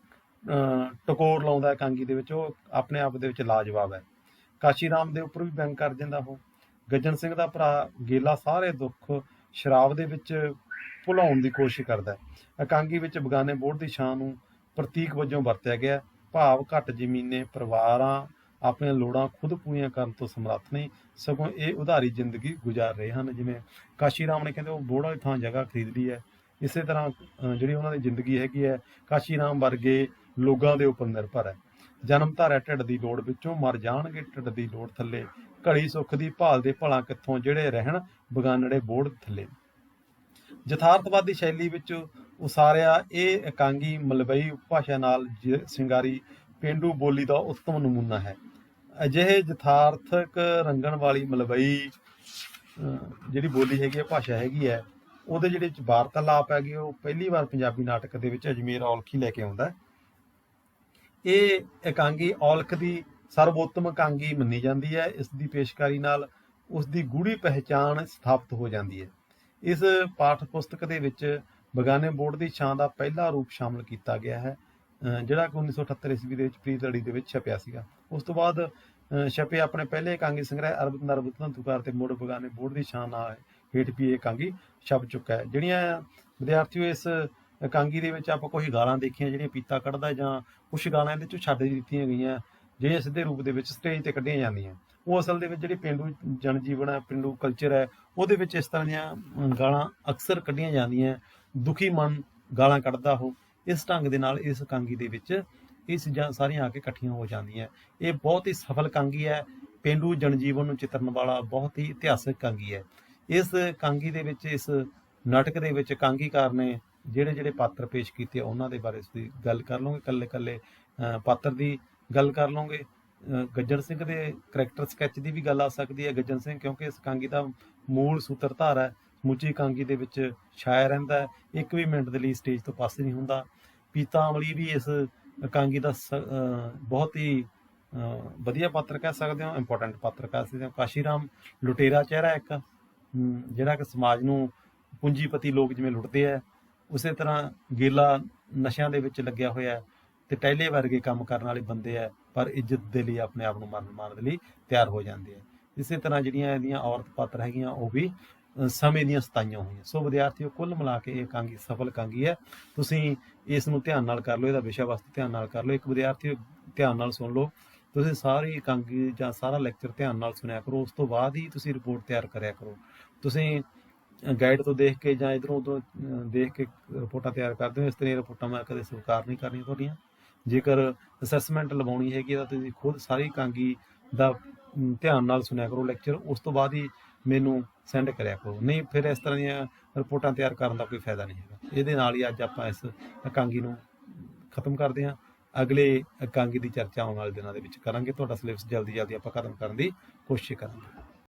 S1: ਟਕੋਰ ਲਾਉਂਦਾ ਹੈ ਕਾਂਗੀ ਦੇ ਵਿੱਚ ਉਹ ਆਪਣੇ ਆਪ ਦੇ ਵਿੱਚ ਲਾਜਵਾਬ ਹੈ। ਕਾਸ਼ੀ ਰਾਮ ਦੇ ਉੱਪਰ ਵੀ ਵਿਅੰਗ ਕਰ ਜਾਂਦਾ ਉਹ। ਗੱਜਣ ਸਿੰਘ ਦਾ ਭਰਾ ਗੇਲਾ ਸਾਰੇ ਦੁੱਖ ਸ਼ਰਾਬ ਦੇ ਵਿੱਚ ਭੁਲਾਉਣ ਦੀ ਕੋਸ਼ਿਸ਼ ਕਰਦਾ ਹੈ। ਇਕਾਂਗੀ ਵਿੱਚ ਬਗਾਨੇ ਬੋਹੜ ਦੀ ਛਾਂ ਨੂੰ ਪ੍ਰਤੀਕ ਵਜੋਂ ਵਰਤਿਆ ਗਿਆ, ਭਾਵ ਘੱਟ ਜ਼ਮੀਨੇ ਪਰਿਵਾਰਾਂ ਆਪਣੀਆਂ ਲੋੜਾਂ ਖੁਦ ਪੂਰੀਆਂ ਕਰਨ ਤੋਂ ਸਮਰੱਥ ਨਹੀਂ, ਸਗੋਂ ਇਹ ਉਧਾਰੀ ਜ਼ਿੰਦਗੀ ਗੁਜ਼ਾਰ ਰਹੇ ਹਨ। ਜਿਵੇਂ ਕਾਸ਼ੀ ਰਾਮ ਨੇ ਕਹਿੰਦੇ ਉਹ ਬੋਹੜ ਵਾਲੀ ਥਾਂ ਜਗ੍ਹਾ ਖਰੀਦ ਲਈ ਹੈ, ਇਸੇ ਤਰ੍ਹਾਂ ਜਿਹੜੀ ਉਹਨਾਂ ਦੀ ਜ਼ਿੰਦਗੀ ਹੈਗੀ ਹੈ ਕਾਸ਼ੀ ਰਾਮ ਵਰਗੇ ਲੋਕਾਂ ਦੇ ਉੱਪਰ ਨਿਰਭਰ ਹੈ। ਜਨਮ ਧਾਰਿਆ ਢਿੱਡ ਦੀ ਲੋੜ ਵਿੱਚੋਂ ਮਰ ਜਾਣਗੇ ਢਿੱਡ ਦੀ ਲੋੜ ਥੱਲੇ, ਘੜੀ ਸੁੱਖ ਦੀ ਭਾਲ ਦੇ ਭਲਾ ਕਿੱਥੋਂ ਜਿਹੜੇ ਰਹਿਣ ਬਗਾਨੜੇ ਬੋਹੜ ਥੱਲੇ। ਯਥਾਰਥਵਾਦੀ ਸ਼ੈਲੀ ਵਿੱਚ ਉਸਾਰਿਆ ਇਹ ਇਕਾਂਗੀ ਮਲਵਈ ਉਪਭਾਸ਼ਾ ਨਾਲ ਸਿੰਗਾਰੀ ਪੇਂਡੂ ਬੋਲੀ ਦਾ ਉੱਤਮ ਨਮੂਨਾ ਹੈ। ਅਜਿਹੇ ਯਥਾਰਥਕ ਰੰਗਣ ਵਾਲੀ ਮਲਵਈ ਜਿਹੜੀ ਬੋਲੀ ਹੈਗੀ ਹੈ, ਭਾਸ਼ਾ ਹੈਗੀ ਹੈ, ਉਹਦੇ ਜਿਹੜੇ ਵਾਰਤਾਲਾਪ ਹੈਗੇ ਉਹ ਪਹਿਲੀ ਵਾਰ ਪੰਜਾਬੀ ਨਾਟਕ ਦੇ ਵਿੱਚ ਅਜਮੇਰ ਔਲਖ ਹੀ ਲੈ ਕੇ ਆਉਂਦਾ। ਇਹ ਇਕਾਂਗੀ ਔਲਖ ਦੀ ਸਰਵੋਤਮ ਇਕਾਂਗੀ ਮੰਨੀ ਜਾਂਦੀ ਹੈ। ਇਸ ਦੀ ਪੇਸ਼ਕਾਰੀ ਨਾਲ ਉਸ ਦੀ ਗੂੜੀ ਪਹਿਚਾਣ ਸਥਾਪਿਤ ਹੋ ਜਾਂਦੀ ਹੈ। ਇਸ ਪਾਠ ਪੁਸਤਕ ਦੇ ਵਿੱਚ ਬਗਾਨੇ ਬੋਹੜ ਦੀ ਛਾਂ ਦਾ ਪਹਿਲਾ ਰੂਪ ਸ਼ਾਮਲ ਕੀਤਾ ਗਿਆ ਹੈ, ਜਿਹੜਾ ਕਿ 1978 ਈਸਵੀ ਦੇ ਵਿੱਚ ਪ੍ਰੀਤੜੀ ਦੇ ਵਿੱਚ ਛਪਿਆ ਸੀਗਾ। ਉਸ ਤੋਂ ਬਾਅਦ ਛਪੇ ਆਪਣੇ ਪਹਿਲੇ ਇਕਾਂਗੀ ਸੰਗ੍ਰਹਿ ਅਰਬਤ ਨਰਬਤ ਧੰਤੂਕਾਰ ਤੇ ਮੁੜ ਬਗਾਨੇ ਬੋਹੜ ਦੀ ਛਾਂ ਨਾਲ ਹੇਠ ਵੀ ਇਹ ਇਕਾਂਗੀ ਛਪ ਚੁੱਕਾ ਹੈ। ਜਿਹੜੀਆਂ ਵਿਦਿਆਰਥੀਓ ਇਸ ਇਕਾਂਗੀ ਦੇ ਵਿੱਚ ਆਪਾਂ ਕੋਈ ਗਾਲਾਂ ਦੇਖੀਆਂ ਜਿਹੜੀਆਂ ਪੀਤਾ ਕੱਢਦਾ, ਜਾਂ ਕੁਛ ਗਾਲਾਂ ਇਹਦੇ 'ਚੋਂ ਛੱਡ ਦਿੱਤੀਆਂ ਗਈਆਂ ਜਿਹੜੀਆਂ ਸਿੱਧੇ ਰੂਪ ਦੇ ਵਿੱਚ ਸਟੇਜ 'ਤੇ ਕੱਢੀਆਂ ਜਾਂਦੀਆਂ, ਉਹ ਅਸਲ ਦੇ ਵਿੱਚ ਜਿਹੜੀ ਪੇਂਡੂ ਜਨਜੀਵਨ ਹੈ, ਪੇਂਡੂ ਕਲਚਰ ਹੈ, ਉਹਦੇ ਵਿੱਚ ਇਸ ਤਰ੍ਹਾਂ ਦੀਆਂ ਗਾਲਾਂ ਅਕਸਰ ਕੱਢੀਆਂ ਜਾਂਦੀਆਂ। ਦੁਖੀ ਮਨ ਗਾਲਾਂ ਕੱਢਦਾ ਉਹ। ਇਸ ਢੰਗ ਦੇ ਨਾਲ ਇਸ ਇਕਾਂਗੀ ਦੇ ਵਿੱਚ ਇਹ ਚੀਜ਼ਾਂ ਸਾਰੀਆਂ ਆ ਕੇ ਇਕੱਠੀਆਂ ਹੋ ਜਾਂਦੀਆਂ। ਇਹ ਬਹੁਤ ਹੀ ਸਫਲ ਇਕਾਂਗੀ ਹੈ, ਪੇਂਡੂ ਜਨਜੀਵਨ ਨੂੰ ਚਿਤਰਨ ਵਾਲਾ ਬਹੁਤ ਹੀ ਇਤਿਹਾਸਕ ਇਕਾਂਗੀ ਹੈ। ਇਸ ਇਕਾਂਗੀ ਦੇ ਵਿੱਚ, ਇਸ ਨਾਟਕ ਦੇ ਵਿੱਚ ਇਕਾਂਗੀਕਾਰ ਨੇ ਜਿਹੜੇ ਪਾਤਰ ਪੇਸ਼ ਕੀਤੇ ਉਹਨਾਂ ਦੇ ਬਾਰੇ ਤੁਸੀਂ ਗੱਲ ਕਰ ਲਓਗੇ, ਇਕੱਲੇ ਪਾਤਰ ਦੀ ਗੱਲ ਕਰ ਲਓਗੇ। ਗੱਜਣ ਸਿੰਘ ਦੇ ਕਰੈਕਟਰ ਸਕੈਚ ਦੀ ਵੀ ਗੱਲ ਆ ਸਕਦੀ ਹੈ। ਗੱਜਣ ਸਿੰਘ ਕਿਉਂਕਿ ਇਸ ਇਕਾਂਗੀ ਦਾ ਮੂਲ ਸੂਤਰਧਾਰ ਹੈ, ਸਮੁੱਚੀ ਇਕਾਂਗੀ ਦੇ ਵਿੱਚ ਛਾਇਆ ਰਹਿੰਦਾ ਹੈ, ਇੱਕ ਵੀ ਮਿੰਟ ਦੇ ਲਈ ਸਟੇਜ ਤੋਂ ਪਾਸੇ ਨਹੀਂ ਹੁੰਦਾ। ਪੀਤਾ ਅਮਲੀ ਵੀ ਇਸ ਇਕਾਂਗੀ ਦਾ ਬਹੁਤ ਹੀ ਵਧੀਆ ਪਾਤਰ ਕਹਿ ਸਕਦੇ ਹੋ, ਇੰਪੋਰਟੈਂਟ ਪਾਤਰ ਕਹਿ ਸਕਦੇ ਹੋ। ਕਾਸ਼ੀ ਰਾਮ ਲੁਟੇਰਾ ਚਿਹਰਾ ਇੱਕ, ਜਿਹੜਾ ਕਿ ਸਮਾਜ ਨੂੰ ਪੂੰਜੀਪਤੀ ਲੋਕ ਜਿਵੇਂ ਲੁੱਟਦੇ ਹੈ, ਉਸੇ ਤਰ੍ਹਾਂ ਗੇਲਾ ਨਸ਼ਿਆਂ ਦੇ ਵਿੱਚ ਲੱਗਿਆ ਹੋਇਆ ਤੇ ਟਹਿਲੇ ਵਰਗੇ ਕੰਮ ਕਰਨ ਵਾਲੇ ਬੰਦੇ ਹੈ, ਪਰ ਇੱਜ਼ਤ ਦੇ ਲਈ ਆਪਣੇ ਆਪ ਨੂੰ ਮਾਰਨ ਦੇ ਲਈ ਤਿਆਰ ਹੋ ਜਾਂਦੇ ਹੈ। ਇਸੇ ਤਰ੍ਹਾਂ ਜਿਹੜੀਆਂ ਇਹਦੀਆਂ ਔਰਤ ਪਾਤਰ ਹੈਗੀਆਂ ਉਹ ਵੀ ਸਮੇਂ ਦੀਆਂ ਸਤਾਈਆਂ ਹੋਈਆਂ। ਸੋ ਵਿਦਿਆਰਥੀਓ, ਕੁੱਲ ਮਿਲਾ ਕੇ ਇਹ ਇਕਾਂਗੀ ਸਫਲ ਇਕਾਂਗੀ ਹੈ। ਤੁਸੀਂ ਇਸ ਨੂੰ ਧਿਆਨ ਨਾਲ ਕਰ ਲਓ, ਇਹਦਾ ਵਿਸ਼ਾ ਵਸਤੂ ਧਿਆਨ ਨਾਲ ਕਰ ਲਓ। ਇੱਕ ਵਿਦਿਆਰਥੀਓ ਧਿਆਨ ਨਾਲ ਸੁਣ ਲਓ, ਤੁਸੀਂ ਸਾਰੀ ਇਕਾਂਗੀ ਜਾਂ ਸਾਰਾ ਲੈਕਚਰ ਧਿਆਨ ਨਾਲ ਸੁਣਿਆ ਕਰੋ, ਉਸ ਤੋਂ ਬਾਅਦ ਹੀ ਤੁਸੀਂ ਰਿਪੋਰਟ ਤਿਆਰ ਕਰਿਆ ਕਰੋ। ਤੁਸੀਂ ਗਾਈਡ ਤੋਂ ਦੇਖ ਕੇ ਜਾਂ ਇੱਧਰੋਂ ਉੱਧਰੋਂ ਦੇਖ ਕੇ ਰਿਪੋਰਟਾਂ ਤਿਆਰ ਕਰਦੇ ਹੋ, ਇਸ ਤਰ੍ਹਾਂ ਰਿਪੋਰਟਾਂ ਮੈਂ ਕਦੇ ਸਵੀਕਾਰ ਨਹੀਂ ਕਰਨੀਆਂ ਤੁਹਾਡੀਆਂ। ਜੇਕਰ ਅਸੈਸਮੈਂਟ ਲਵਾਉਣੀ ਹੈਗੀ ਤਾਂ ਤੁਸੀਂ ਖੁਦ ਸਾਰੀ ਇਕਾਂਗੀ ਦਾ ਧਿਆਨ ਨਾਲ ਸੁਣਿਆ ਕਰੋ ਲੈਕਚਰ, ਉਸ ਤੋਂ ਬਾਅਦ ਹੀ ਮੈਨੂੰ ਸੈਂਡ ਕਰਿਆ ਕਰੋ, ਨਹੀਂ ਫਿਰ ਇਸ ਤਰ੍ਹਾਂ ਦੀਆਂ ਰਿਪੋਰਟਾਂ ਤਿਆਰ ਕਰਨ ਦਾ ਕੋਈ ਫਾਇਦਾ ਨਹੀਂ ਹੈਗਾ। ਇਹਦੇ ਨਾਲ ਹੀ ਅੱਜ ਆਪਾਂ ਇਸ ਇਕਾਂਗੀ ਨੂੰ ਖਤਮ ਕਰਦੇ ਹਾਂ। ਅਗਲੇ ਇਕਾਂਗੀ ਦੀ ਚਰਚਾ ਆਉਣ ਵਾਲੇ ਦਿਨਾਂ ਦੇ ਵਿੱਚ ਕਰਾਂਗੇ। ਤੁਹਾਡਾ ਸਿਲੇਬਸ ਜਲਦੀ ਆਪਾਂ ਖਤਮ ਕਰਨ ਦੀ ਕੋਸ਼ਿਸ਼ ਕਰਾਂਗੇ।